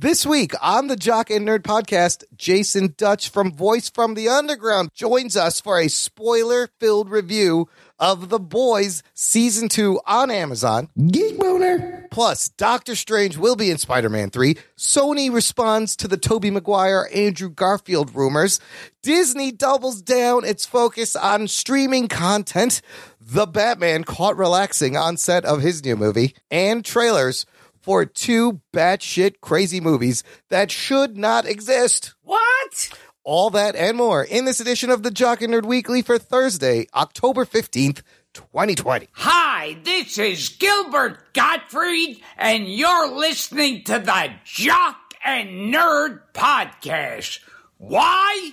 This week on the Jock and Nerd podcast, Jason Dutch from Voice from the Underground joins us for a spoiler-filled review of The Boys Season 2 on Amazon. Geek Boner. Plus, Doctor Strange will be in Spider-Man 3. Sony responds to the Tobey Maguire, Andrew Garfield rumors. Disney doubles down its focus on streaming content. The Batman caught relaxing on set of his new movie. And trailers for 2 batshit crazy movies that should not exist. What? All that and more in this edition of the Jock and Nerd Weekly for Thursday, October 15th, 2020. Hi, this is Gilbert Gottfried, and you're listening to the Jock and Nerd podcast. Why?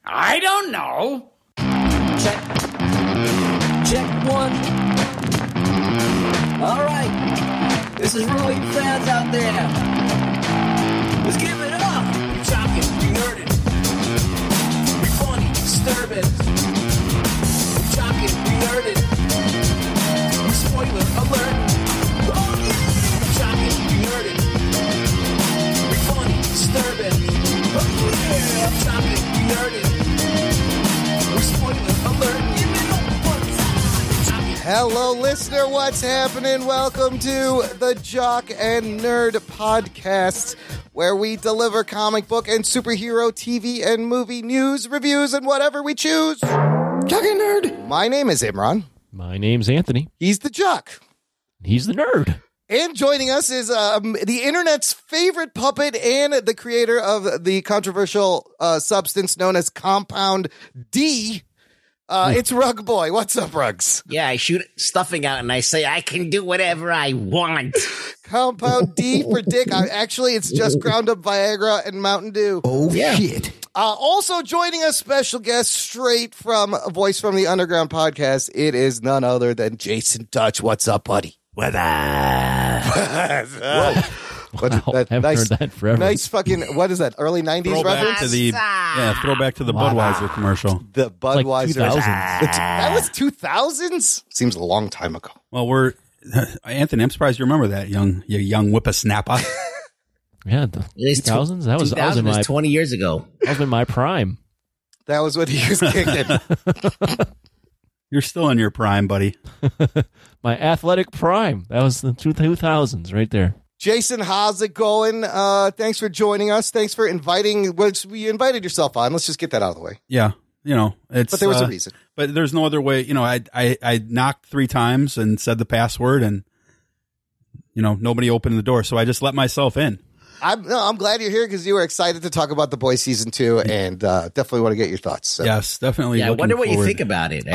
I don't know. Check one. All right. This is really fans out there. Let's give it up. We're talking, we heard it. We're funny, disturbing. We're talking, we heard it. We're spoiler alert. Oh yeah. We're talking, we heard it. We're funny, disturbing. Oh yeah. We're talking, we heard it. We're spoiler alert. Give it up one time. Hello, listener. What's happening? Welcome to the Jock and Nerd podcast, where we deliver comic book and superhero TV and movie news, reviews, and whatever we choose. Jock and Nerd. My name is Imran. My name's Anthony. He's the Jock. He's the nerd. And joining us is the internet's favorite puppet and the creator of the controversial substance known as Compound D. It's Rug Boy. What's up, Rugs? Yeah, I shoot stuffing out and I say I can do whatever I want. Compound D for Dick. Actually, it's just ground up Viagra and Mountain Dew. Oh, shit. Also joining us, special guest straight from Voice from the Underground podcast. It is none other than Jason Dutch. What's up, buddy? What up? Wow, haven't heard that forever. Nice fucking, what is that, early 90s reference? Throwback to the Budweiser commercial. The Budweiser. Like 2000s. That was 2000s? Seems a long time ago. Well, Anthony, I'm surprised you remember that, you young whippersnapper. Yeah, the 2000s. That was 2000 in my was 20 years ago. That was in my prime. That was what he was kicking. You're still in your prime, buddy. My athletic prime. That was the 2000s right there. Jason, how's it going? Thanks for joining us. Thanks for inviting. You invited yourself on. Let's just get that out of the way. Yeah, it's. But there was a reason. But there's no other way. I knocked 3 times and said the password, and nobody opened the door, so I just let myself in. I'm glad you're here because you were excited to talk about The Boys Season 2 and definitely want to get your thoughts. So. Yes, definitely. Yeah, I wonder what you think about it.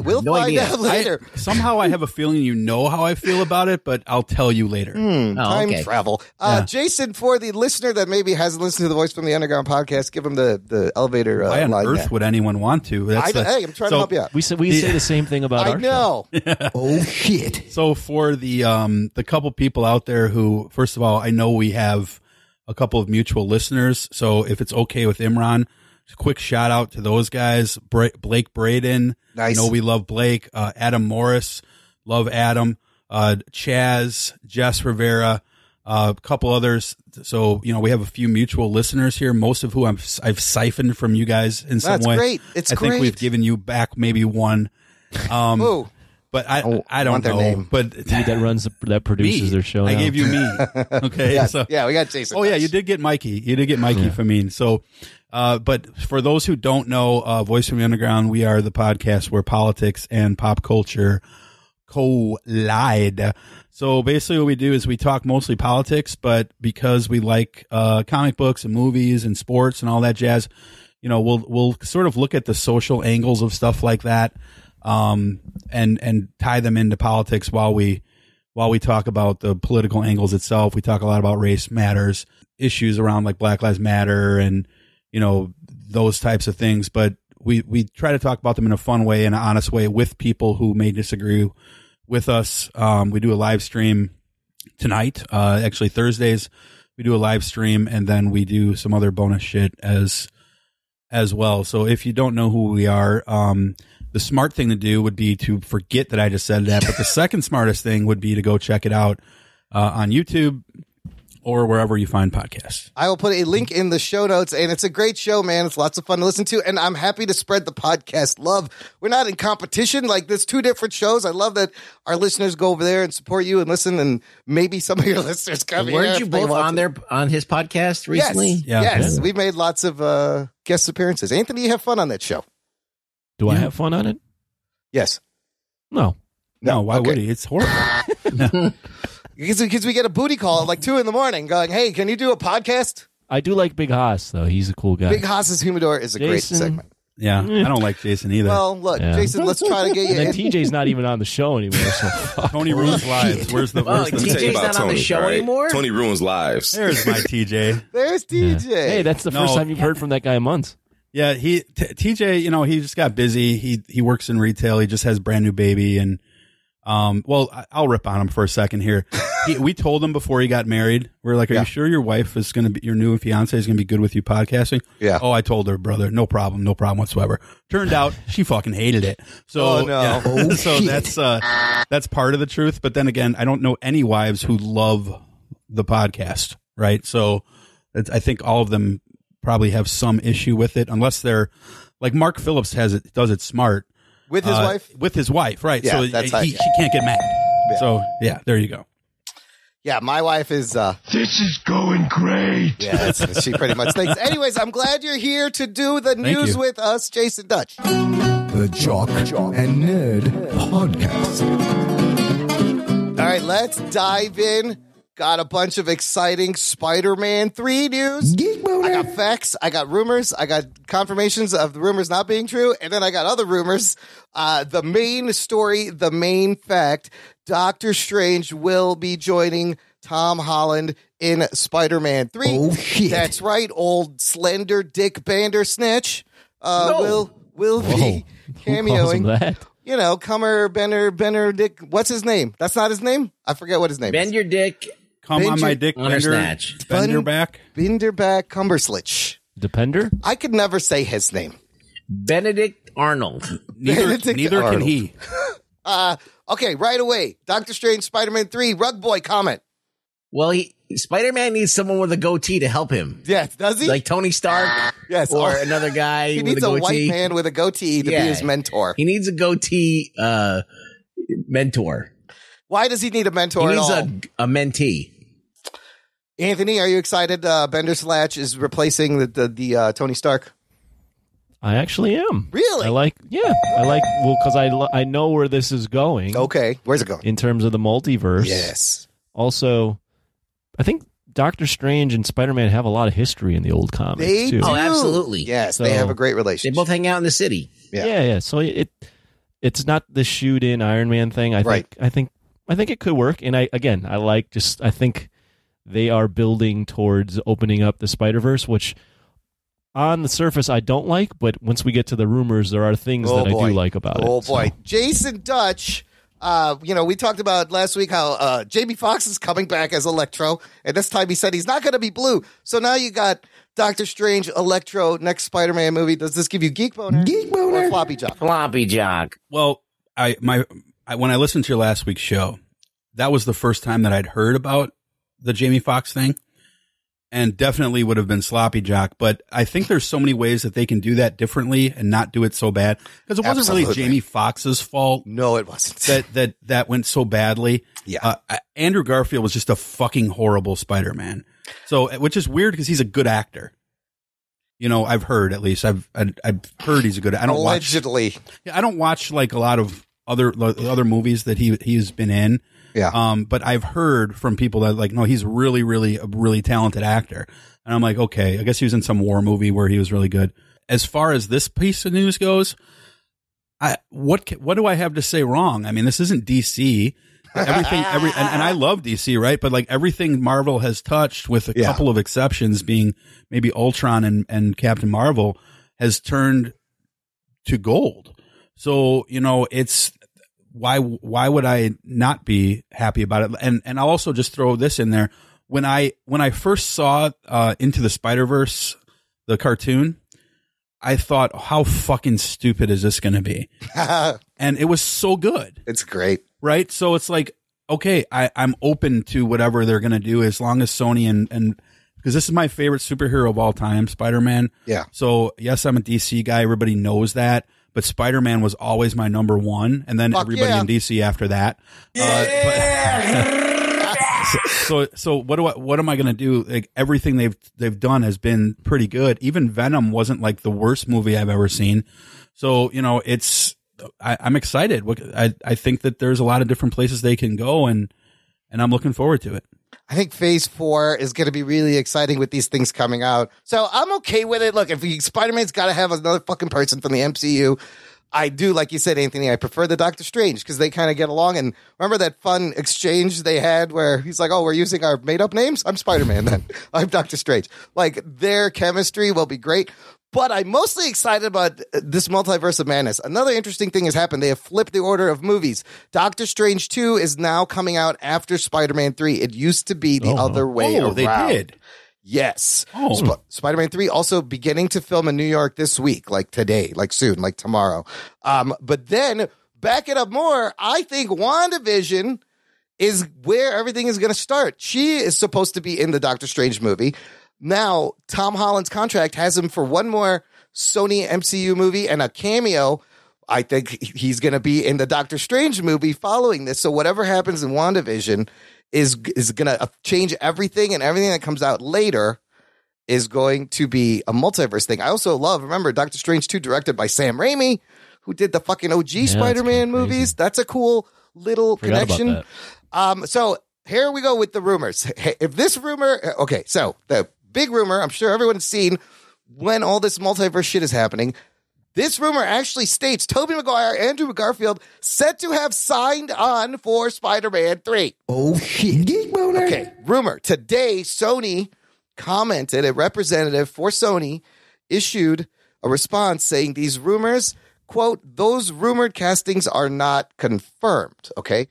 We'll find out later. Somehow I have a feeling you know how I feel about it, but I'll tell you later. Time travel. Jason, for the listener that maybe hasn't listened to the Voice from the Underground podcast, give him the elevator Why on line. earth would anyone want to? Hey, I'm trying to help you out. We say the same thing about our show. Oh, shit. So for the couple people out there who, first of all, I know we have a couple of mutual listeners. So if it's okay with Imran, just a quick shout out to those guys. Blake Braden. Nice. I know we love Blake. Adam Morris. Love Adam. Chaz, Jess Rivera, a couple others. So, we have a few mutual listeners here, most of who I've siphoned from you guys in some way. That's great. It's great. I think we've given you back maybe one. Who? But I don't want their know. name. But that produces their show. I now. gave you me. Okay. Yeah, we got Jason. Oh yeah, you did get Mikey. Famine. So, but for those who don't know, Voice from the Underground, we are the podcast where politics and pop culture collide. So basically what we do is we talk mostly politics, but because we like comic books and movies and sports and all that jazz, we'll sort of look at the social angles of stuff like that. And tie them into politics while we talk about the political angles itself. We talk a lot about race matters, issues around like Black Lives Matter and, those types of things. But we try to talk about them in a fun way and an honest way with people who may disagree with us. We do a live stream tonight, actually Thursdays. We do a live stream and then we do some other bonus shit as well. So if you don't know who we are, the smart thing to do would be to forget that I just said that. But the second smartest thing would be to go check it out on YouTube. or wherever you find podcasts. I will put a link in the show notes, and it's a great show, man. It's lots of fun to listen to, and I'm happy to spread the podcast love. We're not in competition. Like, there's two different shows. I love that our listeners go over there and support you and listen, and maybe some of your listeners come here. Weren't you both on his podcast recently? Yes. We've made lots of guest appearances. Anthony, you have fun on that show. Do I have fun on it? Yes. No. No, why would he? It's horrible. Because we get a booty call at like 2 a.m. going, hey, can you do a podcast? I do like Big Haas, though. He's a cool guy. Big Haas's Humidor is a great segment. Yeah, I don't like Jason either. Well, look, Jason, let's try to get you and then in. TJ's not even on the show anymore. So Tony ruins lives. Where's the TJ's not on the show anymore? Tony ruins lives. There's my TJ. There's TJ. Yeah. Hey, that's the first time you've heard from that guy in months. Yeah, TJ, he just got busy. He works in retail. He just has a brand new baby, and well, I'll rip on him for a second here. We told him before he got married, we're like, are you sure your wife is going to be, your new fiance is going to be good with you podcasting? Yeah. Oh, I told her, brother, no problem whatsoever. Turned out she fucking hated it. So, oh, no. Yeah. Oh, so that's part of the truth. But then again, I don't know any wives who love the podcast, right? So I think all of them probably have some issue with it, unless they're like Mark Phillips does it smart. With his wife? With his wife, right. Yeah, so she can't get mad. Yeah. So, yeah, there you go. Yeah, my wife is... This is going great. Yeah, that's what she pretty much thinks. Anyways, I'm glad you're here to do the news with us, Jason Dutch. The Jock and Nerd Podcast. All right, let's dive in. Got a bunch of exciting Spider-Man 3 news. Geek Boner. I got facts. I got rumors. I got confirmations of the rumors not being true. And then I got other rumors. The main story, the main fact, Doctor Strange will be joining Tom Holland in Spider-Man 3. Oh, shit. That's right. Old slender Dick Bandersnatch will be cameoing. That? You know, Benner, Dick. What's his name? That's not his name? I forget what his name is. Bend your dick. Come on, my dick, Bandersnatch. Bender back. Binderback Cumberslitch. Depender? I could never say his name. Benedict Arnold. Neither can Arnold. he. Okay, right away. Doctor Strange, Spider-Man 3, Rug Boy comment. Well, Spider-Man needs someone with a goatee to help him. Yeah, does he? Like Tony Stark. Yes. Or another guy he with needs a a goatee. white man with a goatee to be his mentor. He needs a goatee mentor. Why does he need a mentor He needs at all? a mentee. Anthony, are you excited? Bandersnatch is replacing the Tony Stark. I actually am. Really? Because I know where this is going. Okay, where's it going? In terms of the multiverse. Yes. Also, I think Doctor Strange and Spider-Man have a lot of history in the old comics, They too. do. Oh, absolutely. Yes, So- they have a great They relationship. both hang out in the city. Yeah. So it's not the shoot-in Iron Man thing. I think it could work. And I think they are building towards opening up the Spider-Verse, which on the surface I don't like, but once we get to the rumors, there are things that I do like about it. Oh boy, So. Jason Dutch. We talked about last week how Jamie Foxx is coming back as Electro, and this time he said he's not going to be blue. So now you got Doctor Strange, Electro, next Spider-Man movie. Does this give you geek boner? Geek boner. Or floppy jock? Floppy jock. Well, when I listened to your last week's show, that was the first time that I'd heard about the Jamie Foxx thing, and definitely would have been sloppy jock. But I think there's so many ways that they can do that differently and not do it so bad, because it wasn't really Jamie Foxx's fault. No, it wasn't. That went so badly. Yeah. Andrew Garfield was just a fucking horrible Spider-Man. So, which is weird because he's a good actor. I've heard, at least I've heard he's a good. I don't allegedly. I don't watch like a lot of other movies that he's been in. Yeah. But I've heard from people that no, he's really, really a really talented actor. And I'm like, okay, I guess he was in some war movie where he was really good. As far as this piece of news goes, what do I have to say wrong? I mean, this isn't DC. Everything, and I love DC, right? But like everything Marvel has touched, with a couple of exceptions being maybe Ultron and Captain Marvel, has turned to gold. So, it's, why would I not be happy about it? And I'll also just throw this in there. When I first saw Into the Spider-Verse, the cartoon, I thought, how fucking stupid is this going to be? And it was so good. It's great. Right? So it's like, okay, I'm open to whatever they're going to do as long as Sony and because this is my favorite superhero of all time, Spider-Man. Yeah. So yes, I'm a DC guy. Everybody knows that. But Spider-Man was always my number one, and then everybody in DC after that. So what am I going to do? Like, everything they've done has been pretty good. Even Venom wasn't like the worst movie I've ever seen. So I'm excited. I think that there's a lot of different places they can go, and I'm looking forward to it. I think phase 4 is going to be really exciting with these things coming out. So I'm okay with it. Look, if Spider-Man's got to have another fucking person from the MCU, I do, like you said, Anthony, I prefer the Doctor Strange because they kind of get along. And remember that fun exchange they had where he's like, oh, we're using our made-up names? I'm Spider-Man then. I'm Doctor Strange. Like, their chemistry will be great. But I'm mostly excited about this Multiverse of Madness. Another interesting thing has happened. They have flipped the order of movies. Doctor Strange 2 is now coming out after Spider-Man 3. It used to be the other way around. They did? Yes. Spider-Man 3 also beginning to film in New York this week, like today, like soon, like tomorrow. But then, back it up more, I think WandaVision is where everything is going to start. She is supposed to be in the Doctor Strange movie. Now, Tom Holland's contract has him for one more Sony MCU movie and a cameo. I think he's going to be in the Doctor Strange movie following this. So whatever happens in WandaVision is going to change everything, and everything that comes out later is going to be a multiverse thing. I also remember, Doctor Strange 2 directed by Sam Raimi, who did the fucking OG Spider-Man movies. That's a cool little connection. So here we go with the rumors. If this rumor, okay, so the big rumor, I'm sure everyone's seen when all this multiverse shit is happening. This rumor actually states Tobey Maguire, Andrew Garfield, set to have signed on for Spider-Man 3. Oh, shit. Geek boner. Okay, rumor. Today, Sony commented, a representative for Sony issued a response saying these rumors, quote, those rumored castings are not confirmed, okay?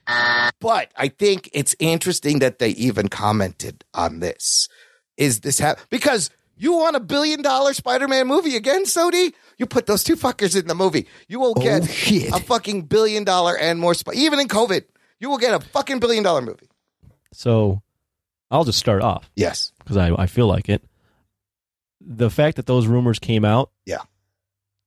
But I think it's interesting that they even commented on this. Is this because you want $1 billion Spider-Man movie again, Sony? You put those two fuckers in the movie. You will get a fucking $1 billion and more. Even in COVID, you will get a fucking $1 billion movie. So I'll just start off. Yes. Because I feel like it. The fact that those rumors came out. Yeah.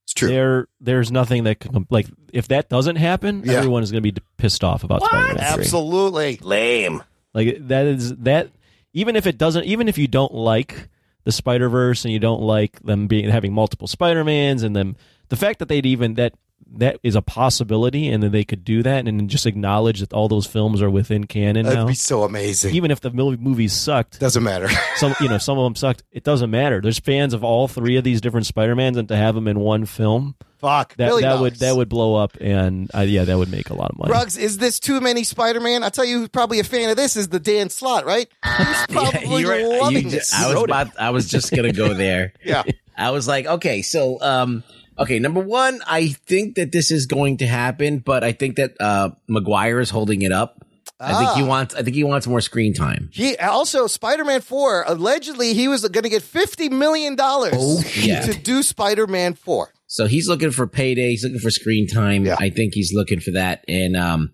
It's true. There's nothing that can, like, if that doesn't happen, everyone is going to be pissed off about Spider-Man 3. Absolutely. Lame. Like, that. Even if you don't like the Spider-Verse and you don't like them having multiple Spider-Mans and them, the fact that that is a possibility and that they could do that and just acknowledge that all those films are within canon That'd now. be so amazing. Even if the movies sucked. Doesn't matter. some of them sucked. It doesn't matter. There's fans of all three of these different Spider-Mans, and to have them in one film. Fuck. That would blow up, and that would make a lot of money. Ruggs, is this too many Spider-Man? I'll tell you who's probably a fan of this is the Dan Slott, right? He's probably loving this. I was just going to go there. Yeah. I was like, okay, so, okay, number one, I think that this is going to happen, but I think that Maguire is holding it up. I think he wants more screen time. He also Spider-Man 4, allegedly he was going to get $50 million to do Spider-Man 4. So he's looking for payday. He's looking for screen time. Yeah. I think he's looking for that. And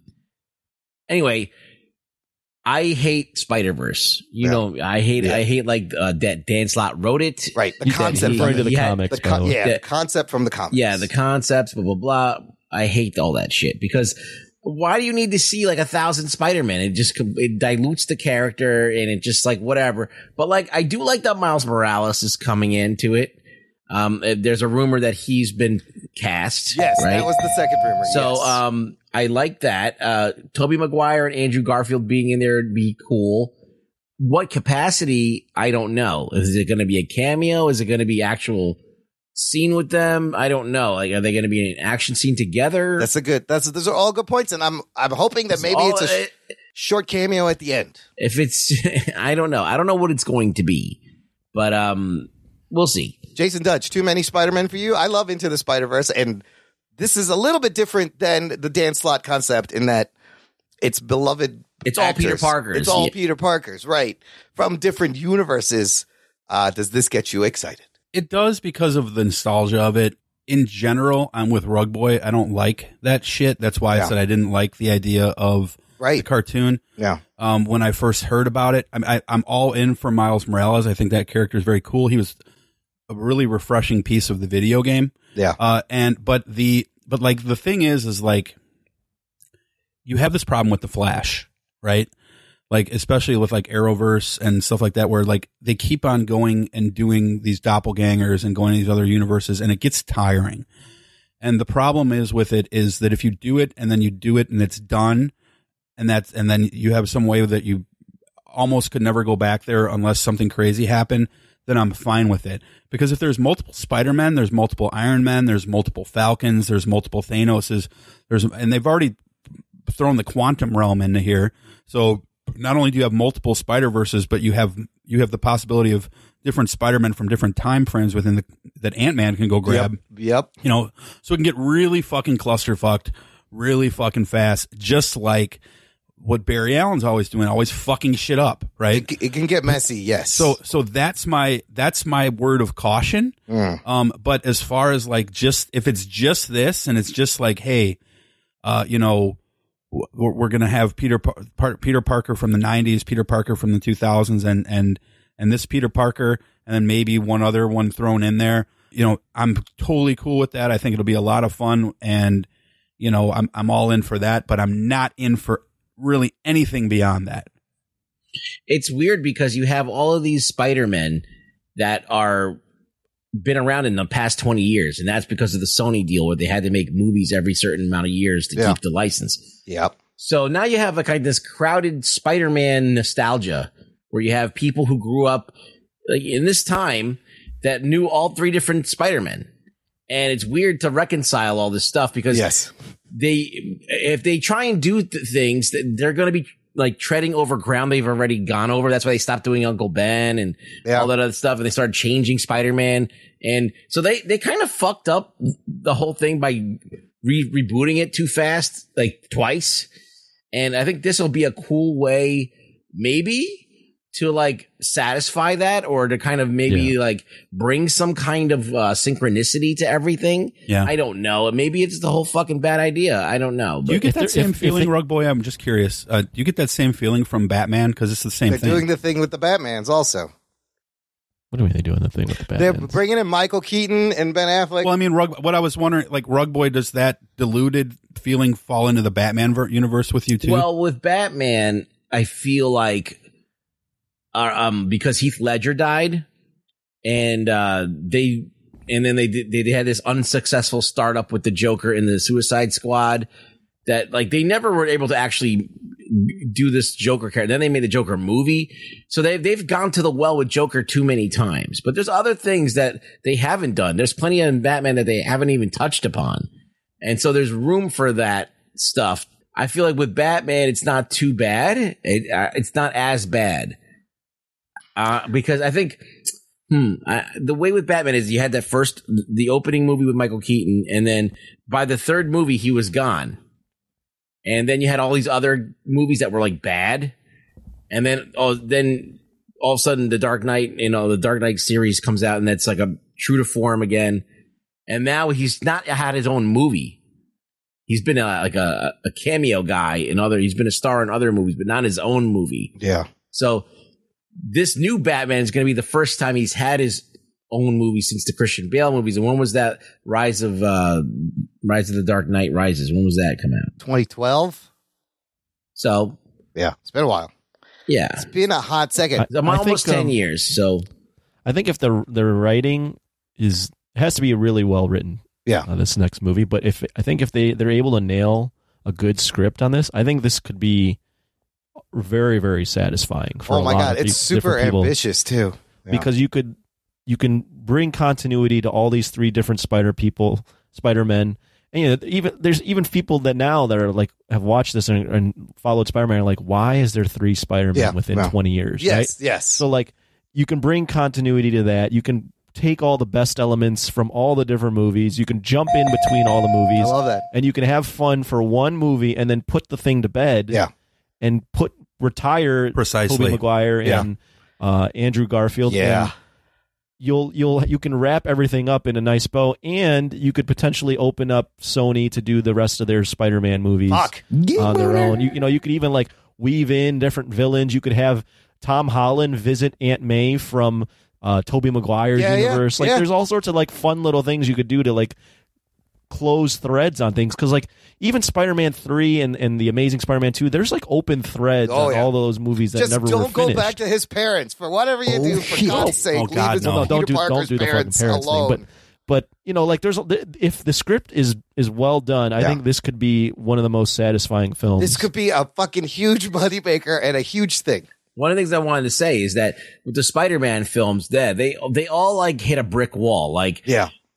anyway, I hate Spider-Verse. You know, I hate like that Dan Slott wrote it. Right. The concept from the comics. The concept from the comics. Yeah, the concepts, blah, blah, blah. I hate all that shit because why do you need to see like 1,000 Spider-Man? It dilutes the character and it just like whatever. But like, I do like that Miles Morales is coming into it. There's a rumor that he's been cast. Yes, right? That was the second rumor. So, yes. I like that. Tobey Maguire and Andrew Garfield being in there would be cool. What capacity? I don't know. Is it going to be a cameo? Is it going to be actual scene with them? I don't know. Like, are they going to be in an action scene together? Those are all good points, and I'm hoping that maybe it's a short cameo at the end. If it's, I don't know. I don't know what it's going to be, but we'll see. Jason Dutch, too many Spider-Men for you? I love Into the Spider-Verse, and this is a little bit different than the Dan Slott concept in that it's beloved. It's all Peter Parkers. It's all Peter Parkers, right? From different universes. Does this get you excited? It does because of the nostalgia of it. In general, I'm with Rug Boy. I don't like that shit. That's why I said I didn't like the idea of the cartoon. Yeah. When I first heard about it, I'm all in for Miles Morales. I think that character is very cool. He was a really refreshing piece of the video game. Yeah. But the thing is like, you have this problem with the Flash, right? Like, especially with like Arrowverse and stuff like that, where like they keep on going and doing these doppelgangers and going to these other universes, and it gets tiring. And the problem is with it is that if you do it and then you do it and it's done, and then you have some way that you almost could never go back there unless something crazy happened, then I'm fine with it. Because if there's multiple Spider-Men, there's multiple Iron Men, there's multiple Falcons, there's multiple Thanoses, and they've already thrown the quantum realm into here. So not only do you have multiple Spider-Verses, but you have the possibility of different Spider-Men from different time frames within that Ant-Man can go grab. Yep. You know, so it can get really fucking clusterfucked really fucking fast, just like what Barry Allen's always doing, always fucking shit up, right? It can get messy, yes. So that's my word of caution. But as far as like, just if it's just this and it's just like, hey, you know, we're going to have Peter Parker from the 90s, Peter Parker from the 2000s, and this Peter Parker, and then maybe one other one thrown in there. You know, I'm totally cool with that. I think it'll be a lot of fun, and you know, I'm all in for that. But I'm not in for really anything beyond that. It's weird because you have all of these Spider-Men that are been around in the past 20 years, and that's because of the Sony deal where they had to make movies every certain amount of years to keep the license. Yep. So now you have like this crowded Spider-Man nostalgia where you have people who grew up like in this time that knew all three different Spider-Men. And it's weird to reconcile all this stuff because if they try and do things, they're going to be like treading over ground they've already gone over. That's why they stopped doing Uncle Ben and all that other stuff. And they started changing Spider-Man. And so they kind of fucked up the whole thing by rebooting it too fast, like twice. And I think this will be a cool way, maybe, to like satisfy that, or to kind of maybe like bring some kind of synchronicity to everything. Yeah. I don't know. Maybe it's the whole fucking bad idea. I don't know. But do you get that same feeling, Rug Boy? I'm just curious. Do you get that same feeling from Batman? Because it's the same thing. They're doing the thing with the Batmans also. What do they doing the thing with the Batmans? They're bringing in Michael Keaton and Ben Affleck. Well, I mean, what I was wondering, like, Rug Boy, does that diluted feeling fall into the Batman universe with you too? Well, with Batman, I feel like because Heath Ledger died, and they had this unsuccessful startup with the Joker in the Suicide Squad that like they never were able to actually do this Joker character. Then they made the Joker movie, so they've gone to the well with Joker too many times. But there's other things that they haven't done. There's plenty of Batman that they haven't even touched upon, and so there's room for that stuff. I feel like with Batman, it's not too bad. It's not as bad. Because I think the way with Batman is you had the opening movie with Michael Keaton, and then by the third movie, he was gone. And then you had all these other movies that were like bad. And then all of a sudden the Dark Knight, the Dark Knight series comes out, and that's like a true to form again. And now he's not had his own movie. He's been a cameo guy he's been a star in other movies, but not his own movie. Yeah. So this new Batman is going to be the first time he's had his own movie since the Christian Bale movies. And when was that Rise of the Dark Knight Rises? When was that come out? 2012. So yeah, it's been a while. Yeah, it's been a hot second. Almost 10 years. So I think if the writing has to be really well written. Yeah, this next movie. But if they're able to nail a good script on this, I think this could be very, very satisfying for it's super ambitious too, because you can bring continuity to all these three different Spider-Men, and there's even people that now that are like have watched this and followed Spider-Man are like, why is there three Spider-Men within 20 years? Yes. So like you can bring continuity to that. You can take all the best elements from all the different movies. You can jump in between all the movies. I love that, and you can have fun for one movie and then put the thing to bed. Yeah. And retire precisely Tobey Maguire and Andrew Garfield. Yeah. you can wrap everything up in a nice bow, and you could potentially open up Sony to do the rest of their Spider-Man movies on their own. You could even like weave in different villains. You could have Tom Holland visit Aunt May from Tobey Maguire's universe. There's all sorts of like fun little things you could do to like close threads on things, because like even Spider-Man 3 and the Amazing Spider-Man 2, there's like open threads on all those movies that never were finished. Just don't go back to his parents for whatever you do. For God's sake, leave his don't do the fucking parents alone. thing. But like if the script is well done, I think this could be one of the most satisfying films. This could be a fucking huge moneymaker and a huge thing. One of the things I wanted to say is that with the Spider-Man films, they all like hit a brick wall. Like,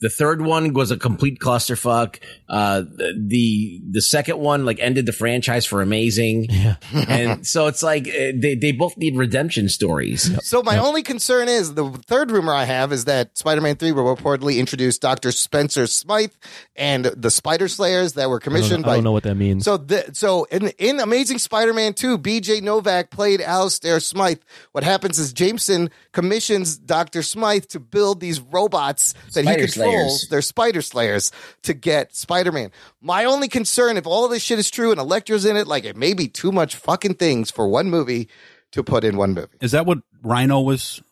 the third one was a complete clusterfuck. The second one like ended the franchise for Amazing. Yeah. And so it's like they both need redemption stories. Yep. So my only concern is the third rumor I have is that Spider-Man 3 will reportedly introduce Dr. Spencer Smythe and the Spider Slayers that were commissioned by. I don't know what that means. So in Amazing Spider-Man 2, B.J. Novak played Alistair Smythe. What happens is Jameson commissions Dr. Smythe to build these robots that he controls. They're Spider Slayers to get Spider-Man. My only concern, if all of this shit is true and Electra's in it, like it may be too much fucking things for one movie to put in one movie. Is that what Rhino was?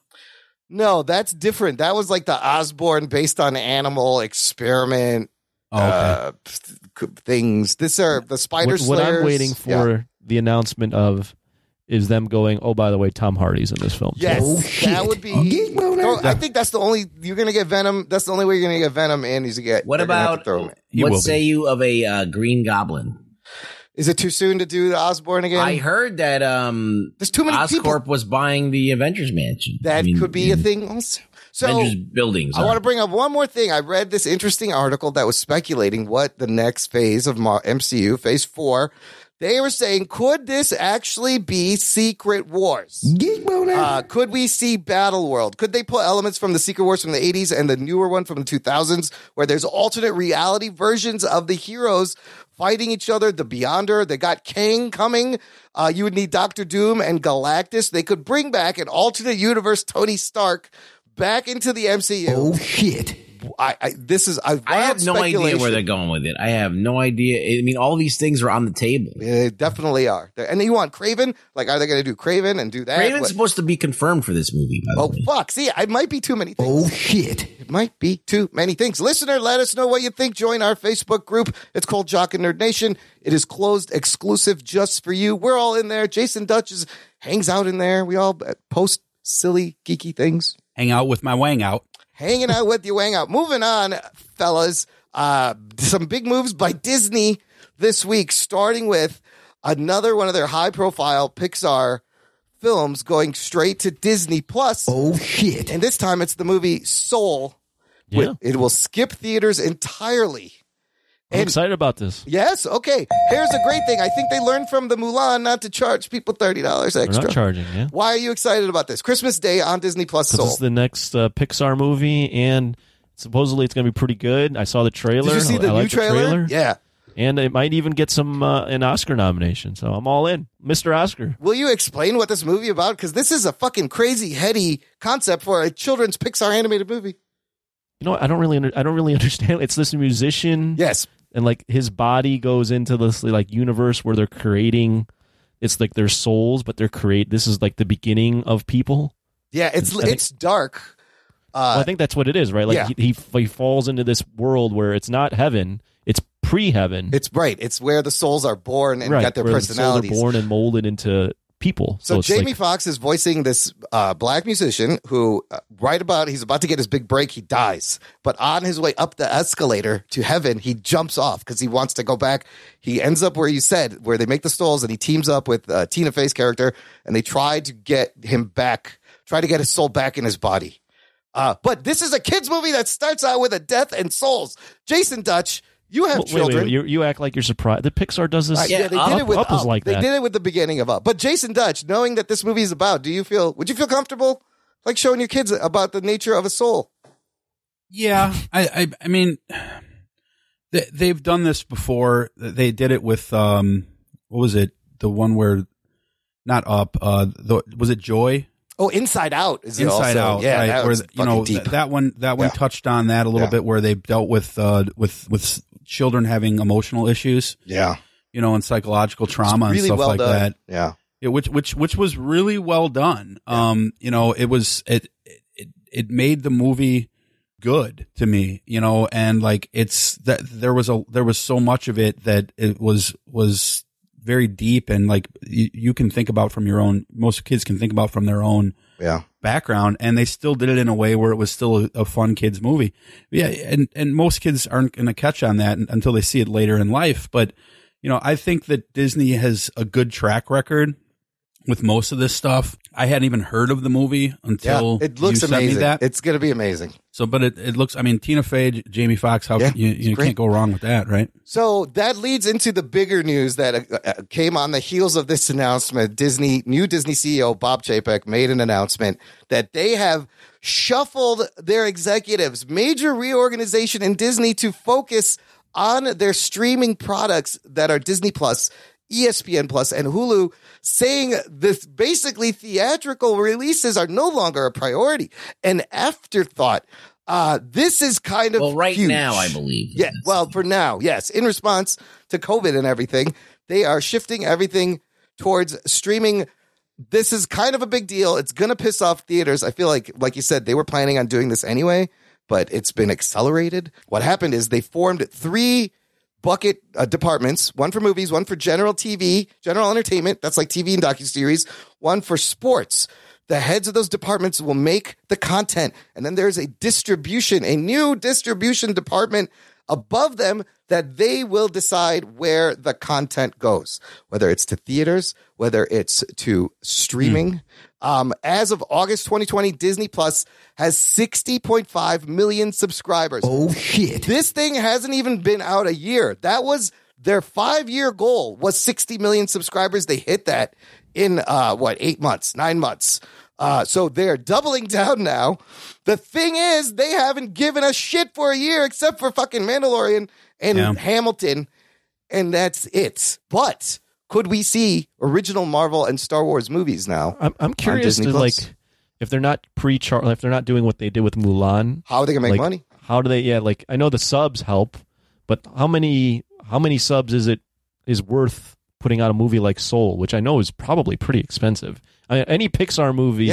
No, that's different. That was like the Osborn based on animal experiment things. These are the Spider Slayers. What I'm waiting for the announcement of is them going, oh, by the way, Tom Hardy's in this film. Yes, that would be. I think that's the only you're going to get Venom. That's the only way you're going to get Venom, and he's going to get. What about what say you of a Green Goblin? Is it too soon to do the Osborn again? I heard that there's too many Oscorp was buying the Avengers Mansion. That could be a thing also. So Avengers buildings. I want to bring up one more thing. I read this interesting article that was speculating what the next phase of MCU, Phase 4. They were saying, could this actually be Secret Wars? Could we see Battle World? Could they pull elements from the Secret Wars from the 80s and the newer one from the 2000s, where there's alternate reality versions of the heroes fighting each other? The Beyonder, they got Kang coming. You would need Doctor Doom and Galactus. They could bring back an alternate universe Tony Stark back into the MCU. Oh, shit. I have no idea where they're going with it. I have no idea. I mean, all these things are on the table. They definitely are. And you want Kraven? Like, are they going to do Kraven and do that? Kraven's supposed to be confirmed for this movie, by the way. Fuck. See, it might be too many things. Oh, shit. It might be too many things. Listener, let us know what you think. Join our Facebook group. It's called Jock and Nerd Nation. It is closed, exclusive just for you. We're all in there. Jason Dutch hangs out in there. We all post silly, geeky things. Hang out with my wang out. Hanging out with you, wang out. Moving on, fellas. Some big moves by Disney this week, starting with another one of their high-profile Pixar films going straight to Disney Plus. Oh, shit. And this time it's the movie Soul. Yeah. It will skip theaters entirely. I'm excited about this. Yes? Okay. Here's a great thing. I think they learned from the Mulan not to charge people $30 extra. They're not charging, yeah. Why are you excited about this? Christmas Day on Disney Plus Soul. This is the next Pixar movie, and supposedly it's going to be pretty good. I saw the trailer. Did you see the new trailer? Yeah. And it might even get an Oscar nomination, so I'm all in. Mr. Oscar. Will you explain what this movie about? Because this is a fucking crazy, heady concept for a children's Pixar animated movie. You know, I don't really understand. It's this musician. Yes. And like his body goes into this like universe where they're creating, it's like their souls, but this is like the beginning of people. Yeah, it's dark. I think that's what it is, right? Like he falls into this world where it's not heaven, it's pre-heaven. It's right. It's where the souls are born and got their personalities. The souls are born and molded into people. So Jamie Foxx is voicing this black musician who, he's about to get his big break, he dies. But on his way up the escalator to heaven, he jumps off because he wants to go back. He ends up where you said, where they make the souls, and he teams up with Tina Fey's character, and they try to get him back, try to get his soul back in his body. But this is a kid's movie that starts out with a death and souls. Jason Dutch, you have children. Wait. You act like you're surprised. The Pixar does this. Yeah, they did it with Up. Was like they that. did it with the beginning of Up. But Jason Dutch, knowing that this movie is about, would you feel comfortable like showing your kids about the nature of a soul? Yeah, I mean, they've done this before. They did it with what was it? The one where not Up. Was it Joy? Oh, Inside Out is Inside also, Out, yeah, right? that Where was fucking deep. that one touched on that a little bit, where they dealt with children having emotional issues, and psychological trauma and stuff like that. Yeah, which was really well done. It made the movie good to me, and like it's that there was so much of it that it was very deep, and like you can think about from your own, most kids can think about from their own background, and they still did it in a way where it was still a fun kids movie. Yeah. And most kids aren't going to catch on that until they see it later in life. But, I think that Disney has a good track record with most of this stuff. I hadn't even heard of the movie until it looks you sent amazing. me that. It's going to be amazing. So, but it looks, I mean, Tina Fey, Jamie Foxx, you can't go wrong with that, right? So that leads into the bigger news that came on the heels of this announcement. New Disney CEO Bob Chapek made an announcement that they have shuffled their executives, major reorganization in Disney to focus on their streaming products that are Disney Plus, ESPN Plus, and Hulu, saying this basically theatrical releases are no longer a priority, an afterthought. This is kind of huge. Now, I believe. Yeah, well, for now, yes. In response to COVID and everything, they are shifting everything towards streaming. This is kind of a big deal. It's going to piss off theaters. I feel like you said, they were planning on doing this anyway, but it's been accelerated. What happened is they formed 3 bucket departments, one for movies, one for general TV, general entertainment, that's like TV and docuseries, one for sports. The heads of those departments will make the content, and then there's a new distribution department above them that they will decide where the content goes, whether it's to theaters, whether it's to streaming. As of August 2020, Disney Plus has 60.5 million subscribers. Oh, shit. This thing hasn't even been out a year. That was their 5-year goal, was 60 million subscribers. They hit that in, 8 months, 9 months. So they're doubling down now. The thing is, they haven't given us shit for a year except for fucking Mandalorian and Hamilton, and that's it. But could we see original Marvel and Star Wars movies now? I'm curious to like, if they're not if they're not doing what they did with Mulan, how are they gonna make money? How do they? Yeah, like I know the subs help, but how many subs is worth putting out a movie like Soul, which I know is probably pretty expensive. Any Pixar movie,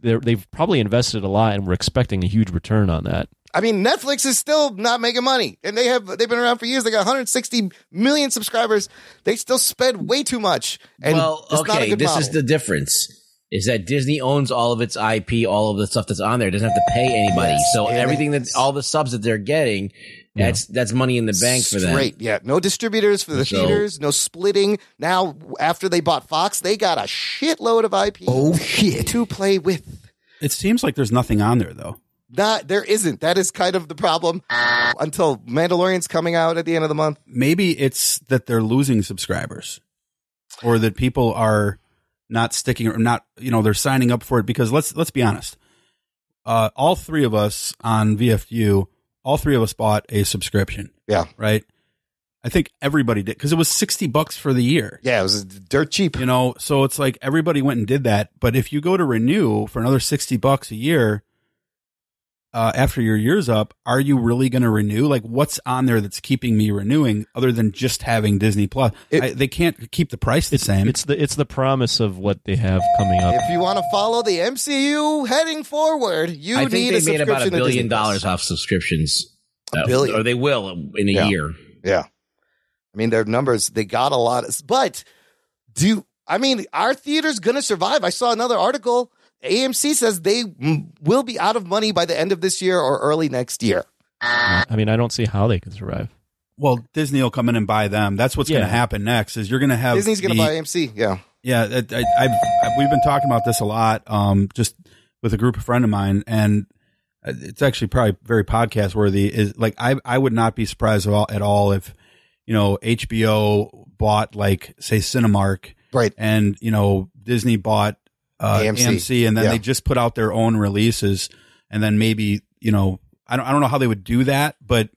they've probably invested a lot, and we're expecting a huge return on that. I mean, Netflix is still not making money, and they've been around for years. They got 160 million subscribers. They still spend way too much. And this is the difference. Is that Disney owns all of its IP, all of the stuff that's on there. It doesn't have to pay anybody. So everything all the subs that they're getting, that's money in the bank for them. Straight, yeah. No distributors for the theaters, no splitting. Now, after they bought Fox, they got a shitload of IP to play with. It seems like there's nothing on there, though. There isn't. That is kind of the problem until Mandalorian's coming out at the end of the month. Maybe it's that they're losing subscribers, or that people are not sticking, or not, they're signing up for it, because let's be honest. All 3 of us on VFU, all 3 of us bought a subscription. Yeah. Right. I think everybody did, because it was $60 for the year. Yeah. It was dirt cheap. So it's like everybody went and did that. But if you go to renew for another $60 a year, after your year's up, are you really going to renew? Like, what's on there that's keeping me renewing other than just having Disney Plus? They can't keep the price the same. It's the promise of what they have coming up. If you want to follow the MCU heading forward, need a subscription. I think they made about $1 billion off subscriptions. $1 billion. Or they will in a year. Yeah. I mean, their numbers, they got a lot. But are theaters going to survive? I saw another article. AMC says they will be out of money by the end of this year or early next year. I mean, I don't see how they can survive. Well, Disney will come in and buy them. That's what's going to happen next. Is you're going to have Disney's going to buy AMC. Yeah, yeah. We've been talking about this a lot, just with a group of friend of mine, and it's actually probably very podcast worthy. Is like I would not be surprised at all if HBO bought, like, say, Cinemark, right, and Disney bought AMC, and then they just put out their own releases, and then maybe I don't know how they would do that, but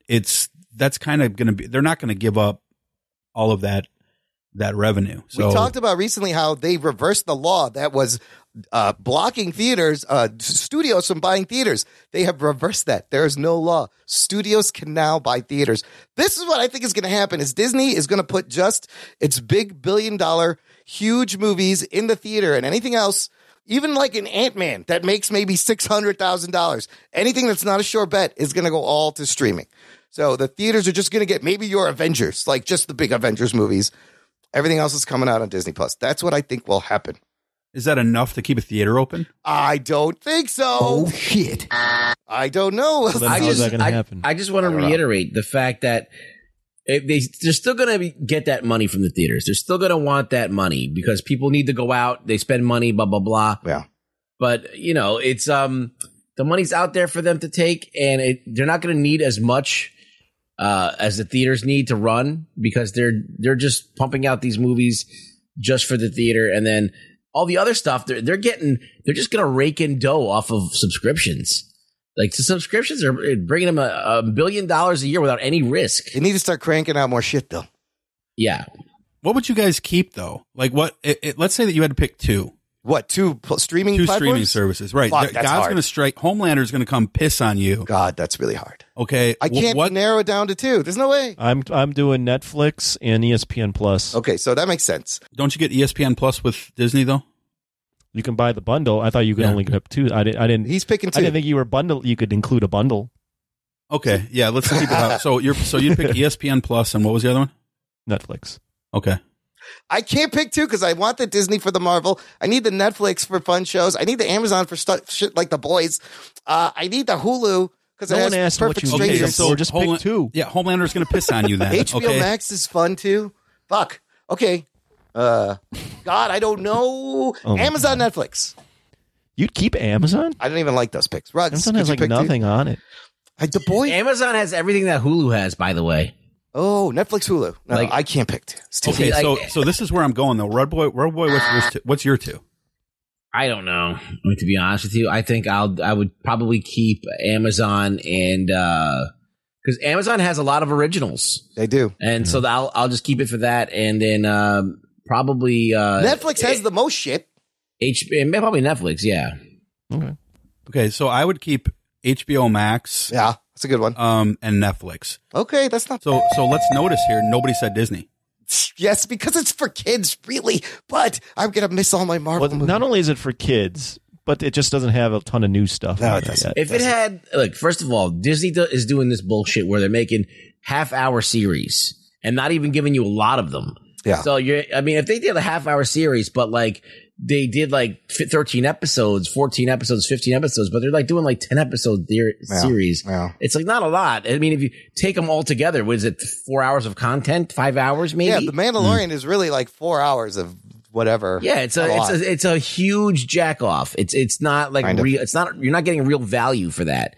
that's kind of going to be, they're not going to give up all of that revenue. So we talked about recently how they reversed the law that was blocking theaters, studios from buying theaters. They have reversed that. There is no law. Studios can now buy theaters. This is what I think is going to happen is Disney is going to put just its big $1 billion huge movies in the theater, and anything else, even like an Ant-Man that makes maybe $600,000, anything that's not a sure bet is going to go all to streaming. So the theaters are just going to get maybe your Avengers, like just the big Avengers movies. Everything else is coming out on Disney Plus. That's what I think will happen. Is that enough to keep a theater open? I don't think so. Oh, shit. I don't know. So then how is that going to happen? I just want to reiterate the fact that they're still going to get that money from the theaters. They're still going to want that money because people need to go out. They spend money, blah, blah, blah. Yeah. But, you know, it's the money's out there for them to take, and they're not going to need as much as the theaters need to run because they're just pumping out these movies just for the theater, and then all the other stuff they're just going to rake in dough off of subscriptions. Like the subscriptions are bringing them $1 billion a year without any risk. They need to start cranking out more shit, though. Yeah. What would you guys keep though? Like what? Let's say that you had to pick two. What, two streaming Two platforms? streaming services, right? Fuck, that's God's hard. going to strike. Homelander's going to come piss on you. God, that's really hard. Okay, I can't narrow it down to two. There's no way. I'm doing Netflix and ESPN Plus. Okay, so that makes sense. Don't you get ESPN Plus with Disney though? You can buy the bundle. I thought you could only get two. I didn't. He's picking two. I didn't think you were bundle. You could include a bundle. Okay, yeah, let's keep it out. So you'd pick ESPN Plus, and what was the other one? Netflix. Okay. I can't pick two because I want the Disney for the Marvel. I need the Netflix for fun shows. I need the Amazon for shit like The Boys. I need the Hulu because No it one has asked what Perfect you needed, Strangers. so just pick two. Yeah, Homelander's going to piss on you then. HBO okay? Max is fun too. Fuck. Okay. God, I don't know. Oh, Amazon, Netflix. You'd keep Amazon? I don't even like those picks. Rugs, Amazon could has you like pick two? nothing on it. The Boys. Amazon has everything that Hulu has, by the way. Oh, Netflix, Hulu. No, Like- I can't pick two. It's too Okay, late. so this is where I'm going though. Red Boy, what's your two? I don't know. I mean, to be honest with you, I think I would probably keep Amazon and because Amazon has a lot of originals, They do. and so I'll just keep it for that, and then probably Netflix has the most shit. probably Netflix, yeah. Okay. Okay, so I would keep HBO Max, Yeah, that's a good one. and Netflix. Okay, that's not. So let's notice here. Nobody said Disney. Yes, because it's for kids, really. But I'm gonna miss all my Marvel Well, movies. not only is it for kids, but it just doesn't have a ton of new stuff. No, on it there doesn't. yet. If it had, look, first of all, Disney is doing this bullshit where they're making half-hour series and not even giving you a lot of them. Yeah. So if they did a half-hour series, but like they did like 13 episodes, 14 episodes, 15 episodes, but they're like doing like 10 episode series. Yeah. It's like not a lot. I mean, if you take them all together, was it 4 hours of content, 5 hours maybe? Yeah, The Mandalorian is really like 4 hours of whatever. Yeah, it's a huge jack off. It's not like Kind of. real. It's not, you're not getting real value for that.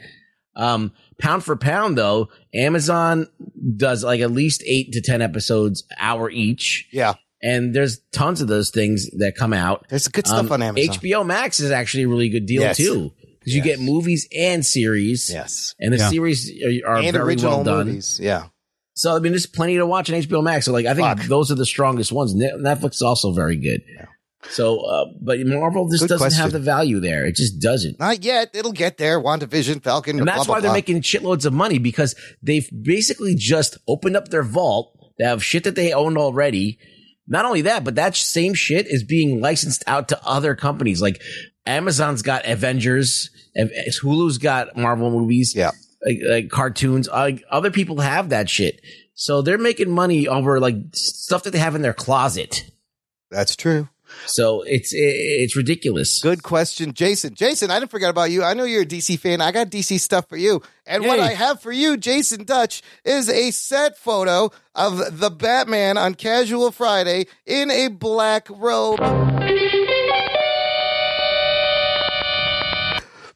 Pound for pound though, Amazon does like at least 8 to 10 episodes, hour each. Yeah. And there's tons of those things that come out. There's good stuff on Amazon. HBO Max is actually a really good deal Yes. too, because you get movies and series. Yes. And the series are And very original well done. movies. Yeah. So I mean, there's plenty to watch on HBO Max. So like, I think Fuck. those are the strongest ones. Netflix is also very good. Yeah. So, but Marvel just Good doesn't question. have the value there. It just doesn't. Not yet. It'll get there. WandaVision, Falcon. And that's blah, blah, why they're blah. making shitloads of money, because they've basically just opened up their vault. They have shit that they own already. Not only that, but that same shit is being licensed out to other companies. Like Amazon's got Avengers, Hulu's got Marvel movies, Yeah. like cartoons. Other people have that shit. So they're making money over like stuff that they have in their closet. That's true. So it's ridiculous. Good question, Jason. Jason, I didn't forget about you. I know you're a DC fan. I got DC stuff for you. And what I have for you, Jason Dutch, is a set photo of the Batman on Casual Friday in a black robe.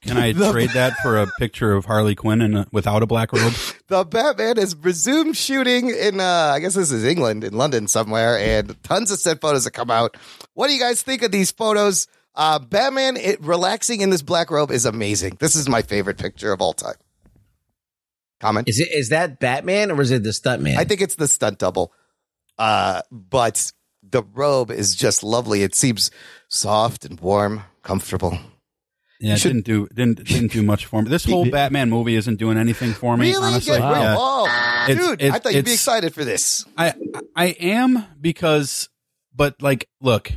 Can I trade that for a picture of Harley Quinn without a black robe? The Batman has resumed shooting in, I guess this is England, in London somewhere, and tons of set photos have come out. What do you guys think of these photos? Batman relaxing in this black robe is amazing. This is my favorite picture of all time. Comment? Is that Batman or is it the stuntman? I think it's the stunt double. But the robe is just lovely. It seems soft and warm. comfortable. Yeah, it didn't do much for me. This whole Batman movie isn't doing anything for me. Really? Honestly. Yeah. Wow. Oh, dude, I thought you'd be excited for this. I am but like, look,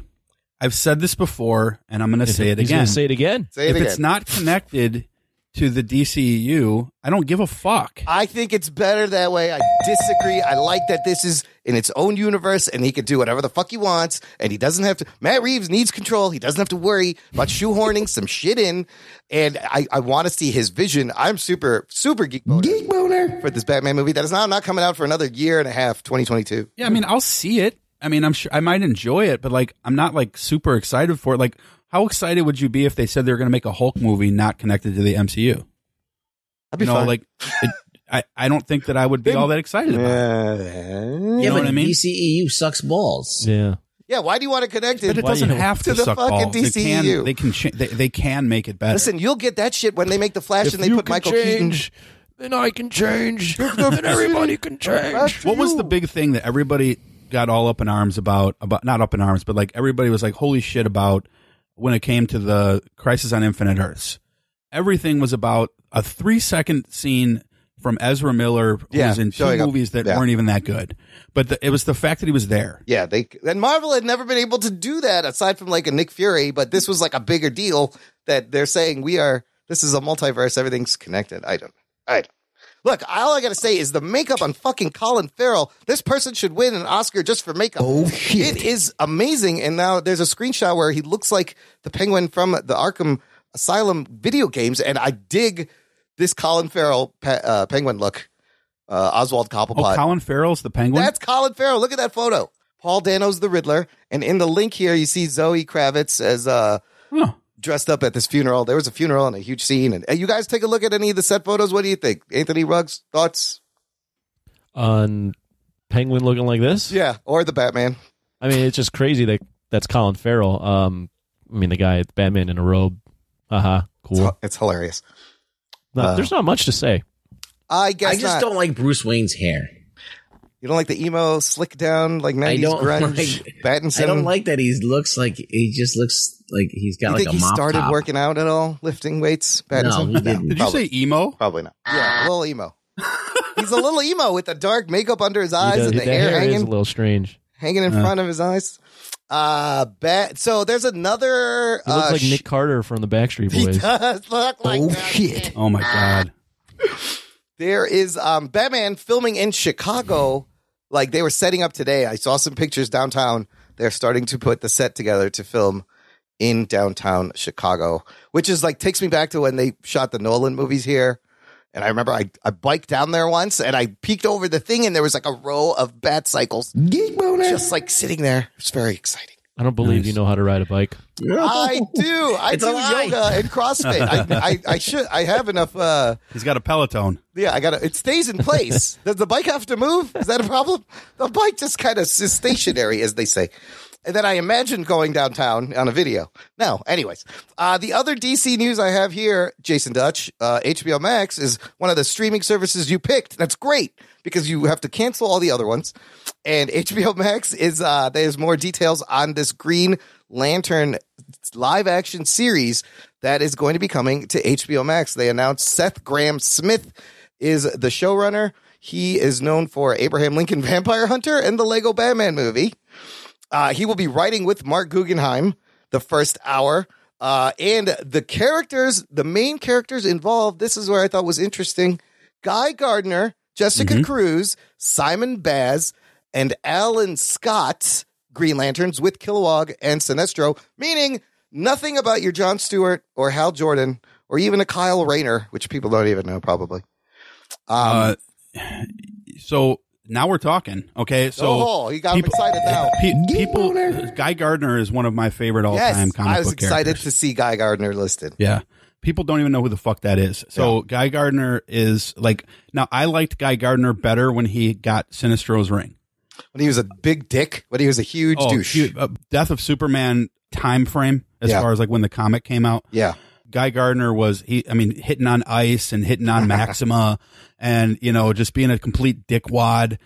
I've said this before, and I'm going to say it again. Say it again. If it's not connected to the DCEU, I don't give a fuck. I think it's better that way. I disagree. I like that this is in its own universe and he can do whatever the fuck he wants and he doesn't have to. Matt Reeves needs control. He doesn't have to worry about shoehorning some shit in. And I want to see his vision. I'm super geek boner for this Batman movie that is not coming out for another year and a half, 2022. Yeah, I mean, I'll see it. I mean, I'm sure I might enjoy it, but like, I'm not like super excited for it. Like, how excited would you be if they said they were going to make a Hulk movie not connected to the MCU? I'd be fine. Like, I don't think that I would be all that excited about it. Yeah, know but what I mean? DCEU sucks balls. Yeah. Yeah, why do you want to connect it? But it doesn't have to the suck fucking balls. DCEU. They can make it better. Listen, you'll get that shit when they make the Flash and they put Michael Keaton. Then I can change. Then everybody can change. What was the big thing that everybody got all up in arms about not up in arms, but like everybody was like, holy shit, about when it came to the Crisis on Infinite Earths? Everything was about a 3-second scene from Ezra Miller, who was in 2 movies that weren't even that good. But it was the fact that he was there. Yeah, and Marvel had never been able to do that aside from like a Nick Fury, but this was like a bigger deal that they're saying this is a multiverse, everything's connected. I don't. Look, all I got to say is the makeup on fucking Colin Farrell. This person should win an Oscar just for makeup. Oh, shit. It is amazing. And now there's a screenshot where he looks like the Penguin from the Arkham Asylum video games. And I dig this Colin Farrell Penguin look. Oswald Cobblepot. Oh, Colin Farrell's the Penguin? That's Colin Farrell. Look at that photo. Paul Dano's the Riddler. And in the link here, you see Zoe Kravitz as dressed up at this funeral. There was a funeral and a huge scene. And you guys take a look at any of the set photos. What do you think? Anthony Ruggs, thoughts? On Penguin looking like this? Yeah, or the Batman. I mean, it's just crazy that's Colin Farrell. I mean, the guy, Batman in a robe. Cool. It's hilarious. There's not much to say. I guess I just don't like Bruce Wayne's hair. You don't like the emo slick down like 90s grunge Pattinson? I don't like that he just looks like he's got like a mop top. You think he started working out at all, lifting weights? Pattinson? No, he didn't. Did you say emo? Probably not. Yeah, a little emo. He's a little emo with the dark makeup under his eyes and the hair hanging. Is a little strange. Hanging in front of his eyes. So there's another. He looks like Nick Carter from the Backstreet Boys. He does look like that. Shit. Oh my God. There is Batman filming in Chicago. Like they were setting up today. I saw some pictures downtown. They're starting to put the set together to film in downtown Chicago, which is like takes me back to when they shot the Nolan movies here. And I remember I biked down there once and I peeked over the thing and there was like a row of bat cycles. Geek boner. Just like sitting there. It's very exciting. I don't believe you know how to ride a bike. I do. I do yoga and CrossFit. I have enough. He's got a Peloton. Yeah, it stays in place. Does the bike have to move? Is that a problem? The bike just kind of is stationary, as they say. And then I imagine going downtown on a video. No, anyways. The other DC news I have here, Jason Dutch, HBO Max is one of the streaming services you picked. That's great because you have to cancel all the other ones. And HBO Max there's more details on this Green Lantern live action series that is going to be coming to HBO Max. They announced Seth Grahame-Smith is the showrunner. He is known for Abraham Lincoln Vampire Hunter and the Lego Batman movie. He will be writing with Mark Guggenheim the first hour. And the main characters involved, this is where I thought was interesting. Guy Gardner, Jessica Cruz, Simon Baz, and Alan Scott, Green Lanterns with Kilowog and Sinestro, meaning nothing about your Jon Stewart or Hal Jordan or even a Kyle Rayner, which people don't even know probably. So now we're talking. Okay, so he got excited now. Guy Gardner is one of my favorite all-time comic book characters. I was excited to see Guy Gardner listed. Yeah. People don't even know who the fuck that is. So Guy Gardner is like, now I liked Guy Gardner better when he got Sinestro's ring. When he was a big dick, when he was a huge douche. Death of Superman time frame as far as like when the comic came out. Yeah. Guy Gardner was hitting on Ice and hitting on Maxima and, just being a complete dickwad.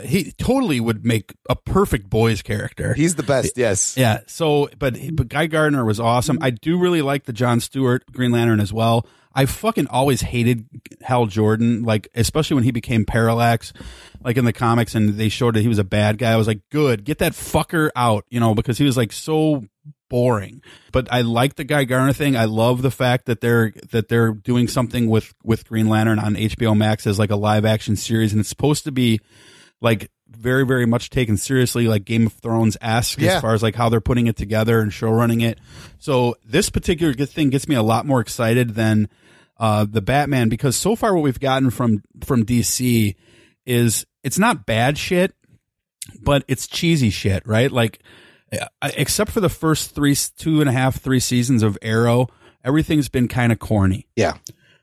He totally would make a perfect boys character. He's the best, yes. Yeah. So, but Guy Gardner was awesome. I do really like the Jon Stewart Green Lantern as well. I fucking always hated Hal Jordan, like, especially when he became Parallax, like in the comics, and they showed that he was a bad guy. I was like, good, get that fucker out, because he was like so boring. But I like the Guy Gardner thing. I love the fact that they're doing something with Green Lantern on HBO Max as like a live action series, and it's supposed to be like very, very much taken seriously, like Game of Thrones-esque as far as like how they're putting it together and show running it. So this particular thing gets me a lot more excited than the Batman, because so far what we've gotten from DC is it's not bad shit, but it's cheesy shit, right? Like, except for the first 2.5-3 seasons of Arrow, everything's been kind of corny. Yeah.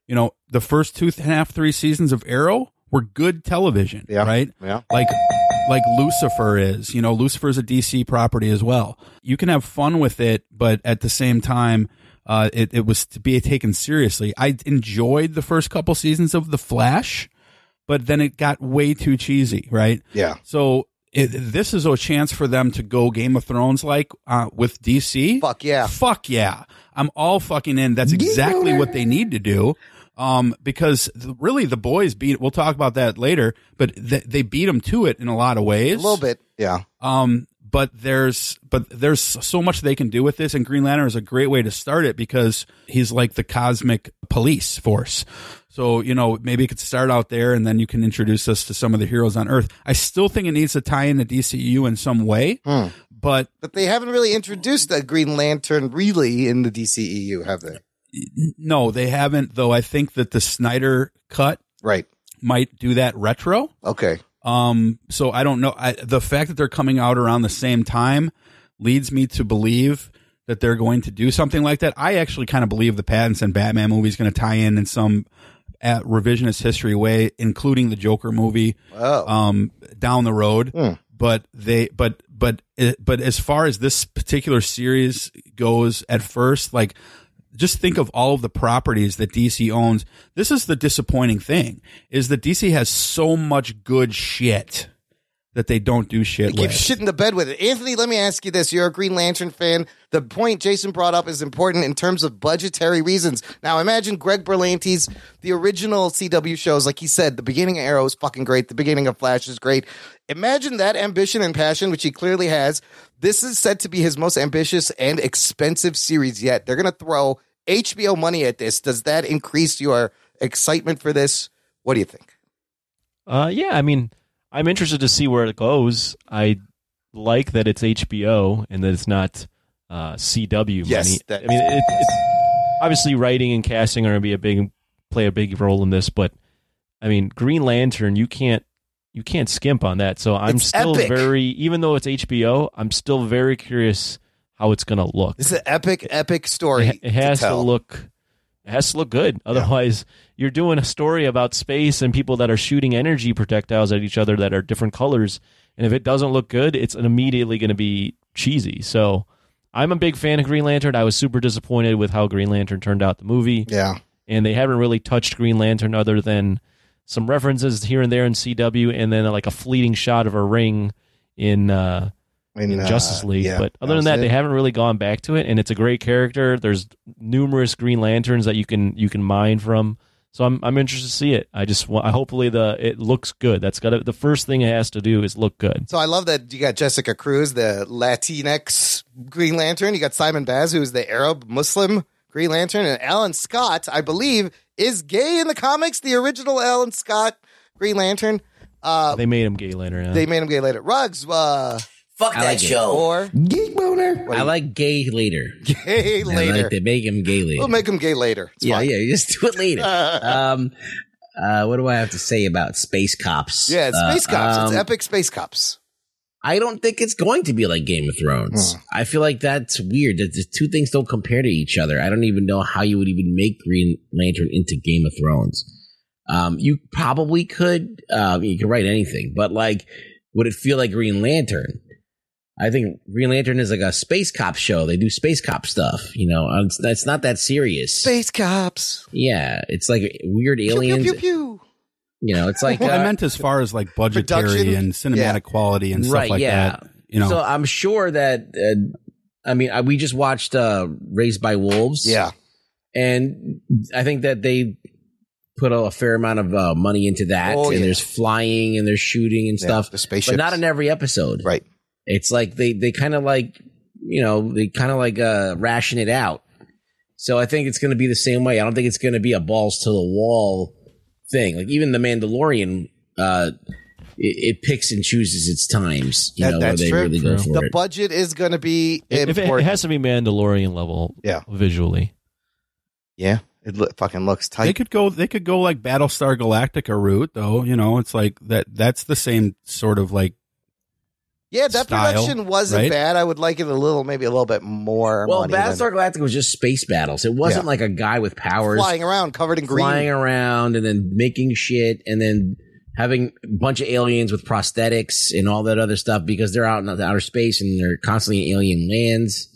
The first 2.5-3 seasons of Arrow were good television, right? Yeah. Like Lucifer is, Lucifer is a DC property as well. You can have fun with it, but at the same time, it was to be taken seriously. I enjoyed the first couple seasons of The Flash, but then it got way too cheesy, right? Yeah. So this is a chance for them to go Game of Thrones like with DC. Fuck yeah. Fuck yeah. I'm all fucking in. That's exactly what they need to do. Because really the boys we'll talk about that later, but they beat them to it in a lot of ways. A little bit. Yeah. But there's so much they can do with this, and Green Lantern is a great way to start it because he's like the cosmic police force. So, maybe it could start out there, and then you can introduce us to some of the heroes on Earth. I still think it needs to tie into DCU in some way, but they haven't really introduced a Green Lantern really in the DCEU, have they? No, they haven't, though. I think that the Snyder cut might do that retro. Okay. So I don't know. The fact that they're coming out around the same time leads me to believe that they're going to do something like that. I actually kind of believe the Pattinson Batman movie is going to tie in some revisionist history way, including the Joker movie, down the road. But as far as this particular series goes at first, like, just think of all of the properties that DC owns. This is the disappointing thing, is that DC has so much good shit that they don't do shit with. Keep shit in the bed with it. Anthony, let me ask you this. You're a Green Lantern fan. The point Jason brought up is important in terms of budgetary reasons. Now, imagine Greg Berlanti's, the original CW shows, like he said, the beginning of Arrow is fucking great. The beginning of Flash is great. Imagine that ambition and passion, which he clearly has. This is said to be his most ambitious and expensive series yet. They're going to throw HBO money at this. Does that increase your excitement for this? What do you think? Yeah, I mean, I'm interested to see where it goes. I like that it's HBO and that it's not CW money. I mean, it's obviously writing and casting are going to play a big role in this, but I mean, Green Lantern, you can't skimp on that. So I'm still epic. Even though it's HBO, I'm still very curious how it's going to look. This is an epic story. It has to look good. Otherwise, you're doing a story about space and people that are shooting energy projectiles at each other that are different colors. And if it doesn't look good, it's immediately going to be cheesy. So I'm a big fan of Green Lantern. I was super disappointed with how Green Lantern turned out the movie. Yeah. And they haven't really touched Green Lantern other than some references here and there in CW and then like a fleeting shot of a ring in Justice League. Yeah, but other than that, they haven't really gone back to it, and it's a great character. There's numerous Green Lanterns that you can mine from. So I'm interested to see it. Hopefully it looks good. That's the first thing it has to do is look good. So I love that you got Jessica Cruz, the Latinx Green Lantern. You got Simon Baz, who is the Arab Muslim Green Lantern, and Alan Scott, I believe, is gay in the comics. The original Alan Scott Green Lantern. They made him gay later. Yeah. They made him gay later. Ruggs. Fuck that show. Or Geek Boner. I like gay later. Gay later. I like to make him gay later. We'll make him gay later. It's fine. Yeah, just do it later. What do I have to say about Space Cops? Yeah, it's Space Cops. It's epic Space Cops. I don't think it's going to be like Game of Thrones. I feel like that's weird. That the two things don't compare to each other. I don't even know how you would even make Green Lantern into Game of Thrones. You probably could. You could write anything, but like, would it feel like Green Lantern? I think Green Lantern is like a space cop show. They do space cop stuff. You know, it's not that serious. Space cops. Yeah, it's like weird aliens. Pew, pew, pew, pew. You know, it's like Well, I meant as far as like budgetary production. and cinematic quality and stuff like that. You know, So I'm sure that. I mean, we just watched Raised by Wolves. Yeah. And I think that they put a fair amount of money into that. Oh, and yeah. there's flying and there's shooting and stuff. The spaceships. But not in every episode. Right. It's like they kind of like, you know, they kind of like ration it out. So I think it's going to be the same way. I don't think it's going to be a balls to the wall thing. Like even The Mandalorian, it picks and chooses its times. You know, that's where they true. really go for The it. budget is going to be If it has to be Mandalorian level, visually. Yeah, it fucking looks tight. They could go like Battlestar Galactica route, though. You know, it's like that's the same sort of like. Yeah, that style, production wasn't right? bad. I would like it maybe a little bit more. Well, money Battlestar than Galactica was just space battles. It wasn't like a guy with powers flying around covered in green. flying around and then making shit and then having a bunch of aliens with prosthetics and all that other stuff because they're out in outer space and they're constantly in alien lands.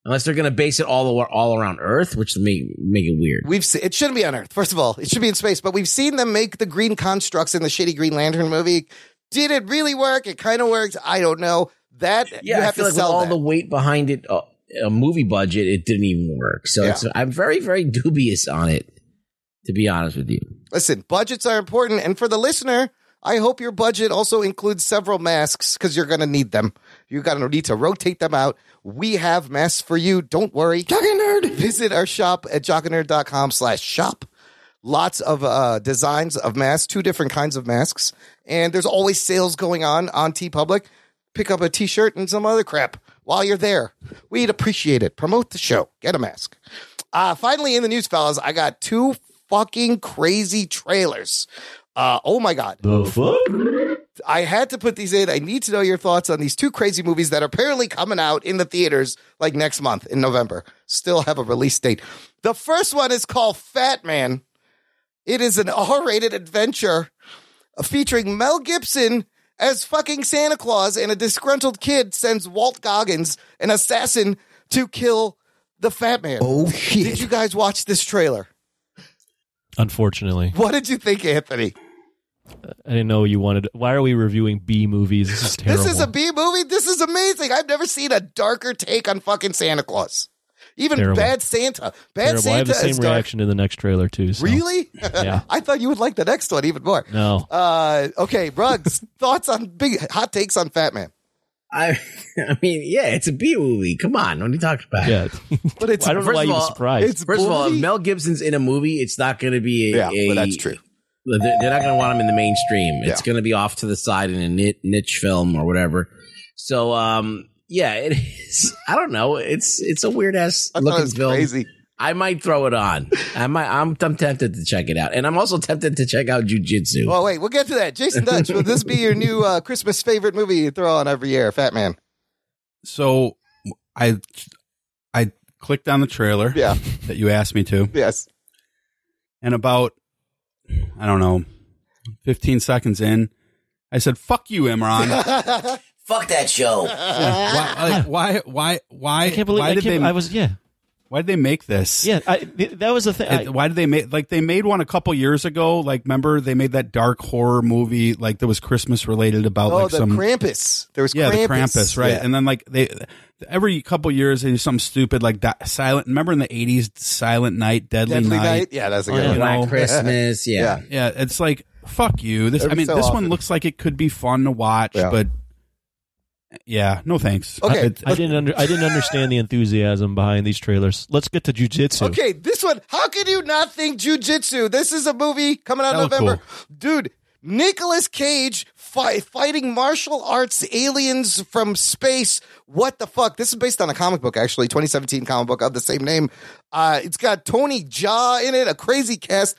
Unless they're going to base it all around Earth, which would make it weird. It shouldn't be on Earth. First of all, it should be in space. But we've seen them make the green constructs in the shitty Green Lantern movie. Did it really work? It kind of worked. I don't know. That you I have feel to like with sell all that. the weight behind it, a movie budget, it didn't even work. So I'm very, very dubious on it, to be honest with you. Listen, budgets are important. And for the listener, I hope your budget also includes several masks because you're going to need them. You're going to need to rotate them out. We have masks for you. Don't worry. Jock and Nerd. Visit our shop at jockandnerd.com/shop. Lots of designs of masks, 2 different kinds of masks. And there's always sales going on TeePublic. Pick up a t-shirt and some other crap while you're there. We'd appreciate it. Promote the show. Get a mask. Finally, in the news, fellas, I got 2 fucking crazy trailers. Oh, my God. The fuck? I had to put these in. I need to know your thoughts on these 2 crazy movies that are apparently coming out in the theaters like next month in November. Still have a release date. The first one is called Fat Man. It is an R-rated adventure featuring Mel Gibson as fucking Santa Claus, and a disgruntled kid sends Walt Goggins, an assassin, to kill the Fat Man. Oh, shit. Did you guys watch this trailer? Unfortunately. What did you think, Anthony? I didn't know you wanted. Why are we reviewing B movies? This is terrible. This is a B movie? This is amazing. I've never seen a darker take on fucking Santa Claus. Even Terrible. Bad Santa. Bad terrible. Santa I have the same is dark. reaction to the next trailer too. So. Really? Yeah. I thought you would like the next one even more. No. Okay, Ruggs, thoughts on hot takes on Fat Man? I mean, yeah, it's a B movie. Come on, what are you talking about? Yeah. But it's I don't know why you were surprised. First of all, if bully. Mel Gibson's in a movie, it's not going to be but that's true. They're not going to want him in the mainstream. It's Yeah. going to be off to the side in a niche film or whatever. So, yeah, it is. I don't know. It's a weird ass I thought it looking was film. crazy. I might throw it on. I'm tempted to check it out, and I'm also tempted to check out Jiu-Jitsu. Well, wait, we'll get to that. Jason Dutch, will this be your new Christmas favorite movie you throw on every year, Fat Man? So I clicked on the trailer that you asked me to. Yes. And about, I don't know, 15 seconds in, I said, "Fuck you, Imran." Fuck that show. Why I can't believe why did they why did they make this? Yeah, that was the thing. Why did they make, like, they made one a couple years ago? Like, remember they made that dark horror movie, like, that was Christmas related about like the some Krampus. There was the Krampus. Krampus, right? Yeah. And then like every couple years they do something stupid like that. Silent. Remember in the 80s, Silent Night, Deadly Night. Yeah, that's a good yeah. one. Black Christmas. Yeah. Yeah, it's like, fuck you. This, Every I mean, so this often. one looks like it could be fun to watch, Yeah. but yeah, no thanks. Okay. I didn't understand the enthusiasm behind these trailers. Let's get to jujitsu. Okay, this one. How can you not think Jiu-Jitsu? This is a movie coming out in That looked November. Dude, Nicolas Cage fighting martial arts aliens from space. What the fuck? This is based on a comic book, actually, 2017 comic book of the same name. It's got Tony Jaa in it, a crazy cast.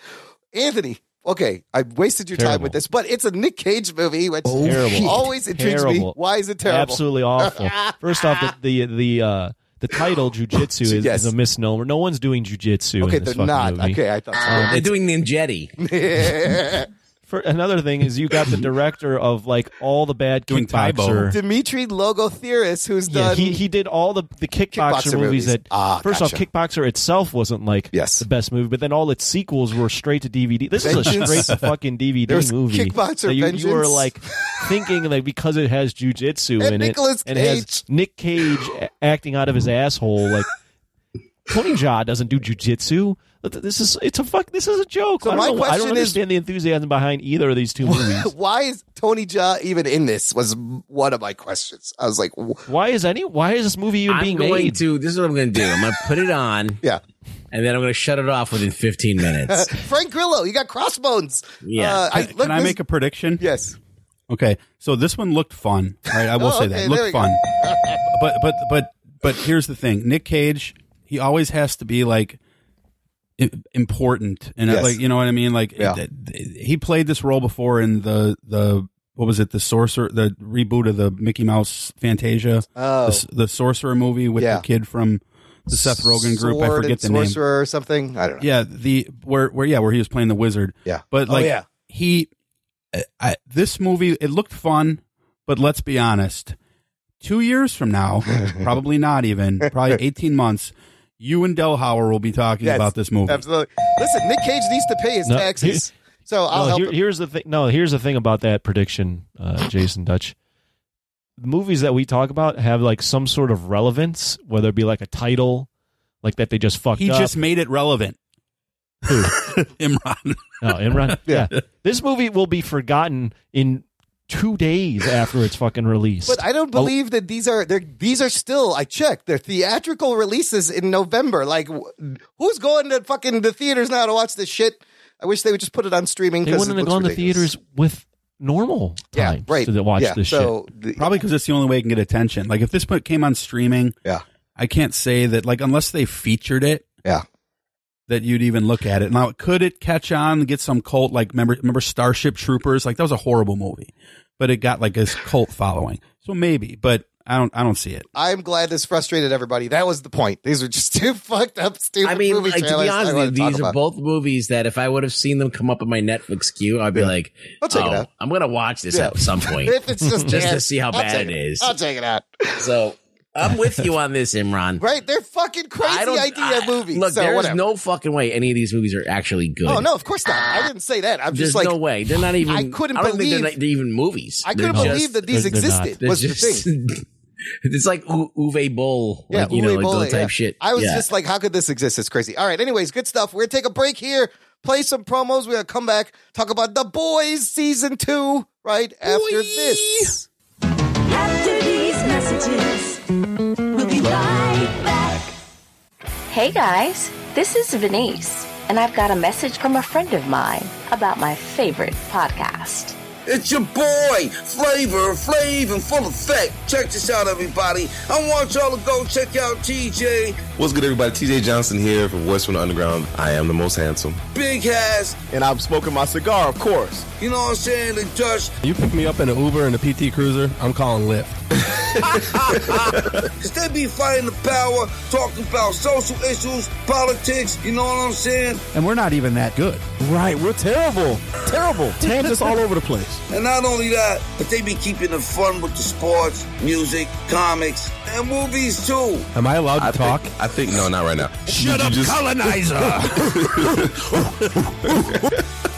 Anthony. Okay, I wasted your time with this, but it's a Nick Cage movie, which Terrible. always intrigues me. Terrible. Why is it terrible? Absolutely awful. First off, the title jujitsu Yes. is a misnomer. No one's doing jujitsu Okay, in this they're fucking not. movie. Okay, I thought so. They're doing Ninjetti. For another thing is you got the director of like all the bad Doing kickboxer. Dmitry Logotheris, who's Yeah, done. he did all the kickboxer movies that first off, Kickboxer itself wasn't like the best movie, but then all its sequels were straight to DVD. This is a straight to fucking DVD movie. Kickboxer You were like thinking like because it has jujitsu in it and it has Nick Cage acting out of his asshole. Like Tony Jaa doesn't do jujitsu. This is a joke. So I don't question is, understand the enthusiasm behind either of these two movies. Why is Tony Jaa even in this? Was one of my questions. I was like, why is this movie even being made? This is what I'm going to do. I'm going to put it on. Yeah. And then I'm going to shut it off within 15 minutes. Frank Grillo, you got crossbones. Yeah. Can I make a prediction? Yes. Okay. So this one looked fun. Right? I will say that. It looked fun. But here's the thing. Nick Cage, he always has to be like important, and like, you know what I mean, like he played this role before in the what was it, the Sorcerer, the reboot of the Mickey Mouse Fantasia, the Sorcerer movie with the kid from the Seth Rogen group. I forget the name, Sorcerer or something. I don't know. Yeah, where he was playing the wizard. Yeah, but like this movie, it looked fun, but let's be honest, 2 years from now, probably 18 months. You and Delhauer will be talking about this movie. Absolutely. Listen, Nick Cage needs to pay his taxes, so I'll help him. Here's the thing. No, here's the thing about that prediction, Jason Dutch. The movies that we talk about have like some sort of relevance, whether it be like a title, like that they just fucked up. He just made it relevant. Who? Imran. Oh, Imran. Yeah. This movie will be forgotten in 2 days after it's fucking released. But I don't believe that these are still, I checked, they're theatrical releases in November. Like, who's going to fucking the theaters now to watch this shit? I wish they would just put it on streaming. They wouldn't have gone to theaters with normal time to watch this shit. Probably because it's the only way it can get attention. Like, if this came on streaming, I can't say that, like, unless they featured it, that you'd even look at it. Now, could it catch on and get some cult, like, remember Starship Troopers? Like, that was a horrible movie, but it got like this cult following. So maybe, but I don't see it. I'm glad this frustrated everybody. That was the point. These are just two fucked up, stupid movie trailers. To be honest with you, these are both movies that if I would have seen them come up in my Netflix queue, I'd be like, I'll check it out. I'm going to watch this at some point. If it's just to see how bad it is. I'll check it out. So I'm with you on this, Imran. Right? They're fucking crazy idea movies. Look, so there's no fucking way any of these movies are actually good. Oh, no, of course not. I didn't say that. I'm There's just like, no way. They're not even. I don't think they're even movies. I couldn't believe that these existed. Was the thing. It's like Uwe Boll, like, Uwe Boll, like type shit. I was just like, how could this exist? It's crazy. All right, anyways, good stuff. We're going to take a break here, play some promos. We're going to come back, talk about The Boys Season 2 right after this. After these messages, we'll be right back. Hey guys, this is Venice, and I've got a message from a friend of mine about my favorite podcast. It's your boy, Flavor Flav in full effect. Check this out, everybody. I want y'all to go check out TJ. What's good, everybody? TJ Johnson here from Voice from the Underground. I am the most handsome. Big Has. And I'm smoking my cigar, of course. You know what I'm saying? The Dutch. You pick me up in an Uber and a PT Cruiser, I'm calling Lyft. Because they be fighting the power, talking about social issues, politics, you know what I'm saying? And we're not even that good. Right, we're terrible. Terrible. Tangents all over the place. And not only that, but they be keeping it fun with the sports, music, comics, and movies too. Am I allowed to talk? I think, no, not right now. Shut up, colonizer!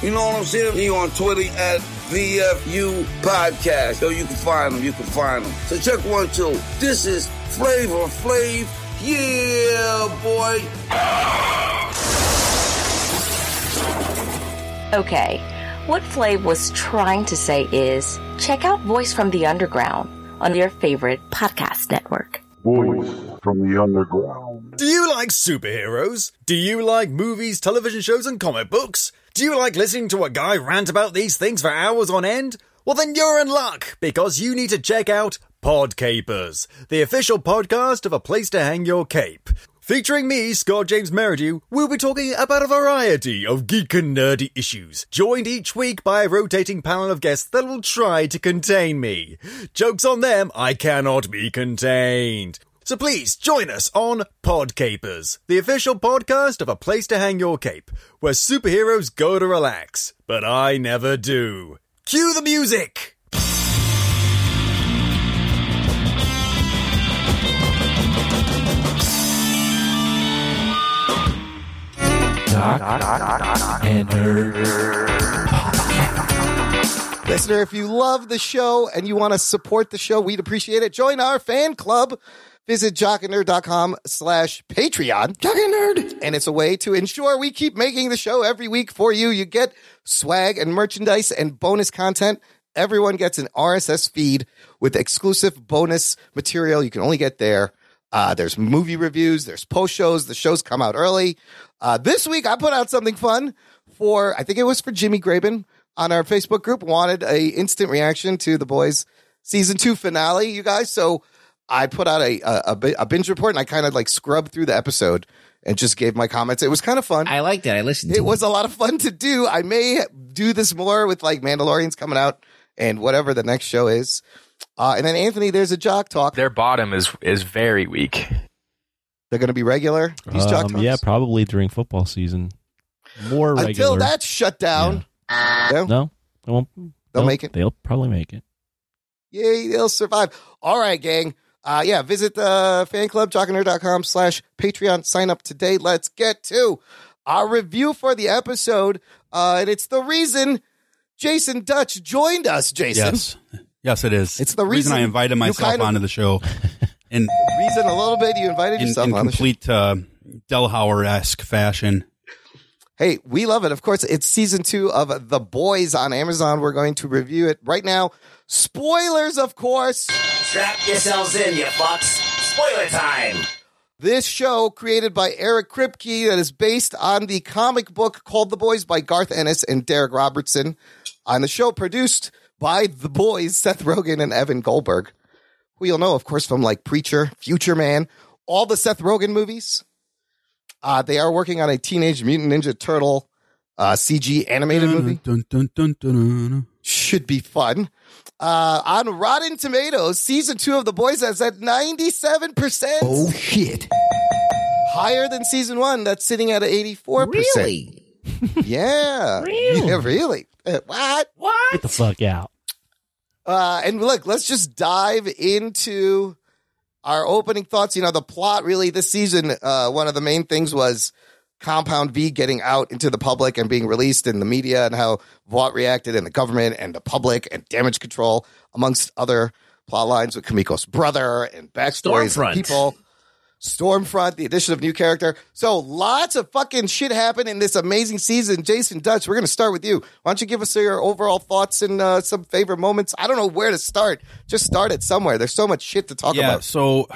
You know what I'm saying? You on Twitter at VFU Podcast. So you can find them. So check 1, 2. This is Flavor Flav. Yeah, boy. Okay, what Flav was trying to say is, check out Voice from the Underground on your favorite podcast network. Voice from the Underground. Do you like superheroes? Do you like movies, television shows, and comic books? Do you like listening to a guy rant about these things for hours on end? Well, then you're in luck, because you need to check out Podcapers, the official podcast of A Place to Hang Your Cape. Featuring me, Scott James Merridew, we'll be talking about a variety of geek and nerdy issues, joined each week by a rotating panel of guests that will try to contain me. Joke's on them, I cannot be contained. So please join us on Podcapers, the official podcast of A Place to Hang Your Cape, where superheroes go to relax, but I never do. Cue the music! Doc and Nerd. Listener, if you love the show and you want to support the show, we'd appreciate it. Join our fan club. Visit jockandnerd.com/Patreon. Jock and Nerd. And it's a way to ensure we keep making the show every week for you. You get swag and merchandise and bonus content. Everyone gets an RSS feed with exclusive bonus material you can only get there. There's movie reviews. There's post shows. The shows come out early. This week, I put out something fun for, I think it was for Jimmy Graben on our Facebook group. Wanted a instant reaction to The Boys season 2 finale, you guys. So I put out a binge report, and I kind of like scrubbed through the episode and just gave my comments. It was kind of fun. I liked it. I listened to it. It was a lot of fun to do. I may do this more with like Mandalorians coming out and whatever the next show is. And then Anthony, there's a jock talk. Their bottom is very weak. They're going to be regular. These jock talks? Yeah, probably during football season. More regular. Until that's shut down. Yeah. No, they won't. They'll make it. They'll probably make it. Yay, they'll survive. All right, gang. Visit the fan club, jockandnerd.com/Patreon. Sign up today. Let's get to our review for the episode. And it's the reason Jason Dutch joined us, Jason. Yes, it is. It's the reason I invited myself onto the show. And reason a little bit you invited yourself in on the complete Delhauer-esque fashion. Hey, we love it. Of course, it's season 2 of The Boys on Amazon. We're going to review it right now. Spoilers, of course. Strap yourselves in, you fucks. Spoiler time. This show, created by Eric Kripke, that is based on the comic book called The Boys by Garth Ennis and Derek Robertson. On the show, produced by The Boys, Seth Rogen and Evan Goldberg, who you'll know, of course, from like Preacher, Future Man, all the Seth Rogen movies. They are working on a Teenage Mutant Ninja Turtle CG animated movie. Should be fun. On Rotten Tomatoes, season 2 of The Boys is at 97%. Oh, shit. Higher than season 1. That's sitting at 84%. Really? Yeah. Really? Yeah, really. What? Get the fuck out. And look, let's just dive into our opening thoughts. You know, the plot really this season, one of the main things was Compound V getting out into the public and being released in the media, and how Vought reacted in the government and the public, and Damage Control, amongst other plot lines with Kamiko's brother and backstories of people. Stormfront, the addition of new character. So lots of fucking shit happened in this amazing season. Jason Dutch, we're going to start with you. Why don't you give us your overall thoughts and some favorite moments? I don't know where to start. Just start it somewhere. There's so much shit to talk about. So,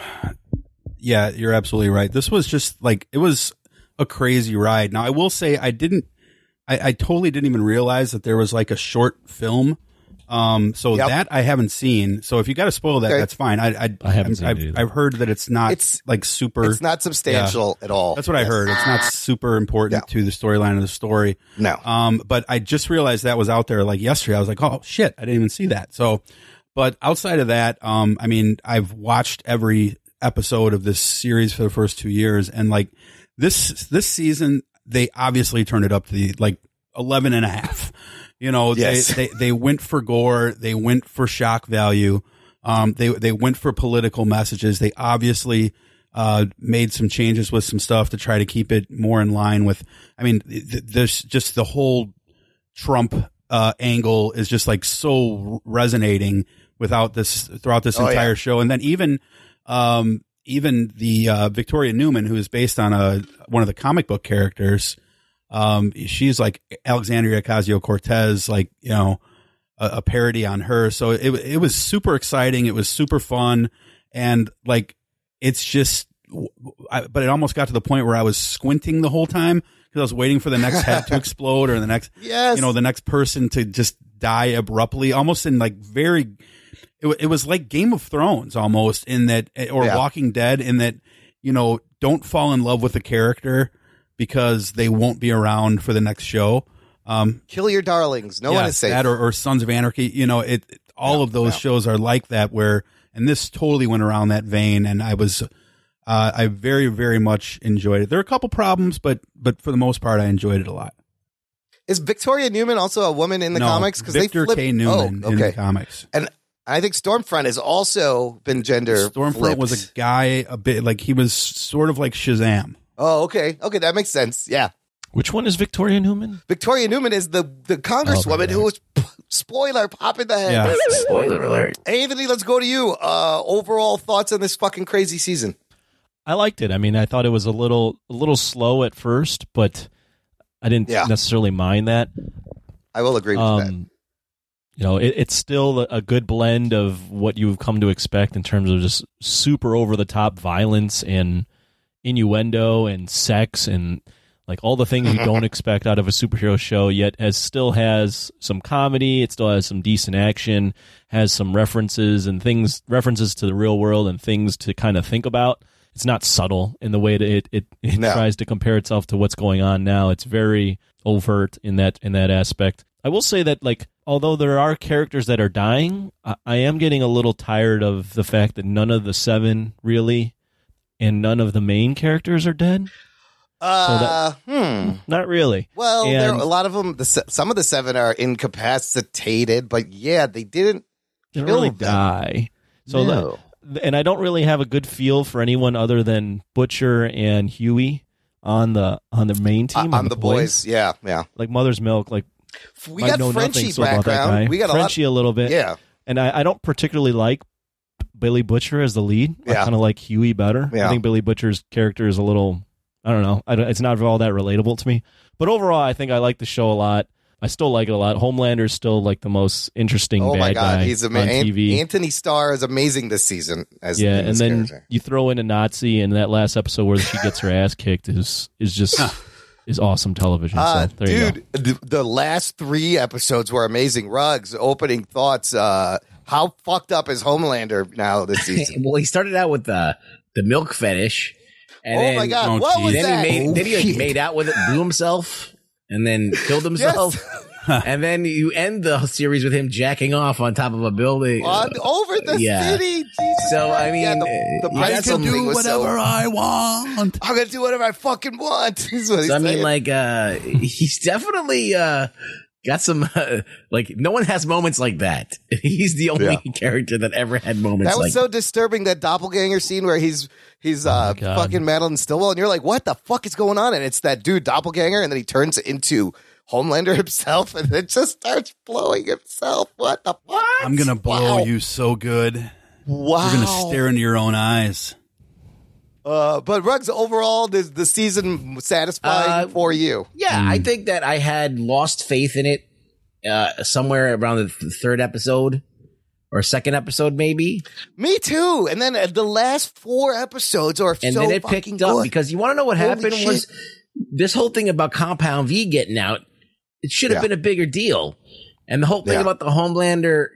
yeah, you're absolutely right. This was just like, it was a crazy ride. Now, I will say I totally didn't even realize that there was like a short film. That I haven't seen. So if you got to spoil that, that's fine. I haven't seen it either. I've heard that it's not like super. It's not substantial at all. That's what I heard. It's not super important to the storyline of the story. No. But I just realized that was out there like yesterday. I was like, oh shit, I didn't even see that. So, but outside of that, I mean, I've watched every episode of this series for the first 2 years, and like this season, they obviously turned it up to the like 11 and a half. You know, they went for gore. They went for shock value. They went for political messages. They obviously made some changes with some stuff to try to keep it more in line with. I mean, there's just the whole Trump angle is just like so resonating throughout this entire show. And then even the Victoria Newman, who is based on one of the comic book characters. She's like Alexandria Ocasio-Cortez, like, you know, a parody on her. So it was super exciting. It was super fun. And like, it's just, but it almost got to the point where I was squinting the whole time because I was waiting for the next head to explode or the next, the next person to just die abruptly, almost in like it was like Game of Thrones almost in that, or Walking Dead in that, you know, don't fall in love with the character because they won't be around for the next show. Kill your darlings. No one is safe. That or Sons of Anarchy. You know, all of those shows are like that and this totally went around that vein. And I was I very, very much enjoyed it. There are a couple problems, but for the most part, I enjoyed it a lot. Is Victoria Newman also a woman in the comics? Victor K. Newman in the comics. And I think Stormfront has also been gender Stormfront flipped. was a guy a bit like he was sort of like Shazam. Oh, okay. Okay, that makes sense. Yeah. Which one is Victoria Newman? Victoria Newman is the congresswoman who was, spoiler, pop in the head. Yeah. Spoiler alert. Anthony, let's go to you. Overall thoughts on this fucking crazy season? I liked it. I mean, I thought it was a little slow at first, but I didn't necessarily mind that. I will agree with that. You know, it's still a good blend of what you've come to expect in terms of just super over-the-top violence and innuendo and sex and like all the things you don't expect out of a superhero show, yet still has some comedy, it still has some decent action, has some references to the real world and things to kind of think about. It's not subtle in the way that it tries to compare itself to what's going on now. It's very overt in that aspect. I will say that, like, although there are characters that are dying, I am getting a little tired of the fact that none of the 7 really and none of the main characters are dead. Not really. Well, there are a lot of them. Some of the 7 are incapacitated, but yeah, they didn't really die. So no. And I don't really have a good feel for anyone other than Butcher and Huey on the main team on the boys. Yeah. Like Mother's Milk. Like we got Frenchie background. We got Frenchie a little bit. Yeah, and I don't particularly like Billy Butcher as the lead. I kind of like Huey better. Yeah. I think Billy Butcher's character is a little, I don't know. It's not all that relatable to me. But overall, I think I like the show a lot. I still like it a lot. Homelander's still like the most interesting bad guy he's on TV. Anthony Starr is amazing this season. And then you throw in a Nazi, and that last episode where she gets her ass kicked is just is awesome television. So there you go. The last 3 episodes were amazing. Ruggs, opening thoughts. How fucked up is Homelander now this season? Well, he started out with the milk fetish. And then, my God, what was that? Then he made out with it, blew himself, and then killed himself. And then you end the series with him jacking off on top of a building. Over the city. Jesus so, I mean, the I can do whatever I want. I'm going to do whatever I fucking want. So, I mean, like, he's definitely got some, like, no one has moments like that. He's the only character that ever had moments like that. That was so disturbing, that doppelganger scene where he's fucking Madeline Stillwell, and you're like, what the fuck is going on? And it's that dude doppelganger, and then he turns into Homelander himself, and then just starts blowing himself. What the fuck? I'm going to blow you so good. Wow. You're going to stare into your own eyes. But Ruggs, overall, is the season satisfying for you? Yeah, I think that I had lost faith in it somewhere around the 3rd episode or 2nd episode, maybe. Me too. And then the last 4 episodes are and so then it picked up because you want to know what happened was this whole thing about Compound V getting out. It should have been a bigger deal. And the whole thing about the Homelander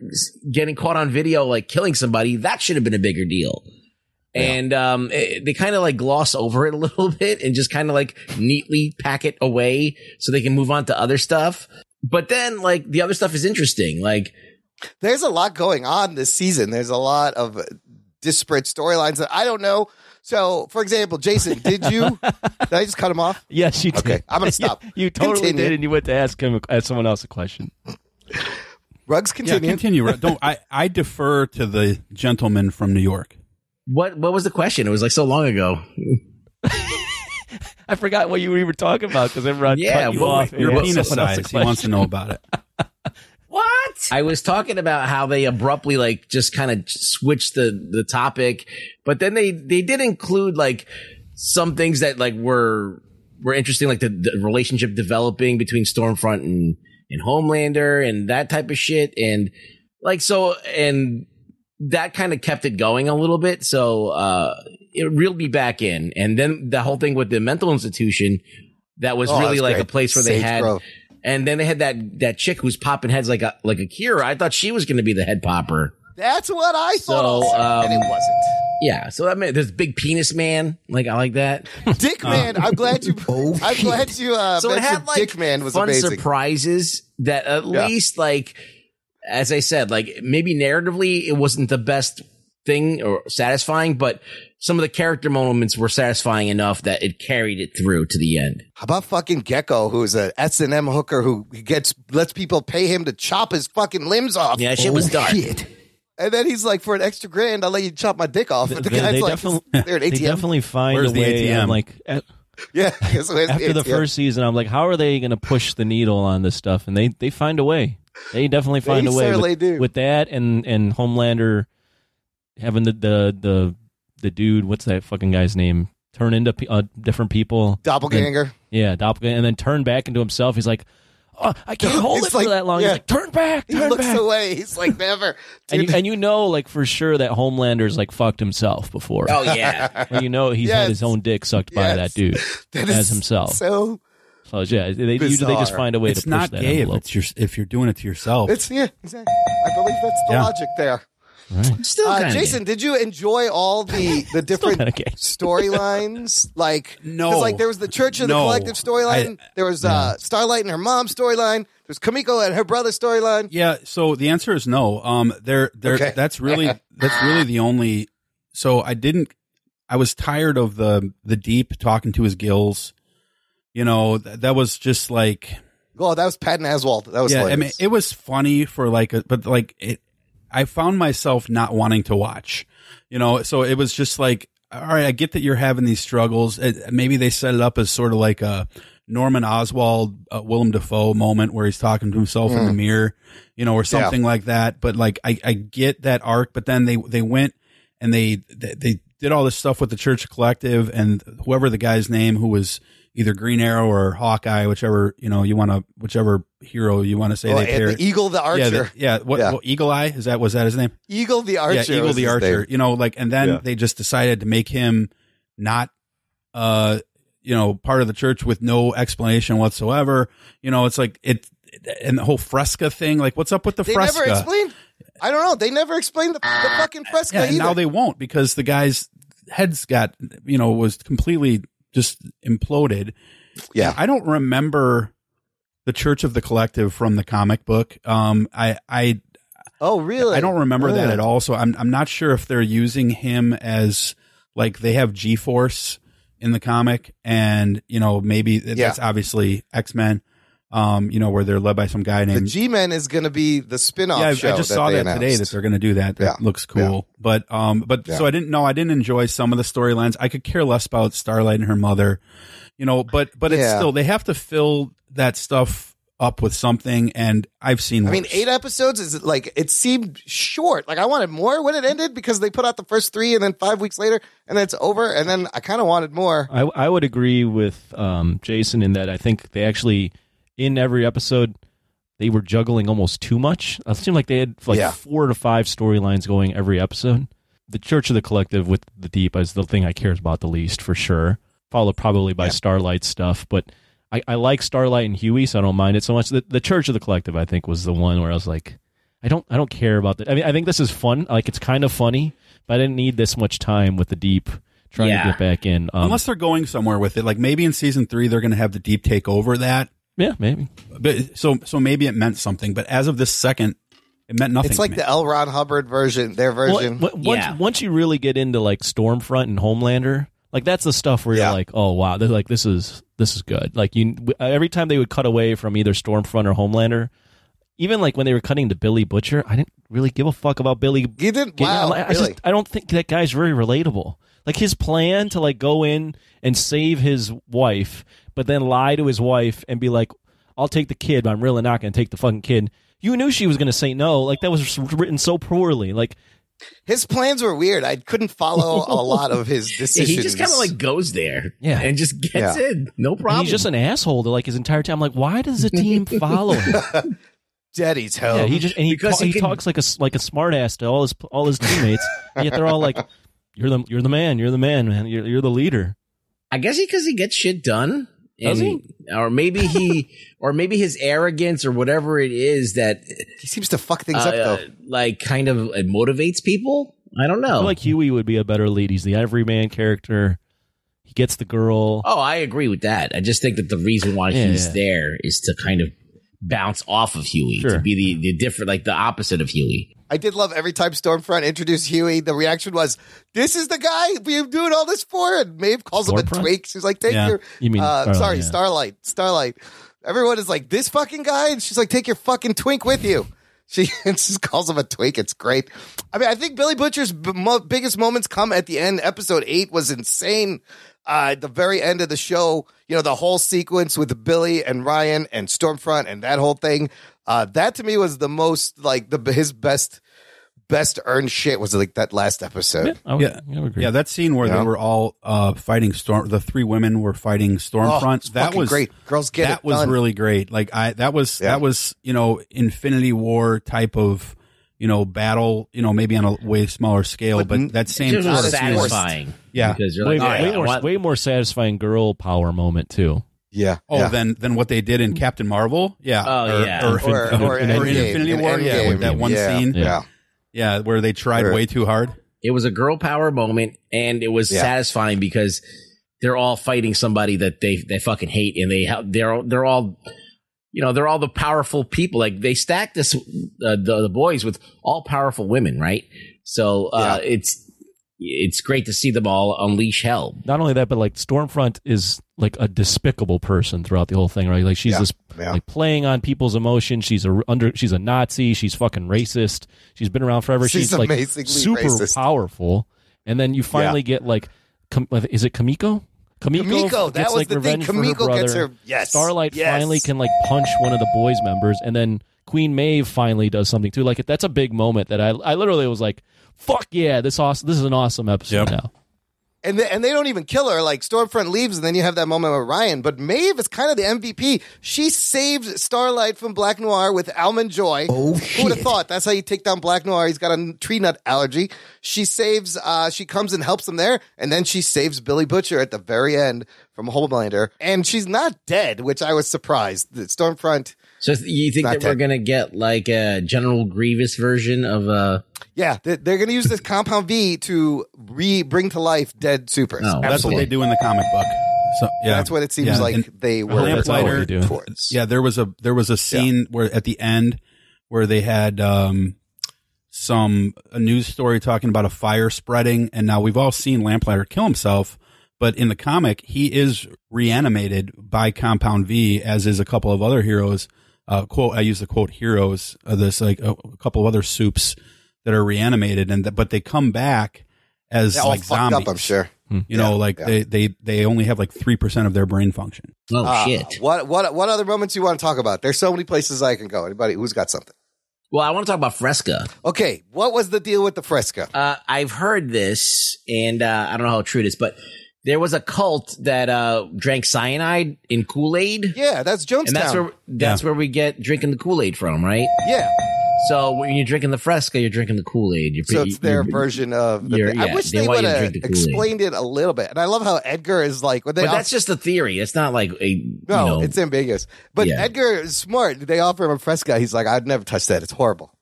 getting caught on video, like killing somebody, that should have been a bigger deal. And they kind of like gloss over it a little bit and just kind of like neatly pack it away so they can move on to other stuff. But then like the other stuff is interesting. Like there's a lot going on this season. There's a lot of disparate storylines that I don't know. So, for example, Jason, did I just cut him off? Yes, you did. Okay, I'm going to stop. You totally did, and you went to ask someone else a question. Ruggs, continue. Yeah, continue. Don't I defer to the gentleman from New York. What was the question? It was like so long ago. I forgot what you were talking about because everyone cut you off. Your penis size. He wants to know about it. What? I was talking about how they abruptly like just kind of switched the topic, but then they did include like some things that like were interesting, like the relationship developing between Stormfront and Homelander and that type of shit, and like so and that kind of kept it going a little bit. So it reeled me back in, and then the whole thing with the mental institution that was really like great. A place where they had. Grove. And then they had that chick who's popping heads like a Kira. I thought she was going to be the head popper. That's what I thought, and it wasn't. Yeah, so I mean, there's big penis man. Like I like that. Dick man. I'm glad you. I'm glad you. So it had like Dick man was fun amazing. Surprises that at least like, as I said, like maybe narratively it wasn't the best thing or satisfying, but some of the character moments were satisfying enough that it carried it through to the end. How about fucking Gecko, who's a S&M hooker who lets people pay him to chop his fucking limbs off? Yeah, shit was dark. Shit. And then he's like, for an extra $1,000, I'll let you chop my dick off. But the guy's like, they're an ATM. They definitely find Where's a the way. ATM? I'm like, Yeah. after the first season, I'm like, how are they going to push the needle on this stuff? And they find a way. They definitely find a way certainly do. with that and Homelander having the dude, what's that fucking guy's name? Turn into different people. Doppelganger. Yeah, doppelganger, and then turn back into himself. He's like, oh, I can't hold it for that long. Yeah. He's like, turn back. He looks away. He's like, never. And you know, like, for sure that Homelander's like fucked himself before. Oh, yeah. Well, you know, he's had his own dick sucked by that dude as himself. So yeah, they just find a way It's to push not that gay envelope. if you're doing it to yourself. exactly. I believe that's the logic there. Right. Still kinda Jason, did you enjoy all the different storylines? Like, No. 'cause, like there was the Church of the No. Collective storyline. There was Starlight and her mom storyline. There's Kamiko and her brother storyline. Yeah, so the answer is no. Okay. That's really the only. So I was tired of the Deep talking to his gills. You know, that was just like. Oh, that was Patton Oswalt. That was hilarious. I mean, it was funny for I found myself not wanting to watch. You know, so it was just like, all right, I get that you're having these struggles. Maybe they set it up as sort of like a Norman Oswald, Willem Dafoe moment where he's talking to himself in the mirror, you know, or something like that. But like, I get that arc, but then they went and they did all this stuff with the Church Collective and whoever the guy's name who was either Green Arrow or Hawkeye, whichever hero you want to say they pair. The Eagle the Archer. What Eagle Eye was that his name? Eagle the Archer. Yeah, Eagle the Archer. You know, like, and then they just decided to make him not, part of the church with no explanation whatsoever. You know, it's like and the whole Fresca thing. Like, what's up with the Fresca? They never explained. I don't know. They never explained the fucking Fresca Yeah, either. and now they won't because the guy's head's got, was completely just imploded. Yeah. I don't remember the Church of the Collective from the comic book. Oh, really? I don't remember that at all. So I'm not sure if they're using him as like they have G-Force in the comic and, maybe that's obviously X-Men, where they're led by some guy named the G-Men is going to be the spin-off show. I just saw that announced today that they're going to do that. That looks cool. Yeah. So I didn't enjoy some of the storylines. I could care less about Starlight and her mother, but it's still, they have to fill that stuff up with something. And I've seen worse. 8 episodes is like, it seemed short. Like I wanted more when it ended because they put out the first 3 and then 5 weeks later and then it's over. And then I kind of wanted more. I would agree with Jason in that I think they actually, in every episode, they were juggling almost too much. It seemed like they had 4 to 5 storylines going every episode. The Church of the Collective with the Deep is the thing I care about the least, for sure. Followed probably by Starlight stuff, but I like Starlight and Huey, so I don't mind it so much. The Church of the Collective, I think, was the one where I was like, I don't care about that. I mean, I think this is fun. Like, it's kind of funny, but I didn't need this much time with the Deep trying to get back in. Unless they're going somewhere with it, like maybe in season 3 they're going to have the Deep take over that. Yeah, maybe. But so maybe it meant something. But as of this second, it meant nothing. It's like the L. Ron Hubbard version, their version. Once you really get into like Stormfront and Homelander, like that's the stuff where you're like, oh wow, they're like this is good. Like every time they would cut away from either Stormfront or Homelander, even like when they were cutting to Billy Butcher, I didn't really give a fuck about Billy. You didn't? Wow, really? I don't think that guy's very relatable. Like his plan to like go in and save his wife, but then lie to his wife and be like, I'll take the kid, but I'm really not going to take the fucking kid. You knew she was going to say no. Like that was written so poorly. Like his plans were weird. I couldn't follow a lot of his decisions. He just kind of like goes there, and just gets in, no problem. And he's just an asshole to like his entire time. Like, why does the team follow him? Daddy's home. Yeah, he talks like a smart ass to all his teammates. And yet they're all like, "You're the man, man. You're the leader." I guess because he gets shit done. Does he? Or maybe his arrogance or whatever it is that he seems to fuck things up though. Like kind of it motivates people. I don't know. I feel like Huey would be a better lead. He's the everyman character. He gets the girl. Oh, I agree with that. I just think that the reason why he's there is to kind of bounce off of Huey, to be the different, like the opposite of Huey. I did love every time Stormfront introduced Huey, the reaction was, "This is the guy we're doing all this for." And Maeve calls him a twink. She's like, "Take your," you mean Starlight. Everyone is like, "This fucking guy," and she's like, "Take your fucking twink with you." She just calls him a twink. It's great. I mean, I think Billy Butcher's biggest moments come at the end. Episode 8 was insane. At the very end of the show, the whole sequence with Billy and Ryan and Stormfront and that whole thing. That to me was the most like his best earned shit was like that last episode. I would agree. Yeah, that scene where they were all fighting the 3 women were fighting Stormfront. That was great. Girls get that it was done. really great. Like that was Infinity War type of battle. Maybe on a way smaller scale, but that same It was satisfying. Yeah, because you're like, way more satisfying girl power moment too. Yeah. Than what they did in Captain Marvel. Yeah. Or Infinity War. Yeah, with that one scene. Yeah, where they tried way too hard. It was a girl power moment, and it was satisfying because they're all fighting somebody that they fucking hate, and they're all they're all the powerful people. Like they stacked this the boys with all powerful women, right? So it's great to see them all unleash hell. Not only that, but like Stormfront is like a despicable person throughout the whole thing, right? Like she's like playing on people's emotions. She's a Nazi. She's fucking racist. She's been around forever. She's like super racist. Powerful. And then you finally get like, is it Kamiko? Kamiko, that gets, was like, the thing. revenge for her Kamiko brother. gets her. Yes. Starlight finally can like punch one of the boys' members, and then Queen Maeve finally does something too. Like that's a big moment that I literally was like, "Fuck yeah, this is an awesome episode now." And they don't even kill her. Like Stormfront leaves, and then you have that moment with Ryan. But Maeve is kind of the MVP. She saved Starlight from Black Noir with Almond Joy. Oh, who would have thought? That's how you take down Black Noir. He's got a tree nut allergy. She saves. She comes and helps him there, and then she saves Billy Butcher at the very end from Homelander. And she's not dead, which I was surprised. The Stormfront. So you think that we're going to get like a General Grievous version of Yeah, they're going to use this Compound V to bring to life dead supers. No, that's what they do in the comic book. So that's what it seems like they were Lamplighter towards. Yeah, there was a scene where at the end where they had a news story talking about a fire spreading, and now we've all seen Lamplighter kill himself. But in the comic, he is reanimated by Compound V, as is a couple of other heroes. Quote, I use the quote heroes. There's like a couple of other soups that are reanimated, but they come back as like zombies. Up, I'm sure. They only have like 3% of their brain function. Oh shit! What other moments you want to talk about? There's so many places I can go. Anybody who's got something? Well, I want to talk about Fresca. Okay, what was the deal with the Fresca? I've heard this, and I don't know how true it is, but there was a cult that drank cyanide in Kool-Aid. Yeah, that's Jonestown. And that's where we get drinking the Kool-Aid from, right? Yeah. So when you're drinking the Fresca, you're drinking the Kool-Aid. So it's their version of the thing. I wish they would have explained it a little bit. And I love how Edgar is like... But that's just a theory. It's not like a... No, it's ambiguous. But Edgar is smart. They offer him a Fresca. He's like, I'd never touch that. It's horrible.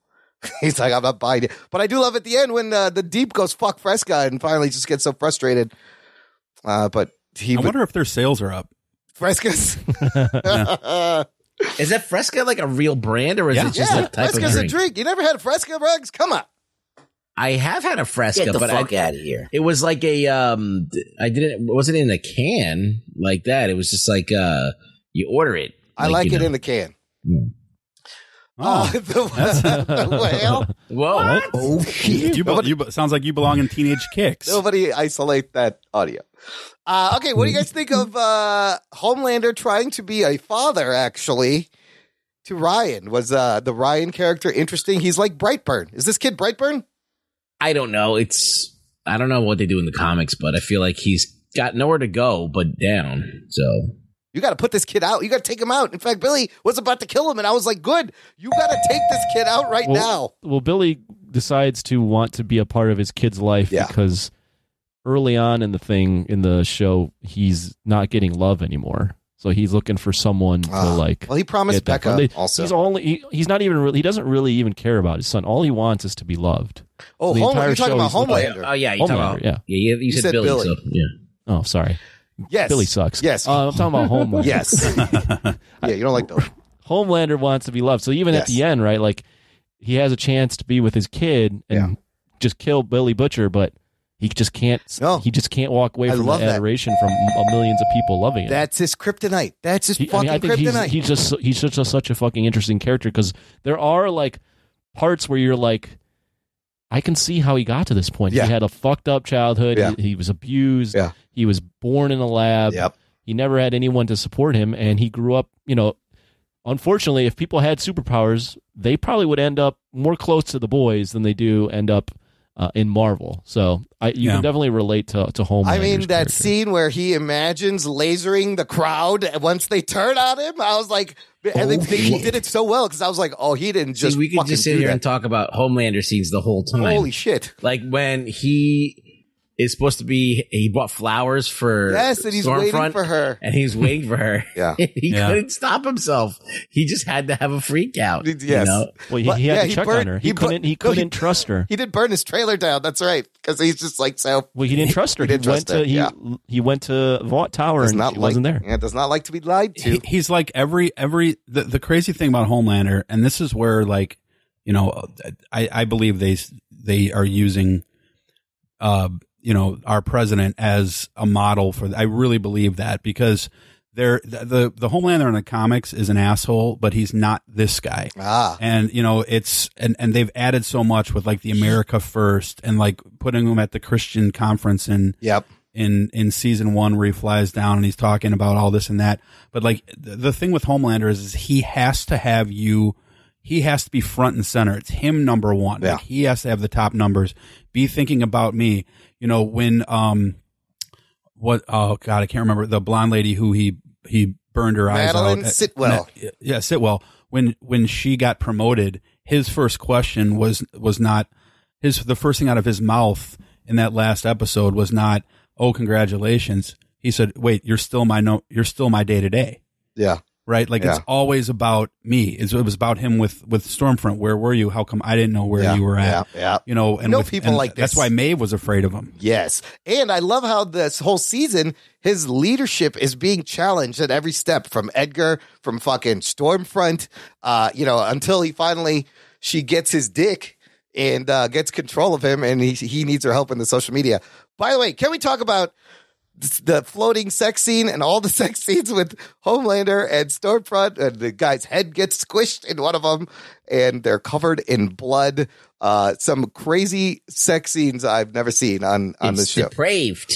He's like, I'm not buying it. But I do love at the end when the Deep goes, fuck Fresca, and finally just gets so frustrated. But I wonder if their sales are up. Frescas. Is that Fresca like a real brand, or is it just a type Fresca's of drink? a drink. You never had a Fresca, Rugs? Come on. I have had a Fresca, Get the but fuck out of here. It was like a it wasn't in a can like that. It was just like you order it. I like it in the can. Mm. Oh, well, whoa! Oh shit! You sounds like you belong in Teenage Kicks. Nobody isolate that audio. Okay, what do you guys think of Homelander trying to be a father? Actually, to Ryan, was the Ryan character interesting? He's like Brightburn. Is this kid Brightburn? I don't know. I don't know what they do in the comics, but I feel like he's got nowhere to go but down. So. You got to put this kid out. You got to take him out. In fact, Billy was about to kill him, and I was like, good. You got to take this kid out right now. Well, Billy decides to want to be a part of his kid's life because early on in the show, he's not getting love anymore. So he's looking for someone to like. Well, he promised Becca also. He's not even really. He doesn't really even care about his son. All he wants is to be loved. Oh, so you're talking about Homelander. Oh yeah, you're talking about you said Billy. So, yeah. Oh, sorry. Yes. Billy sucks. Yes. I'm talking about Homelander. Yes. Yeah, you don't like Billy. Homelander wants to be loved. So even at the end, right, like he has a chance to be with his kid and just kill Billy Butcher, but he just can't. He just can't walk away from the adoration from millions of people loving him. That's his kryptonite. That's his fucking kryptonite. He's just such a fucking interesting character because there are like parts where you're like, I can see how he got to this point. He had a fucked up childhood. He was abused. He was born in a lab. He never had anyone to support him, and he grew up. Unfortunately, if people had superpowers, they probably would end up more close to the boys than they do end up in Marvel. So you can definitely relate to Homelander. I mean, that scene where he imagines lasering the crowd once they turn on him, I was like, and he did it so well because I was like, oh, he didn't just. We could just sit here and talk about Homelander scenes the whole time. Holy shit! Like when he is supposed to be, he bought flowers for and he's waiting for her, and he's waiting for her. He couldn't stop himself. He just had to have a freak out. Well, he had to check on her. He couldn't trust her. He did burn his trailer down. That's right, because he's just like so. Well, he didn't trust her. He went to Vought Tower and she wasn't there. Yeah, does not like to be lied to. He's like the crazy thing about Homelander, and this is where like I believe they are using our president as a model for. I really believe that because the Homelander in the comics is an asshole, but he's not this guy. And it's and they've added so much with like the America First and like putting him at the Christian conference in season 1 where he flies down and he's talking about all this and that. But like the thing with Homelander is he has to have you. He has to be front and center. It's him number one. Like he has to have the top numbers. Be thinking about me. When oh God, I can't remember the blonde lady who he burned her Madeline eyes out. Sitwell. Sitwell. When she got promoted, his first question was not the first thing out of his mouth in that last episode was not, "Oh, congratulations." He said, "Wait, you're still my day to day." Yeah. Right? Like it's always about me. It was about him with Stormfront. Where were you? How come I didn't know where you were at? And people like this. That's why Maeve was afraid of him. Yes. And I love how this whole season, his leadership is being challenged at every step from Edgar, from fucking Stormfront, until she gets his dick and gets control of him and he needs her help in the social media. By the way, can we talk about the floating sex scene and all the sex scenes with Homelander and Stormfront, and the guy's head gets squished in one of them and they're covered in blood. Some crazy sex scenes I've never seen on this show. Depraved.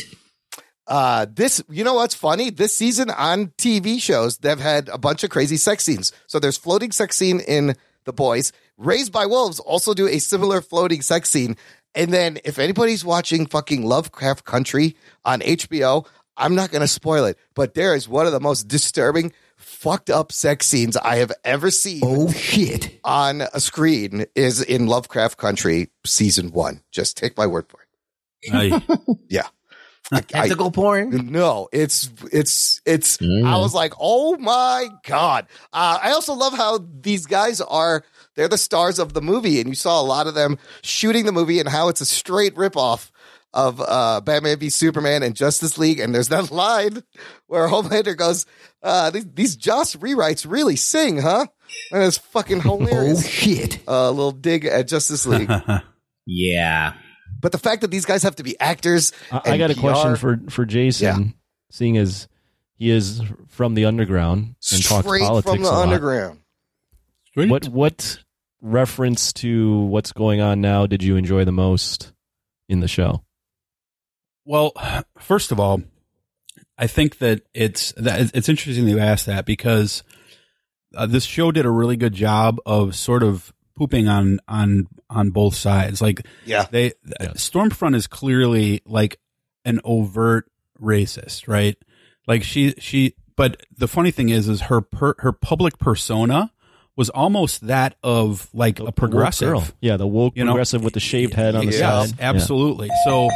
What's funny? This season on TV shows, they've had a bunch of crazy sex scenes. So there's floating sex scene in The Boys. Raised by Wolves also do a similar floating sex scene. And then if anybody's watching fucking Lovecraft Country on HBO, I'm not going to spoil it, but there is one of the most disturbing, fucked up sex scenes I have ever seen. Oh, shit. On a screen is in Lovecraft Country season 1. Just take my word for it. Yeah. Tentacle porn? No, it's I was like, oh my God. I also love how these guys they're the stars of the movie, and you saw a lot of them shooting the movie and how it's a straight ripoff of Batman v Superman and Justice League. And there's that line where Homelander goes, these Joss rewrites really sing, huh? And it's fucking hilarious. Oh, shit. A little dig at Justice League. Yeah. But the fact that these guys have to be actors. I got a question for Jason, seeing as he is from the underground and talks politics from the underground. What reference to what's going on now did you enjoy the most in the show? Well, first of all, I think that it's interesting that you asked that because this show did a really good job of sort of pooping on both sides. Like, Stormfront is clearly like an overt racist, right? Like but the funny thing is her public persona was almost that of like a progressive girl. Yeah, the woke progressive with the shaved head on the side. Absolutely. Yeah. So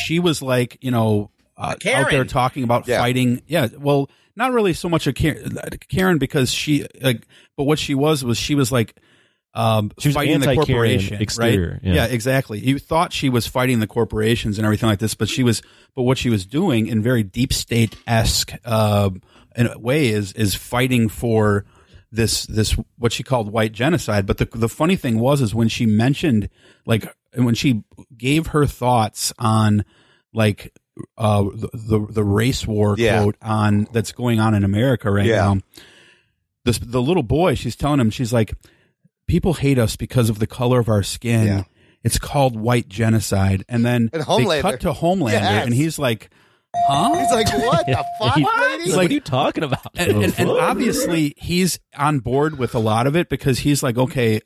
she was like, out there talking about fighting. Yeah. Well, not really so much a Karen because but what she was like she was fighting the corporation, exterior, right? Yeah, exactly. You thought she was fighting the corporations and everything like this, but what she was doing in very deep state-esque in a way is fighting for this what she called white genocide. But the funny thing is when she mentioned, like, when she gave her thoughts on, like, the race war quote on that's going on in America right now, the little boy, she's telling him, she's like, people hate us because of the color of our skin. Yeah. It's called white genocide. And then they cut to Homelander, and he's like, huh? He's like, what the fuck, lady? Like, what are you talking about? And obviously he's on board with a lot of it because he's like, okay,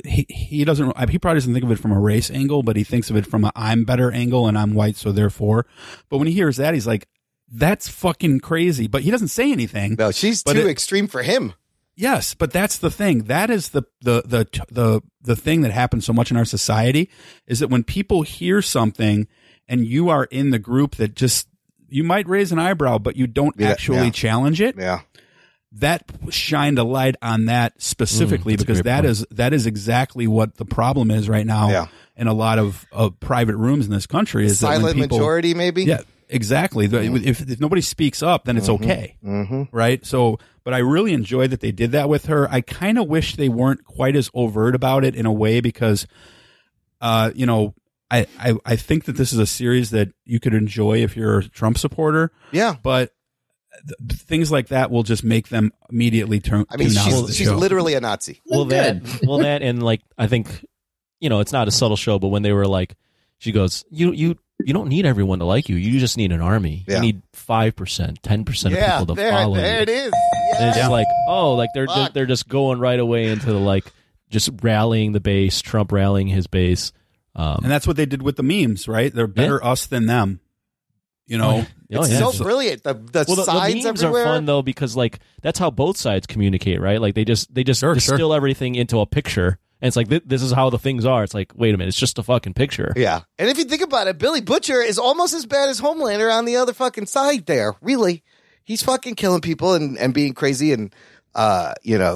he probably doesn't think of it from a race angle, but he thinks of it from a I'm better angle and I'm white, so therefore. But when he hears that, he's like, that's fucking crazy. But he doesn't say anything. No, she's too extreme for him. Yes, but that's the thing. That is the thing that happens so much in our society, is that when people hear something and you are in the group that just, you might raise an eyebrow, but you don't actually challenge it. Yeah. That shined a light on that specifically because that is exactly what the problem is right now in a lot of private rooms in this country. Is silent that when people, majority, maybe? Yeah, exactly. If nobody speaks up, then it's okay. Right? So, but I really enjoyed that they did that with her. I kind of wish they weren't quite as overt about it in a way because, I think that this is a series that you could enjoy if you're a Trump supporter. Yeah. But things like that will just make them immediately turn. I mean, she's literally a Nazi. Well, that, and like, I think, it's not a subtle show, but when they were like, she goes, you don't need everyone to like you. You just need an army. You need 5%, 10% of people to follow you. There it is. And it's just like, they're just going right away into the, like, just rallying the base, Trump rallying his base. And that's what they did with the memes, right? They're better us than them. It's so brilliant. The signs memes everywhere are fun though because like that's how both sides communicate, right? Like they just distill everything into a picture, and it's like this is how the things are. It's like, wait a minute, it's just a fucking picture. Yeah, and if you think about it, Billy Butcher is almost as bad as Homelander on the other fucking side. There, really, he's fucking killing people and being crazy and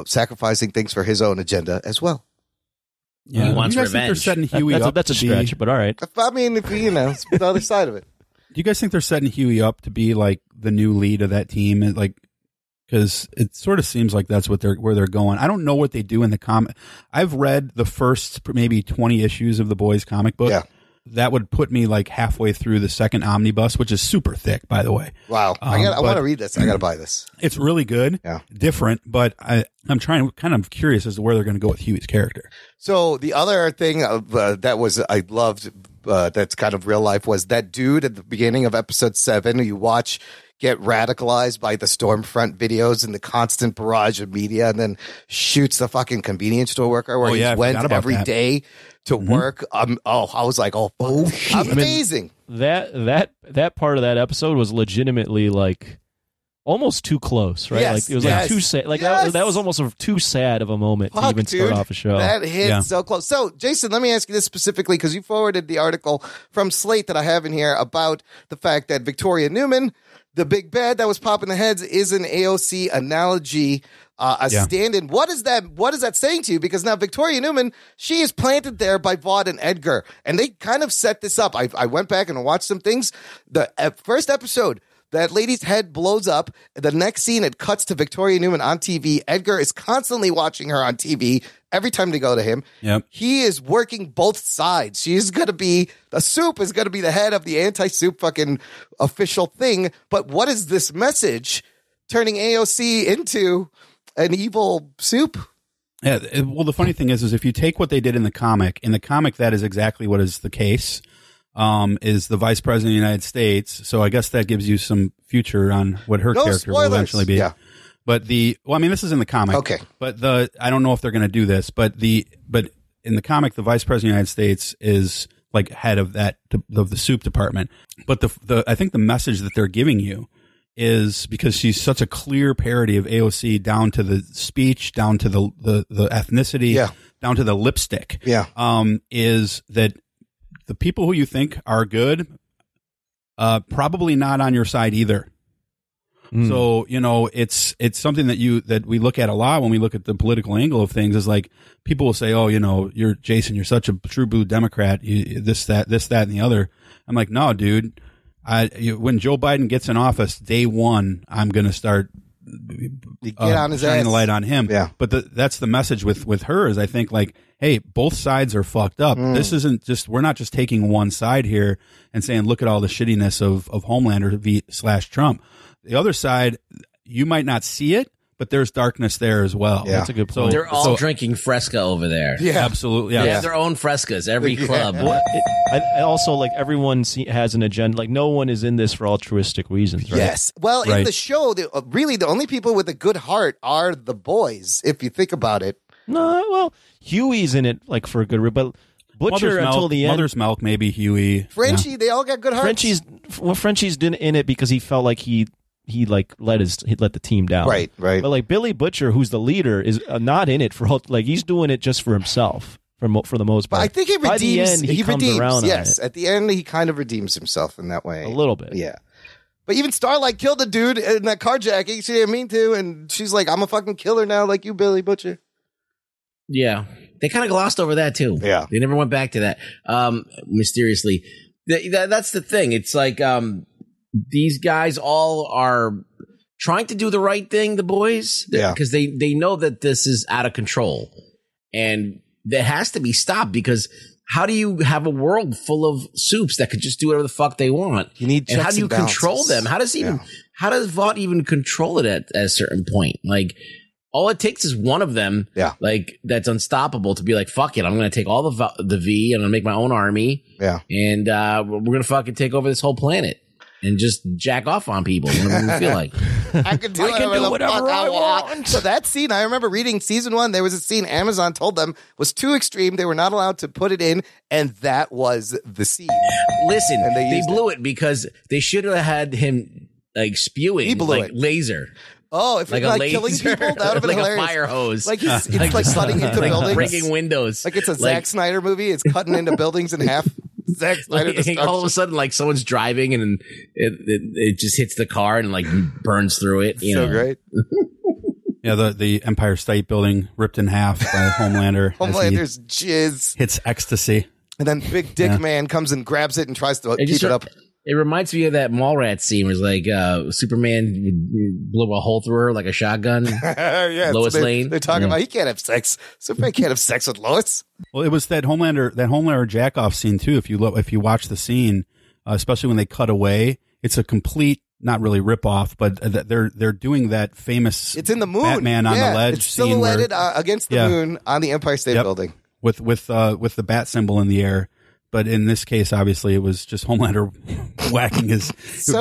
sacrificing things for his own agenda as well. Yeah, he wants you guys revenge. Think they're setting Huey up that's a to stretch, be, but all right. I mean, if it's the other side of it. Do you guys think they're setting Huey up to be like the new lead of that team? And like, because it sort of seems like that's where they're going. I don't know what they do in the comic. I've read the first maybe 20 issues of the Boys comic book. Yeah. That would put me like halfway through the second omnibus, which is super thick, by the way. Wow. I want to read this. I got to buy this. It's really good. Yeah. Different, but I'm kind of curious as to where they're going to go with Huey's character. So the other thing I loved that's kind of real life was that dude at the beginning of episode 7 who you watch get radicalized by the Stormfront videos and the constant barrage of media and then shoots the fucking convenience store worker where he went every day to work. I was like, shit. Amazing. That part of that episode was legitimately like almost too close, right? Yes, like it was like too sad. Like that was almost too sad of a moment to even start off a show. That hit so close. So, Jason, let me ask you this specifically because you forwarded the article from Slate that I have in here about the fact that Victoria Newman, the big bad that was popping the heads, is an AOC analogy, stand-in. What is that saying to you? Because now Victoria Newman, she is planted there by Vaughn and Edgar, and they kind of set this up. I went back and watched some things. The first episode, that lady's head blows up. The next scene, it cuts to Victoria Newman on TV. Edgar is constantly watching her on TV every time they go to him. Yep. He is working both sides. She's going to be, the Soup is going to be the head of the anti-Soup fucking official thing. But what is this message turning AOC into an evil Soup? Yeah. Well, the funny thing is if you take what they did in the comic, that is exactly what is the case. Is the vice president of the United States. So I guess that gives you some future on what her character will eventually be. Yeah. But this is in the comic. Okay. But I don't know if they're going to do this, but in the comic, the vice president of the United States is like head of the Soup department. But I think the message that they're giving you is because she's such a clear parody of AOC down to the speech, down to the ethnicity, down to the lipstick. Yeah. Is that the people who you think are good, probably not on your side either. So, it's something that we look at a lot when we look at the political angle of things is like people will say, oh, you're Jason, you're such a true blue Democrat, this, that, and the other. I'm like, no, dude, when Joe Biden gets in office, day one, I'm going to start get on his shining ass. the light on him. Yeah. But that's the message with her is I think like, hey, both sides are fucked up. This isn't just, we're not just taking one side here and saying, look at all the shittiness of Homelander / Trump. The other side, you might not see it, but there's darkness there as well. That's a good point. They're all drinking Fresca over there. Yeah, absolutely. They have their own Frescas, every club. I also like everyone has an agenda. Like no one is in this for altruistic reasons, right? Yes. Well, in the show, really the only people with a good heart are the boys, if you think about it. No, well, Huey's in it like for a good reason, but Butcher until the end. Mother's Milk, maybe Huey. Frenchie, they all got good hearts. Frenchie's in it because he felt like he like let the team down. Right. But like Billy Butcher, who's the leader, is not in it for like he's doing it just for himself for the most part. But I think he redeems. By the end, he comes redeems. around. Yes, on it. at the end, he kind of redeems himself in that way A little bit. Yeah. But even Starlight killed a dude in that carjacking. She didn't mean to, and she's like, "I'm a fucking killer now, like you, Billy Butcher." Yeah. They kind of glossed over that too. Yeah. They never went back to that. Mysteriously. That's the thing. It's like these guys all are trying to do the right thing, the boys. Because they know that this is out of control. And that has to be stopped because how do you have a world full of soups that could just do whatever the fuck they want? You need checks and how do you and balances. control them? How does Vought even control it at a certain point? Like, all it takes is one of them, like that's unstoppable, to be like, fuck it, I'm going to take all the V and I'm going to make my own army. Yeah. And we're going to fucking take over this whole planet and just jack off on people whenever we feel like. I can do whatever I want. So that scene, I remember reading season 1, there was a scene Amazon told them was too extreme. They were not allowed to put it in, and that was the scene. Listen, and they blew it because they should have had him like spewing like laser. Oh, if like you're a like killing laser, people, that would have been like hilarious. a fire hose. Like it's like cutting into buildings. Breaking windows. Like it's a Zack Snyder movie. It's cutting into buildings in half. Zack Snyder destruction. All of a sudden, like someone's driving and it just hits the car and like burns through it. You know? Great. Yeah, the Empire State Building ripped in half by Homelander. Homelander's jizz. Hits ecstasy. And then Big Dick Man comes and grabs it and tries to keep it up. It reminds me of that Mallrats scene where it's like Superman would blow a hole through her like a shotgun. Yeah, Lois so Lane. They're talking about he can't have sex. Superman can't have sex with Lois. Well, it was that Homelander jack off scene too. If you watch the scene, especially when they cut away, it's a complete, not really rip off, but they're doing that famous. It's in the moon. Batman on the ledge. It's silhouetted scene against the moon on the Empire State Building with the bat symbol in the air. But in this case, obviously, it was just Homelander whacking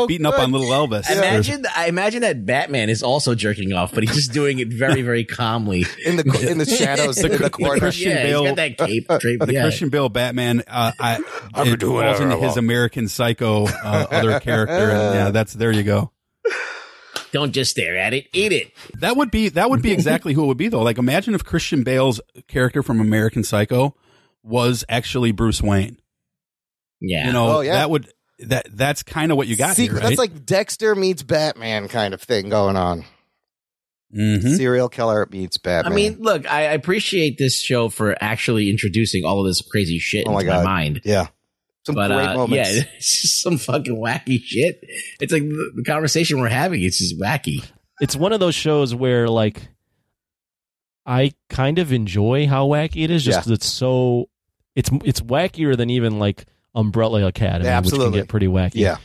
beating up on little Elvis. I imagine that Batman is also jerking off, but he's just doing it very, very calmly in the shadows, in the corner. Christian Bale, he's got that cape draped. The Christian Bale Batman, it falls into his American Psycho other character, and there you go. Don't just stare at it, eat it. That would be exactly who it would be, though. Like, imagine if Christian Bale's character from American Psycho was actually Bruce Wayne. Yeah. That's kind of what you got here, right? That's like Dexter meets Batman kind of thing going on. Mm-hmm. Serial killer meets Batman. I mean, look, I appreciate this show for actually introducing all of this crazy shit into my mind. Yeah. Some great moments. Yeah, it's just some fucking wacky shit. It's like the conversation we're having, it's just wacky. It's one of those shows where, like, I kind of enjoy how wacky it is just because it's so... It's wackier than even, like, Umbrella Academy, which can get pretty wacky. Yeah.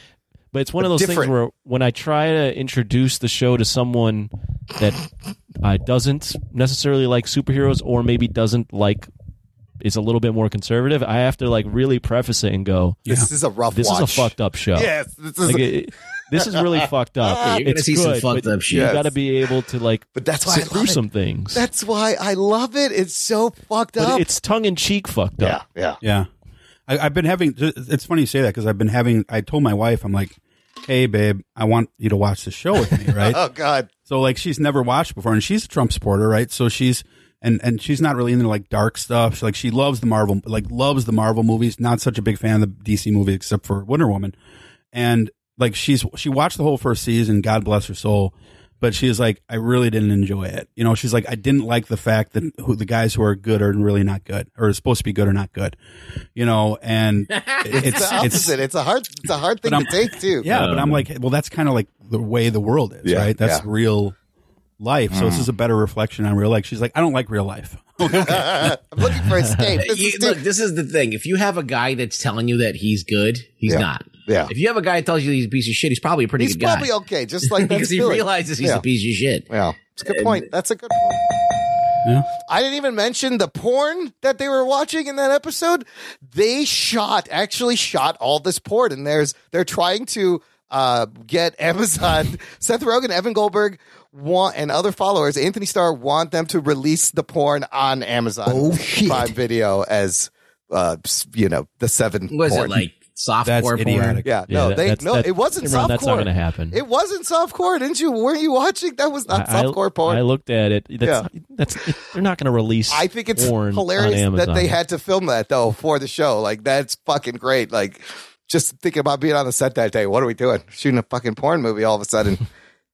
But it's one of those things where when I try to introduce the show to someone that doesn't necessarily like superheroes or maybe doesn't like is a little bit more conservative, I have to like really preface it and go, this is a rough This watch. is a fucked up show. Yes. This is really fucked up. You're going to see some fucked up shit. You got to be able to like sit through some things. That's why I love it. It's so fucked up. But it's tongue-in-cheek fucked up. Yeah. I've been having, it's funny you say that because I told my wife, I'm like, hey babe, I want you to watch the show with me, right? Oh God. So like she's never watched before and she's a Trump supporter, right? So she's, and she's not really into like dark stuff. She loves the Marvel movies, not such a big fan of the DC movies except for Wonder Woman. And like she watched the whole first season, God bless her soul. But she's like, I really didn't enjoy it. You know, she's like, I didn't like the fact that the guys who are good are really not good, or are supposed to be good are not good. You know, and it's the opposite. It's a hard thing to take too. Yeah, but I'm like, well, that's kind of like the way the world is, right? That's real life, so this is a better reflection on real life. She's like, I don't like real life. I'm looking for escape. Look, this is the thing. If you have a guy that's telling you that he's good, he's not. Yeah. If you have a guy that tells you he's a piece of shit, he's probably a pretty good guy. He's probably okay, just like because he realizes he's a piece of shit. Yeah, it's a good point. That's a good point. Yeah. I didn't even mention the porn that they were watching in that episode. They actually shot all this porn, and they're trying to get Amazon, Seth Rogen, Evan Goldberg, and other followers, Anthony Starr, want them to release the porn on Amazon Prime Video as the 7 Was porn. it like softcore That's porn? idiotic. Yeah, it wasn't softcore. That's not going to happen. It wasn't softcore, didn't you? Weren't you watching? That was not softcore porn. I looked at it. They're not going to release. I think it's porn hilarious on Amazon. that they had to film that though for the show. Like that's fucking great. Like just thinking about being on the set that day. What are we doing? Shooting a fucking porn movie all of a sudden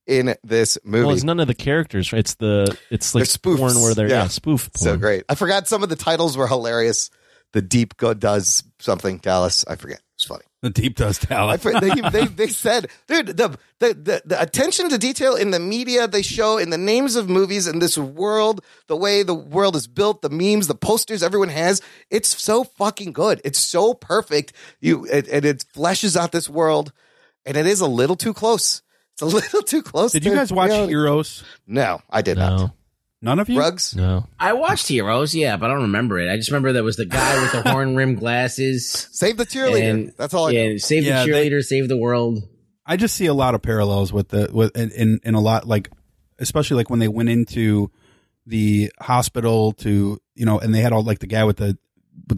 in this movie. Well, it's none of the characters. It's like spoofs. porn where they're spoof porn. So great. I forgot some of the titles were hilarious. The Deep does something Dallas. I forget. It's funny. The Deep does Dallas. They said, dude, the attention to detail in the media they show in the names of movies in this world, the way the world is built, the memes, the posters everyone has, it's so fucking good. It's so perfect. It fleshes out this world, and it is a little too close. It's a little too close. Did you guys watch Heroes? No, I did not. None of you? Rugs? No. I watched Heroes, yeah, but I don't remember it. I just remember there was the guy with the horn-rimmed glasses. Save the cheerleader. That's all I know. Save the cheerleader, save the world. I just see a lot of parallels in a lot, like, especially like when they went into the hospital to, and they had all like the guy with the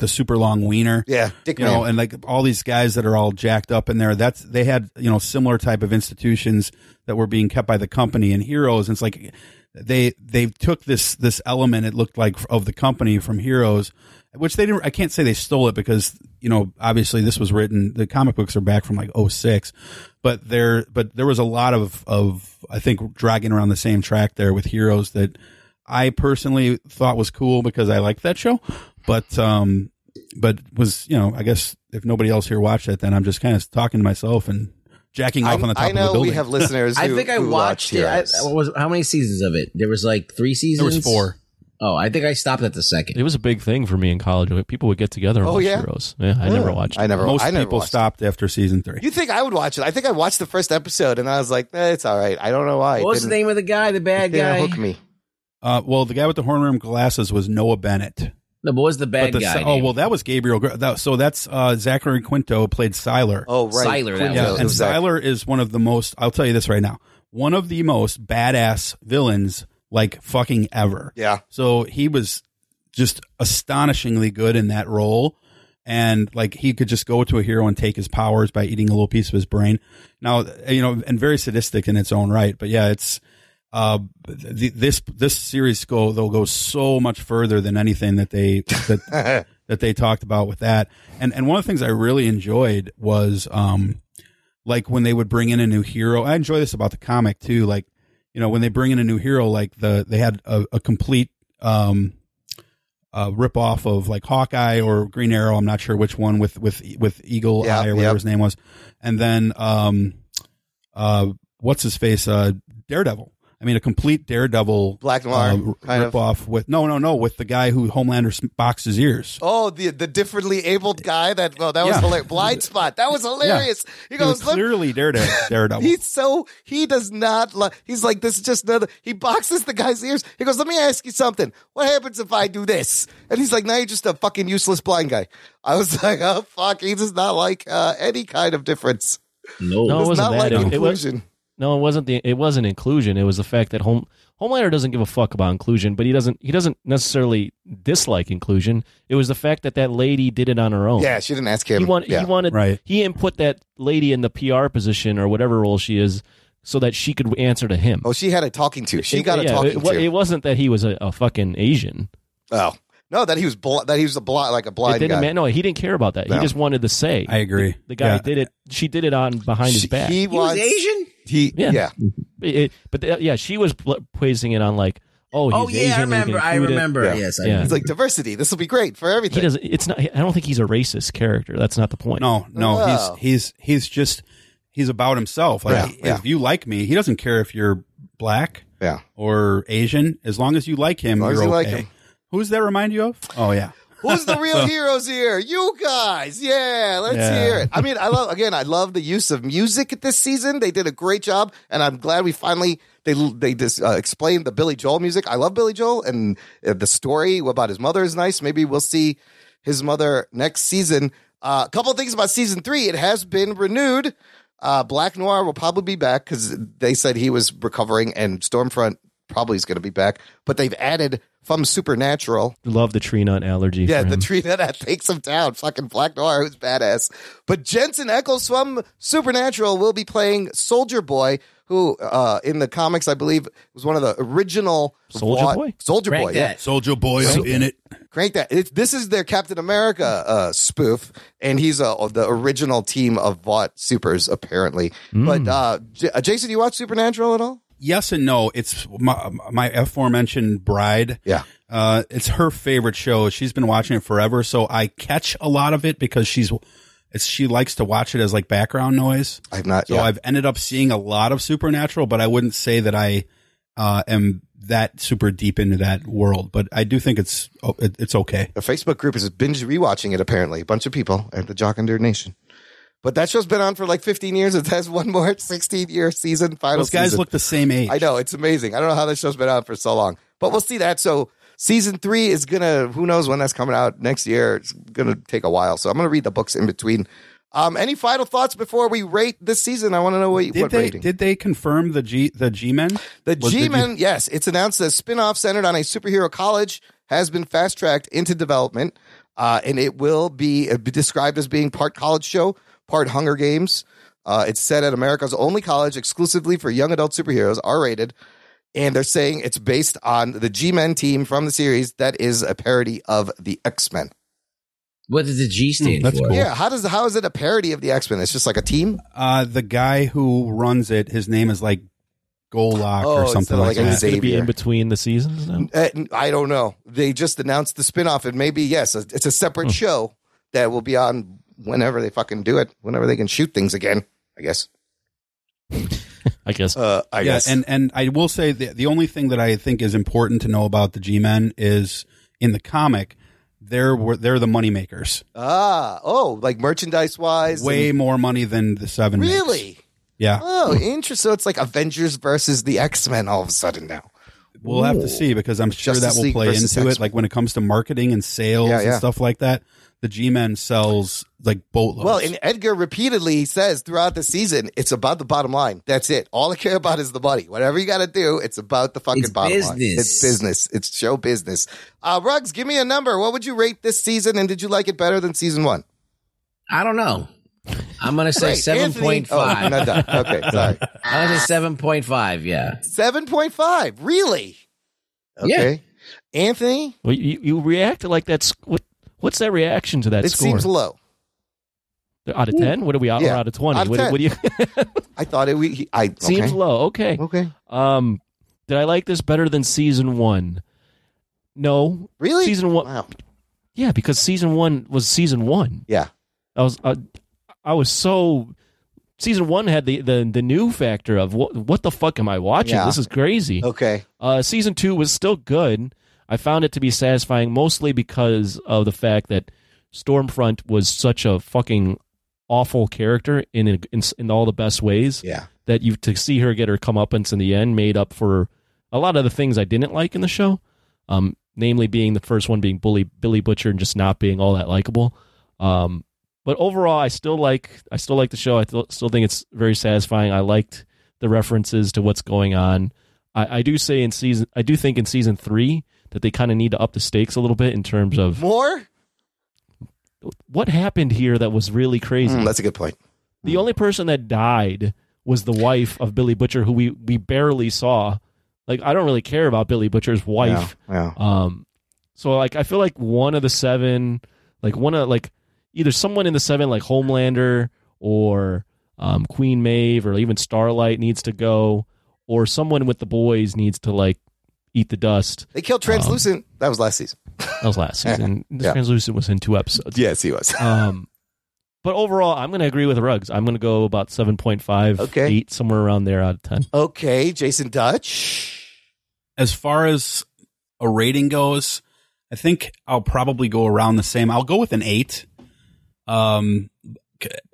super long wiener. Yeah. Dick man. And like all these guys that are all jacked up in there, they had, similar type of institutions that were being kept by the company and Heroes. And it's like, they took this element, it looked like, of the company from Heroes, which they didn't. I can't say they stole it because obviously this was written. The comic books are back from like 2006, but there was a lot of I think dragging around the same track there with Heroes that I personally thought was cool because I liked that show, but was I guess if nobody else here watched it, then I'm just kind of talking to myself and jacking off on the top of the building. I know we have listeners I think I watched it. How many seasons of it? There was like 3 seasons? There was 4. Oh, I think I stopped at the second. It was a big thing for me in college. People would get together and watch Heroes. Yeah, I never watched it. Most people stopped after season 3. You think I would watch it? I think I watched the first episode and I was like, it's all right. I don't know why. What's the name of the guy, the bad guy? Hook me. Well, the guy with the horn-rimmed glasses was Noah Bennett. No, but what's the bad guy? That was Gabriel. So that's Zachary Quinto played Siler. Oh, right. Siler. And Siler is one of the most, I'll tell you this right now, one of the most badass villains like fucking ever. Yeah. So he was just astonishingly good in that role. And like he could just go to a hero and take his powers by eating a little piece of his brain. Now, and very sadistic in its own right. But yeah, it's, this series goes so much further than anything that they talked about with that. And one of the things I really enjoyed was like when they would bring in a new hero. I enjoy this about the comic too. Like when they bring in a new hero, like they had a complete rip off of like Hawkeye or Green Arrow. I'm not sure which one with Eagle Eye or whatever his name was. And then what's his face? Daredevil. I mean, a complete Daredevil Black Noir rip off with with the guy who Homelander boxed his ears. Oh, the differently abled guy that was hilarious. Blind Spot. That was hilarious. He goes, clearly Daredevil. He does not he's like, this is just another, he boxes the guy's ears. He goes, let me ask you something. What happens if I do this? And he's like, now you're just a fucking useless blind guy. I was like, oh fuck, he does not like any kind of difference. No, it wasn't that. Inclusion. No, it wasn't inclusion. It was the fact that Homelander doesn't give a fuck about inclusion, but he doesn't necessarily dislike inclusion. It was the fact that lady did it on her own. Yeah, she didn't ask him. He input that lady in the PR position or whatever role she is so that she could answer to him. Oh, she had a talking to. She got a talking to. It wasn't that he was a fucking Asian. Oh. No, that he was a blind guy. No, he didn't care about that. No. He just wanted to say. I agree. The guy did it. She did it on behind his back. He was Asian? She was placing it on like, he's Asian. I remember. Yeah. Yes, It's like diversity. This will be great for everything. It's not. I don't think he's a racist character. That's not the point. No. He's about himself. Like if you like me, he doesn't care if you're black, yeah, or Asian, as long as you like him, as you're you okay. like him. Who's that remind you of? Oh yeah. Who's the real heroes here? You guys. Yeah, let's hear it. I mean, I love the use of music this season. They did a great job, and I'm glad we finally they just explained the Billy Joel music. I love Billy Joel, and the story about his mother is nice. Maybe we'll see his mother next season. A couple of things about season 3. It has been renewed. Black Noir will probably be back because they said he was recovering, and Stormfront probably is going to be back. But they've added from Supernatural. Love the tree nut allergy. Yeah, for the him. tree nut that takes him down. Fucking Black Noir, who's badass. But Jensen Ackles from Supernatural will be playing Soldier Boy, who in the comics, I believe, was one of the original Soldier Boy? Soldier Crank Boy, that. yeah. Soldier Boy up in it. Crank that. This is their Captain America spoof, and he's the original team of Vought Supers, apparently. But Jason, do you watch Supernatural at all? Yes and no. It's my aforementioned bride. Yeah. It's her favorite show. She's been watching it forever, so I catch a lot of it because she likes to watch it as like background noise. I've not. So I've ended up seeing a lot of Supernatural, but I wouldn't say that I am that super deep into that world. But I do think it's okay. The Facebook group is binge rewatching it. Apparently, a bunch of people at the Jock and Nerd Nation. But that show's been on for like 15 years. It has one more 16-year season, final Those guys season. look the same age. I know. It's amazing. I don't know how this show's been on for so long. But we'll see that. So season 3 is going to, who knows when that's coming out next year. It's going to take a while. So I'm going to read the books in between. Any final thoughts before we rate this season? I want to know what rating. Did they confirm the G-Men? The G-Men, yes. It's announced a spin-off centered on a superhero college has been fast-tracked into development. And it will be described as being part college show, part Hunger Games. It's set at America's only college exclusively for young adult superheroes, R-rated. And they're saying it's based on the G-Men team from the series that is a parody of the X-Men. What does the G stand That's for? cool. Yeah, how is it a parody of the X-Men? It's just like a team? The guy who runs it, his name is like Golok or something like that. It's going to be in between the seasons now? I don't know. They just announced the spinoff, and maybe, yes, it's a separate show that will be on whenever they fucking do it, whenever they can shoot things again, I guess. I guess. I guess. And I will say the only thing that I think is important to know about the G-Men is in the comic, they're the money makers. Like merchandise-wise? Way more money than the Seven makes. Really? Yeah. Oh, interesting. So it's like Avengers versus the X-Men all of a sudden now. We'll have to see because I'm sure Justice that will League play versus into X-Men. it. Like when it comes to marketing and sales and stuff like that, the G-Men sells like boatloads. Well, and Edgar repeatedly says throughout the season, it's about the bottom line. That's it. All I care about is the money. Whatever you got to do, it's about the fucking bottom line. It's business. It's show business. Ruggs, give me a number. What would you rate this season, and did you like it better than season 1? I don't know. I'm going to say 7.5. Oh, I'm not done. Okay, sorry. I'm going to say 7.5, yeah. 7.5? Really? Okay. Yeah. Anthony? Well, you reacted like that's what's that reaction to that It score? seems low. Out of 10? What are we out? Yeah. Or out of 20? Out of 10. What do you? I thought it. Seems low. Okay. Okay. Did I like this better than season 1? No. Really? Season 1. Wow. Yeah, because season 1 was season 1. Yeah. I was so. Season 1 had the new factor of what the fuck am I watching? Yeah. This is crazy. Okay. Season 2 was still good. I found it to be satisfying mostly because of the fact that Stormfront was such a fucking awful character in all the best ways. Yeah. That to see her get her comeuppance in the end made up for a lot of the things I didn't like in the show. Namely being the first one being Billy Butcher and just not being all that likable. But overall, I still like the show. I still think it's very satisfying. I liked the references to what's going on. I do think in season 3 that they kind of need to up the stakes a little bit in terms of more. What happened here that was really crazy. That's a good point. The only person that died was the wife of Billy Butcher, who we barely saw. Like, I don't really care about Billy Butcher's wife. Yeah. So like I feel like one of the 7, like either someone in the 7, like Homelander or Queen Maeve or even Starlight needs to go, or someone with the boys needs to like eat the dust. They killed Translucent. That was last season. That was last season. Yeah. Translucent was in 2 episodes. Yes, he was. But overall, I'm going to agree with Ruggs. I'm going to go about 7.5, Okay. 8, somewhere around there out of 10. Okay, Jason Dutch. As far as a rating goes, I think I'll probably go around the same. I'll go with an 8. And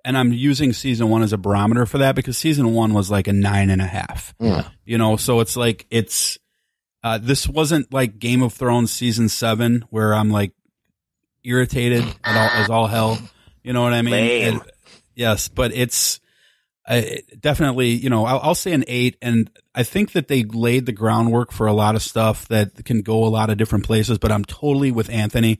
I'm using season 1 as a barometer for that because season 1 was like a 9.5. Yeah. You know, so it's like this wasn't like Game of Thrones season 7 where I'm like irritated as all hell. You know what I mean? Yes, but it's definitely, you know, I'll say an 8. And I think that they laid the groundwork for a lot of stuff that can go a lot of different places, but I'm totally with Anthony.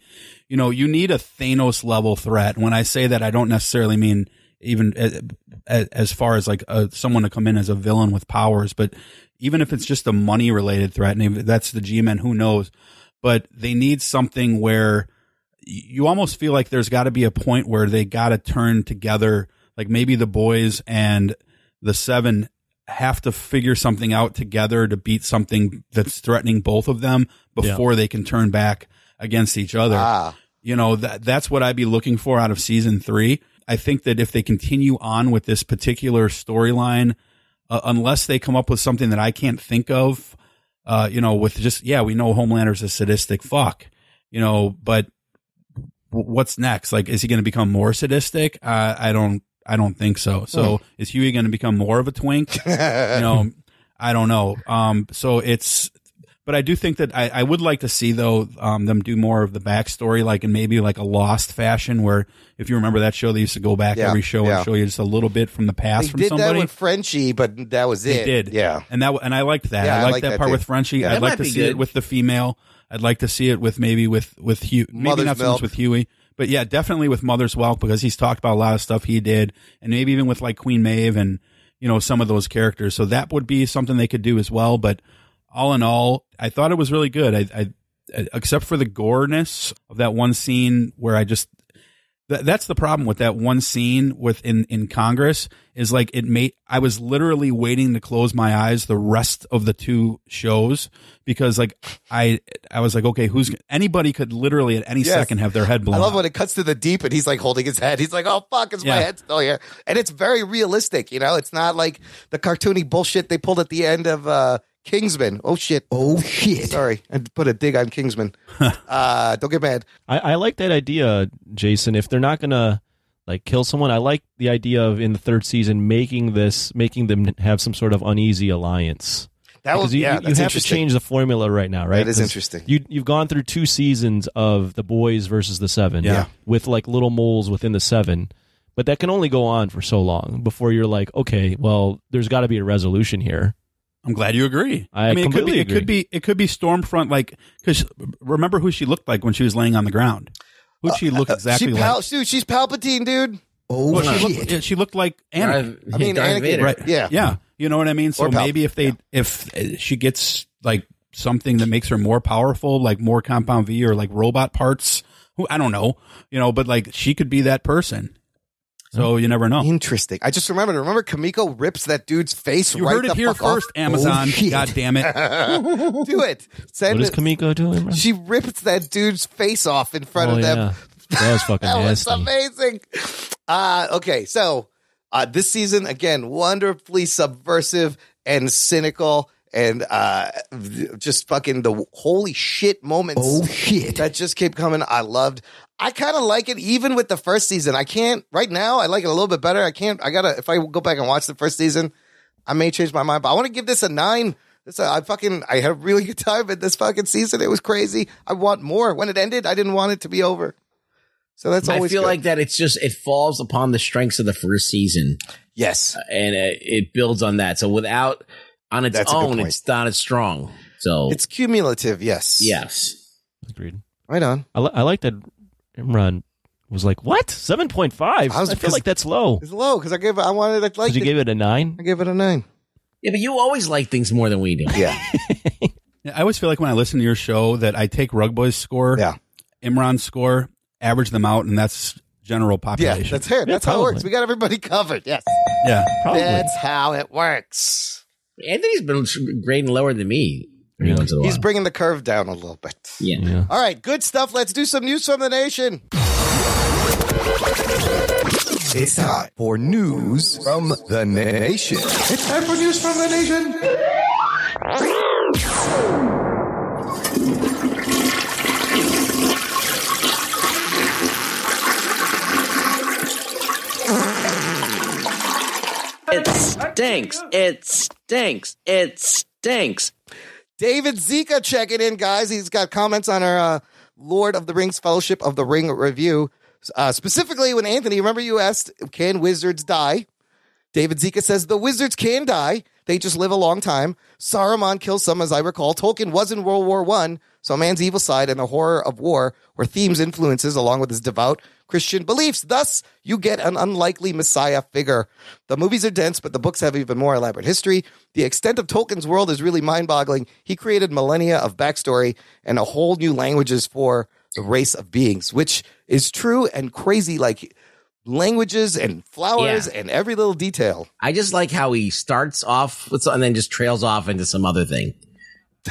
You know, you need a Thanos level threat. When I say that, I don't necessarily mean even as far as like someone to come in as a villain with powers, but even if it's just a money related threat, and if that's the G-Men, who knows? But they need something where you almost feel like there's got to be a point where they got to turn together. Like maybe the boys and the 7 have to figure something out together to beat something that's threatening both of them before they can turn back against each other. You know, that's what I'd be looking for out of season 3. I think that if they continue on with this particular storyline, unless they come up with something that I can't think of, you know, with just, we know Homelander's a sadistic fuck, you know, but what's next? Like, is he going to become more sadistic? I don't think so. So is Huey going to become more of a twink? You know, I don't know. But I do think that I would like to see though, them do more of the backstory, like in maybe like a Lost fashion where if you remember that show, they used to go back every show and show you just a little bit from the past from somebody. They did that with Frenchie, but that was it. They did. Yeah. And I liked that. Yeah, I liked that part too. with Frenchie. Yeah. I'd like to see it with the female. I'd like to see it with maybe with Huey. Maybe not so much with Huey. But yeah, definitely with Mother's Milk because he's talked about a lot of stuff he did, and maybe even with like Queen Maeve and, you know, some of those characters. So that would be something they could do as well. But all in all, I thought it was really good. I except for the goreness of that one scene where that's the problem with that one scene in Congress is like I was literally waiting to close my eyes the rest of the 2 shows because like I was like, okay, anybody could literally at any second have their head blown. I love when it cuts to the deep and he's like holding his head. He's like, oh fuck, is my head still here? And it's very realistic, you know, it's not like the cartoony bullshit they pulled at the end of Kingsman. Oh shit. Sorry, I put a dig on Kingsman. Don't get mad. I like that idea, Jason. If they're not gonna like kill someone, I like the idea of in the 3rd season making them have some sort of uneasy alliance. You have to change the formula right now, right? That is interesting. You've gone through 2 seasons of the boys versus the 7, with like little moles within the 7, but that can only go on for so long before you're like, okay, well, there's got to be a resolution here. I'm glad you agree. I mean, it could be Stormfront, like, because remember who she looked like when she was laying on the ground. Who'd she look exactly like? Dude, she's Palpatine, dude. She looked like Anakin. Anakin, right? Yeah. You know what I mean? So maybe if she gets like something that makes her more powerful, like more Compound V or like robot parts, I don't know, you know, but like she could be that person. So you never know. Interesting. I just remember Kamiko rips that dude's face. You heard it here first, off. Amazon. God damn it. Do it. What does Kamiko do? She rips that dude's face off in front of them. Yeah. That was fucking nasty. That was amazing. Okay, so this season, again, wonderfully subversive and cynical and just fucking the holy shit moments that just keep coming. I kind of like it even with the first season. Right now, I like it a little bit better. If I go back and watch the first season, I may change my mind, but I want to give this a 9. I had a really good time in this fucking season. It was crazy. I want more. When it ended, I didn't want it to be over. So that's always I feel good. like that it falls upon the strengths of the first season. Yes. And it builds on that. So without, on its own, it's not as strong. So it's cumulative. Yes. Yes. Agreed. Right on. I like that Imran was like, what? 7.5? I feel like that's low. It's low because Did you give it a 9? I gave it a 9. Yeah, but you always like things more than we do. Yeah. I always feel like when I listen to your show that I take Rug Boy's score, Imran's score, average them out, and that's general population. Yeah, that's fair. That's how it works. We got everybody covered. Yes. Yeah. Probably. That's how it works. Anthony's been grading lower than me. He's bringing the curve down a little bit. Yeah. All right, good stuff. Let's do some news from the nation. It's time for news from the nation. It's time for news from the nation. It stinks. It stinks. It stinks. David Zika checking in, guys. He's got comments on our Lord of the Rings Fellowship of the Ring review. Specifically, when Anthony, remember you asked, can wizards die? David Zika says the wizards can die. They just live a long time. Saruman kills some, as I recall. Tolkien was in World War I, so man's evil side and the horror of war were themes influences along with his devout Christian beliefs. Thus, you get an unlikely messiah figure. The movies are dense, but the books have even more elaborate history. The extent of Tolkien's world is really mind-boggling. He created millennia of backstory and a whole new languages for the race of beings, which is true and crazy, like languages and flowers and every little detail. I just like how he starts off with and then just trails off into some other thing.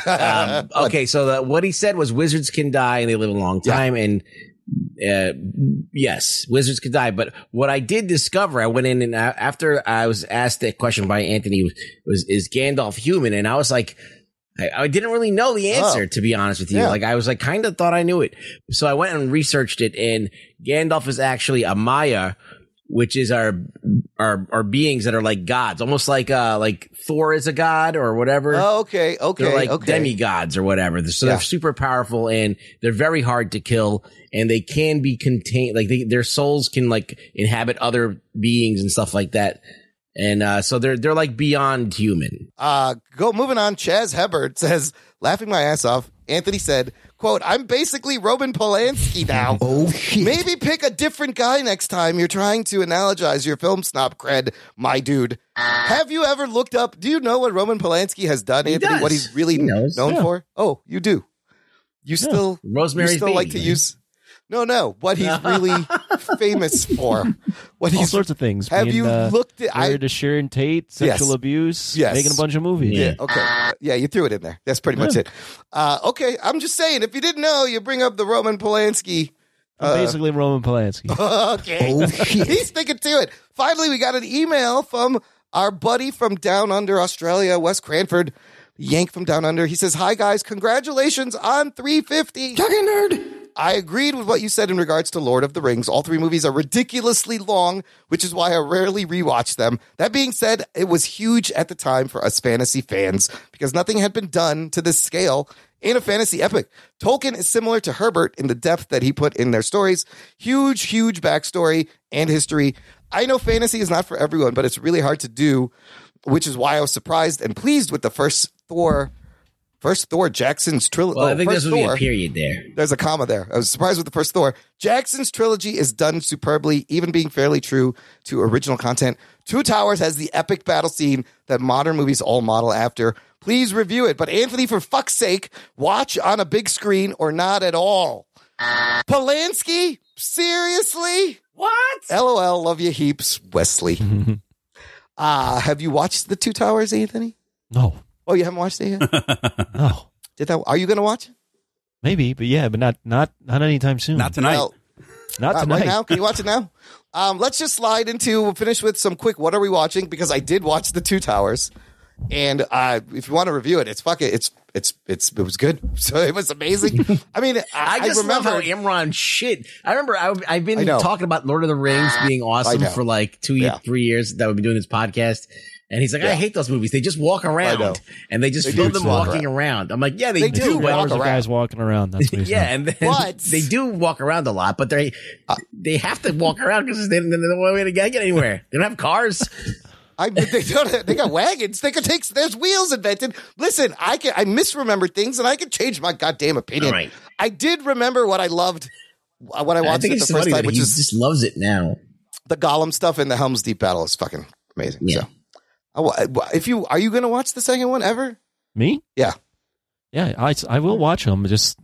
Okay, so what he said was wizards can die and they live a long time, and yes, wizards can die. But what I did discover, I went in and after I was asked that question by Anthony, is Gandalf human? And I was like, I didn't really know the answer, to be honest with you. Like, I was like, kind of thought I knew it. So I went and researched it, and Gandalf is actually a Maya, which is our beings that are like gods, almost like Thor is a god or whatever. Oh, okay. They're like demigods or whatever. So they're super powerful and they're very hard to kill, and they can be contained. Like their souls can like inhabit other beings and stuff like that. And so they're like beyond human. Moving on. Chaz Hebert says, laughing my ass off, Anthony said, quote, I'm basically Roman Polanski now. Oh, shit. Maybe pick a different guy next time you're trying to analogize your film snob cred, my dude. Have you ever looked up, do you know what Roman Polanski has done, Anthony? Does. What he's really known for? Oh, you do. You still like to use... No. What he's really famous for. What all sorts of things. Have you looked at... Married to Sharon Tate, sexual abuse, making a bunch of movies. Yeah, okay. Yeah, you threw it in there. That's pretty much it. Okay, I'm just saying, if you didn't know, you bring up the Roman Polanski. Basically Roman Polanski. Okay. Oh, shit. He's sticking to it. Finally, we got an email from our buddy from down under Australia, Wes Cranford, Yank from down under. He says, hi, guys. Congratulations on 350. Talking nerd. I agreed with what you said in regards to Lord of the Rings. All three movies are ridiculously long, which is why I rarely rewatch them. That being said, it was huge at the time for us fantasy fans because nothing had been done to this scale in a fantasy epic. Tolkien is similar to Herbert in the depth that he put in their stories. Huge backstory and history. I know fantasy is not for everyone, but it's really hard to do, which is why I was surprised and pleased with the first Thor Jackson's trilogy. Well, I think there's going to be a period there. There's a comma there. I was surprised with the first Thor. Jackson's trilogy is done superbly, even being fairly true to original content. Two Towers has the epic battle scene that modern movies all model after. Please review it. But Anthony, for fuck's sake, watch on a big screen or not at all. Polanski? Seriously? What? LOL, love you heaps, Wesley. Have you watched The Two Towers, Anthony? No. Oh, you haven't watched it yet? No. Are you going to watch it? Maybe, but not anytime soon. Not tonight. Well, not tonight. Right now? Can you watch it now? Let's just slide into, we'll finish with some quick, what are we watching? Because I did watch The Two Towers. And if you want to review it, it was good. So it was amazing. I mean, I just remember how Imran shit. I remember I've been talking about Lord of the Rings being awesome for like 3 years that we've been doing this podcast. And he's like, I hate those movies. They just walk around and they just film them walking around. I'm like, yeah, they do walk around. Guys walking around. That's what yeah, and then they do walk around a lot, but they have to walk around because they don't want to get anywhere. They don't have cars. They got wagons. They could take. There's wheels invented. Listen, I misremember things, and I can change my goddamn opinion. Right. I did remember what I loved when I watched it the first time, which is just loves it now. The Gollum stuff and the Helm's Deep battle is fucking amazing. Yeah. So, are you going to watch the second one ever? Me? Yeah. Yeah, I will watch them. Just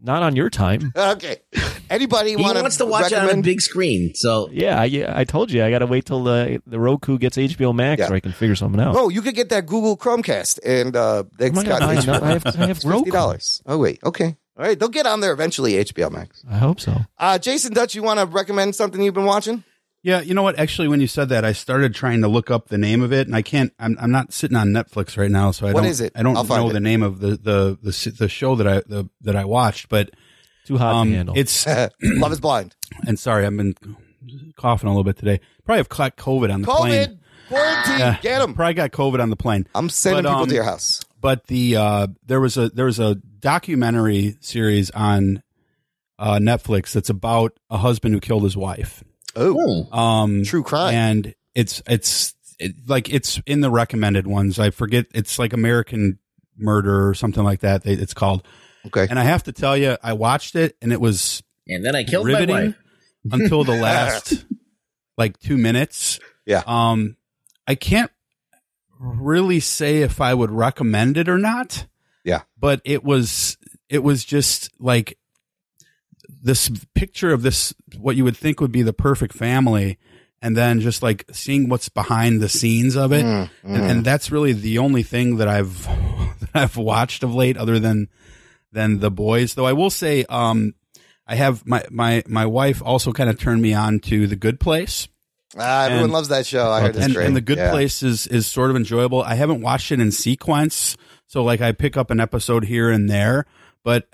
not on your time. Okay. Anybody He wants to watch it on a big screen. So yeah, I told you I got to wait till the Roku gets HBO Max so I can figure something out. Oh, you could get that Google Chromecast, and it's got I have Roku. $50. Oh wait, okay, all right. They'll get on there eventually. HBO Max. I hope so. Jason Dutch, you want to recommend something you've been watching? Yeah, you know what? Actually, when you said that, I started trying to look up the name of it, and I can't. I'm not sitting on Netflix right now, so What is it? I don't I'll find know it. the name of the show that I watched, but too hot to handle. It's Love is Blind. And sorry, I've been coughing a little bit today. Probably have caught COVID on the plane. Quarantine, get him. Probably got COVID on the plane. I'm sending people to your house. But there was a documentary series on Netflix that's about a husband who killed his wife. Oh, true crime. And it's in the recommended ones. I forget. It's like American Murder or something like that. It's called. Okay. And I have to tell you, I watched it and it was And then I killed my riveting wife. until the last like 2 minutes. Yeah. I can't really say if I would recommend it or not. Yeah. But it was just like this picture of this, what you would think would be the perfect family, and then just like seeing what's behind the scenes of it. And that's really the only thing that I've watched of late, other than The Boys. Though I will say, I have my wife also kind of turned me on to The Good Place. Everyone loves that show. I heard it's great. And The Good Place is sort of enjoyable. I haven't watched it in sequence, so like I pick up an episode here and there, but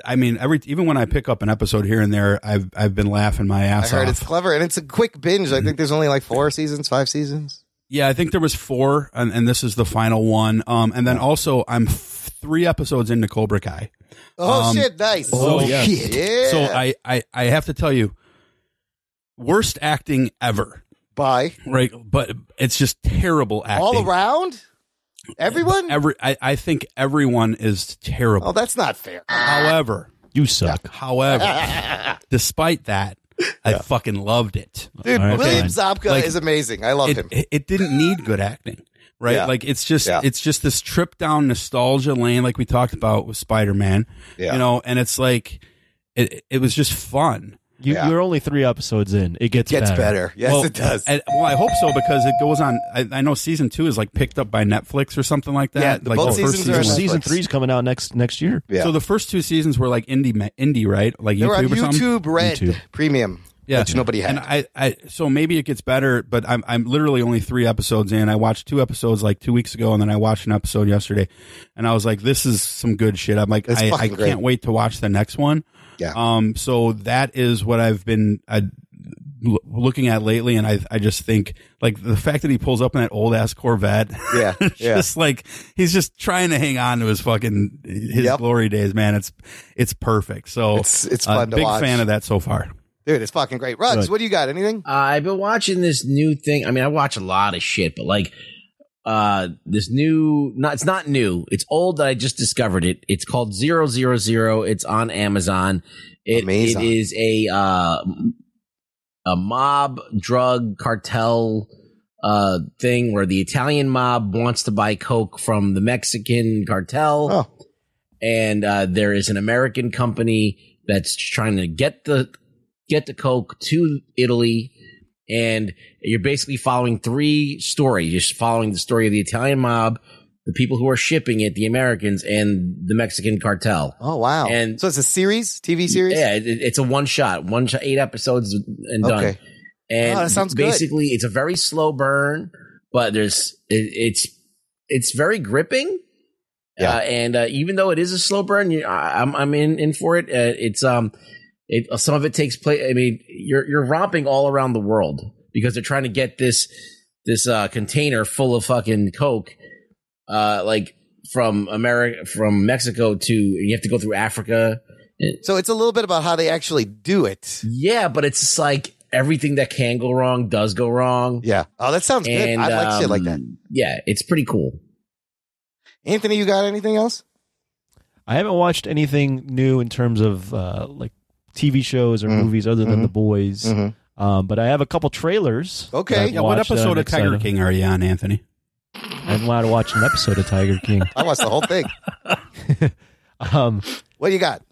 I mean, even when I pick up an episode here and there, I've been laughing my ass off. I heard it's clever, and it's a quick binge. I think there's only like 4 seasons, 5 seasons. Yeah, I think there was 4, and this is the final one. And then also, I'm 3 episodes into Cobra Kai. Oh shit! Nice. Shit! Yeah. So I have to tell you, worst acting ever. Bye. Right, but it's just terrible acting all around. Everyone? I think everyone is terrible. Oh, that's not fair. However, you suck. However, despite that, I fucking loved it. Dude, All right, William fine. Zabka is amazing. I love him. It didn't need good acting, right? Yeah. Like it's just this trip down nostalgia lane, like we talked about with Spider-Man. Yeah. You know, and it's like it was just fun. You're only 3 episodes in. It gets better. Yes, it does. I hope so, because it goes on. I know season 2 is like picked up by Netflix or something like that. Yeah, like both the first seasons are on Season Netflix. 3 is coming out next year. Yeah. So the first 2 seasons were like indie, right? Like They were on YouTube or something. YouTube Red YouTube. Premium, which nobody had. And I so maybe it gets better, but I'm literally only 3 episodes in. I watched 2 episodes like 2 weeks ago, and then I watched an episode yesterday, and I was like, this is some good shit. I'm like, It's I fucking great. can't wait to watch the next one. Yeah. So that is what I've been looking at lately, and I just think like the fact that he pulls up in that old ass Corvette, just like he's just trying to hang on to his glory days, man. It's perfect. So it's fun to big watch. fan of that so far. Dude, it's fucking great. Ruggs, what do you got? Anything? I've been watching this new thing. I mean, I watch a lot of shit, but like this new, it's not new. It's old that I just discovered it. It's called 000. It's on Amazon. It is a mob drug cartel thing where the Italian mob wants to buy coke from the Mexican cartel. And there is an American company that's trying to get the coke to Italy, and you're basically following 3 stories. You're following the story of the Italian mob, the people who are shipping it, the Americans, and the Mexican cartel. Oh, wow. And so it's a series, TV series? Yeah, it's a one shot, 8 episodes and done. Okay. And that sounds good. basically it's a very slow burn, but it's very gripping. Yeah. And even though it is a slow burn, I'm in for it. Some of it takes place. I mean, you're romping all around the world because they're trying to get this container full of fucking coke, like from Mexico to, you have to go through Africa. So it's a little bit about how they actually do it. Yeah, but it's just like everything that can go wrong does go wrong. Yeah. Oh, that sounds good. I like shit like that. Yeah, it's pretty cool. Anthony, you got anything else? I haven't watched anything new in terms of like TV shows or movies other than The Boys. But I have a couple trailers. Okay. Yeah, what episode of Tiger King are you on, Anthony? I haven't allowed to watch an episode of Tiger King. I watched the whole thing. What do you got?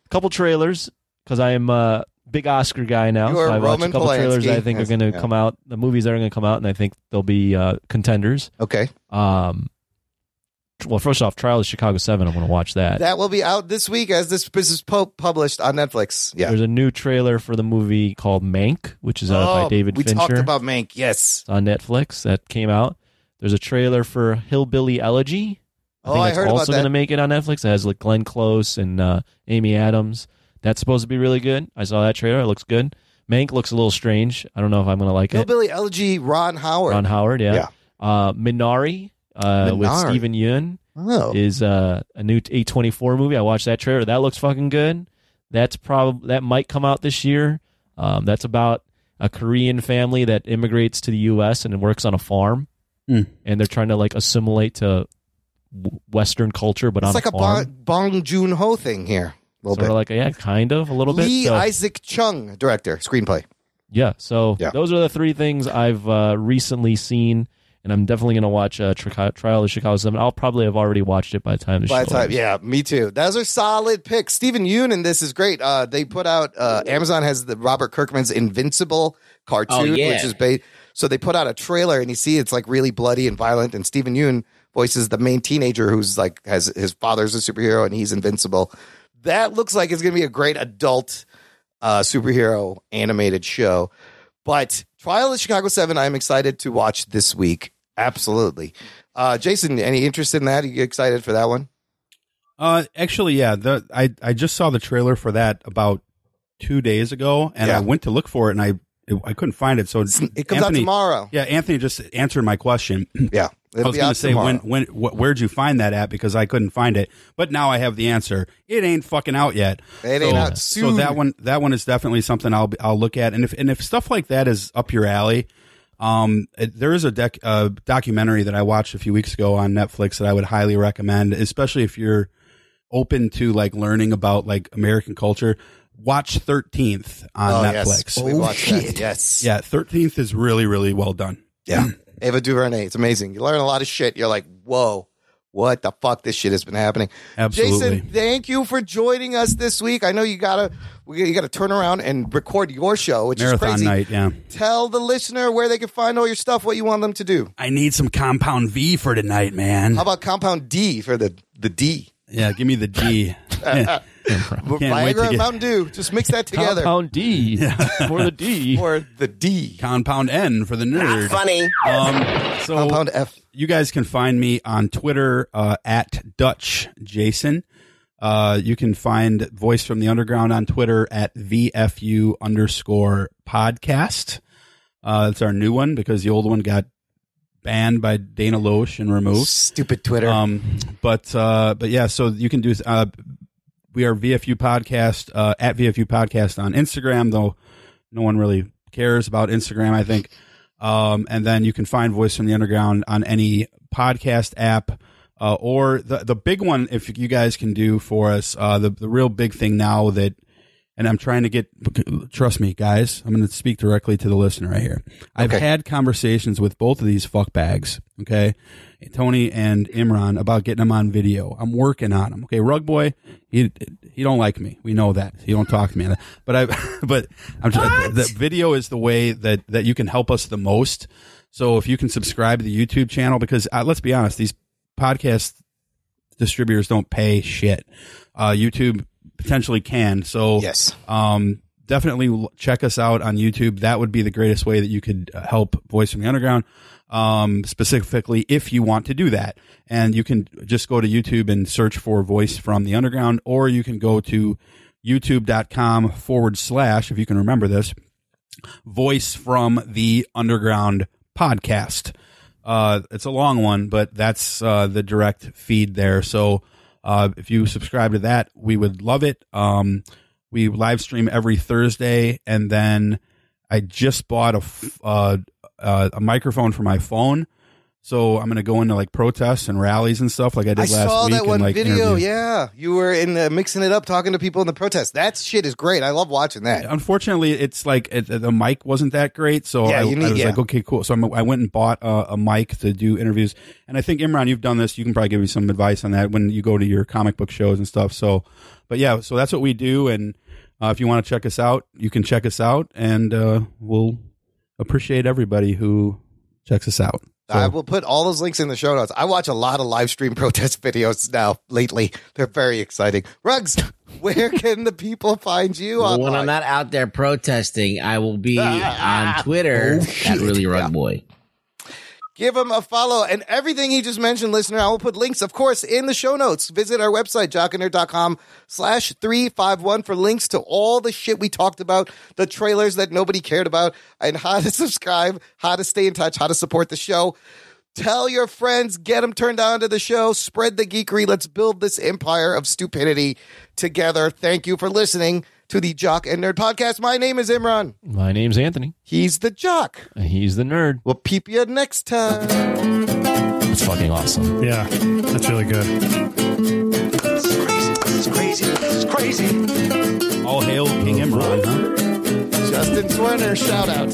Couple trailers, because I am a big Oscar guy now. You are so I watched Roman a couple trailers Polanski. I think are going to come out. The movies that are going to come out, and I think they'll be contenders. Okay. well, first off, Trial of Chicago 7. I'm going to watch that. That will be out this week as this is published on Netflix. Yeah. There's a new trailer for the movie called Mank, which is by David Fincher. We talked about Mank, yes. It's on Netflix. That came out. There's a trailer for Hillbilly Elegy. I think I heard about also that. going to make it on Netflix. It has like Glenn Close and Amy Adams. That's supposed to be really good. I saw that trailer. It looks good. Mank looks a little strange. I don't know if I'm going to like it. Hillbilly Elegy, Ron Howard. Ron Howard, yeah. Minari. With Steven Yeun is a new A24 movie. I watched that trailer. That looks fucking good. That might come out this year. That's about a Korean family that immigrates to the U.S. and works on a farm, and they're trying to like assimilate to Western culture, but it's on like a farm. Bong Joon-ho thing here. A little bit. Like kind of a little bit. Lee Isaac Chung, director, screenplay. Yeah. So those are the three things I've recently seen. And I'm definitely going to watch Trial of Chicago 7. I'll probably have already watched it by the time the show ends. Yeah, me too. Those are solid picks. Steven Yeun in this is great. They put out, Amazon has the Robert Kirkman's Invincible cartoon, which is based. So they put out a trailer and you see it's like really bloody and violent. And Steven Yeun voices the main teenager who's like, has his father's a superhero and he's invincible. That looks like it's going to be a great adult superhero animated show. But Trial of Chicago 7, I'm excited to watch this week. Absolutely. Jason, any interest in that? Are you excited for that one? Actually, yeah. I just saw the trailer for that about 2 days ago, and I went to look for it, and I couldn't find it. So it comes out tomorrow. Yeah, Anthony just answered my question. Yeah. I was going to say, where'd you find that at? Because I couldn't find it. But now I have the answer. It ain't fucking out yet. It ain't out soon. So that one is definitely something I'll look at. And if stuff like that is up your alley, there is a documentary that I watched a few weeks ago on Netflix that I would highly recommend, especially if you're open to like learning about like American culture. Watch 13th on Netflix. Yes. We watched that. Yes. Yeah, 13th is really, really well done. Yeah. Ava DuVernay. It's amazing. You learn a lot of shit. You're like, whoa, what the fuck? This shit has been happening. Absolutely. Jason, thank you for joining us this week. I know you gotta turn around and record your show, which Marathon is crazy. night, yeah. Tell the listener where they can find all your stuff, what you want them to do. I need some Compound V for tonight, man. How about Compound D for the D? Yeah, give me the D. Viagra and Mountain Dew. Just mix that together. Compound D for the D. For the D. Compound N for the nerd. Not funny. So Compound F. You guys can find me on Twitter at Dutch Jason. You can find Voice from the Underground on Twitter at VFU_podcast. It's our new one because the old one got banned by Dana Loesch and removed. Stupid Twitter. But yeah, so you can do. We are VFU Podcast at VFU Podcast on Instagram, though no one really cares about Instagram, I think. And then you can find Voice from the Underground on any podcast app, or the big one. If you guys can do for us, the real big thing now that. And I'm trying to trust me, guys, I'm going to speak directly to the listener right here. I've had conversations with both of these fuckbags, okay? Tony and Imran about getting them on video. I'm working on them. Okay, Rug Boy, he don't like me. We know that. He don't talk to me. But I'm trying, the video is the way that you can help us the most. So if you can subscribe to the YouTube channel, because let's be honest, these podcast distributors don't pay shit. YouTube potentially can. So yes. Definitely check us out on YouTube. That would be the greatest way that you could help Voice from the Underground, specifically if you want to do that. And you can just go to YouTube and search for Voice from the Underground, or you can go to youtube.com/ if you can remember this, Voice from the Underground podcast. It's a long one, but that's the direct feed there. So if you subscribe to that, we would love it. We live stream every Thursday, and then I just bought a microphone for my phone, so I'm going to go into like protests and rallies and stuff like I did last week. I saw that one and, video. interview. Yeah, you were in mixing it up, talking to people in the protest. That shit is great. I love watching that. Unfortunately, it's like the mic wasn't that great, so I was like, okay, cool. So I went and bought a mic to do interviews, and I think Imran, you've done this. You can probably give me some advice on that when you go to your comic book shows and stuff. So, but yeah, so that's what we do, and if you want to check us out, you can check us out, and we'll appreciate everybody who checks us out. I will put all those links in the show notes. I watch a lot of live stream protest videos now lately. They're very exciting. Rugs, where can the people find you online? When I'm not out there protesting, I will be on Twitter at Really Rug Boy. Give him a follow. And everything he just mentioned, listener, I will put links, of course, in the show notes. Visit our website, jockandnerd.com/351 for links to all the shit we talked about, the trailers that nobody cared about, and how to subscribe, how to stay in touch, how to support the show. Tell your friends, get them turned on to the show, spread the geekery. Let's build this empire of stupidity together. Thank you for listening to the Jock and Nerd Podcast. My name is Imran. My name's Anthony. He's the Jock. He's the Nerd. We'll peep you next time. That's fucking awesome. Yeah, that's really good. This is crazy. All hail King Imran, huh? Justin Swerner, shout out.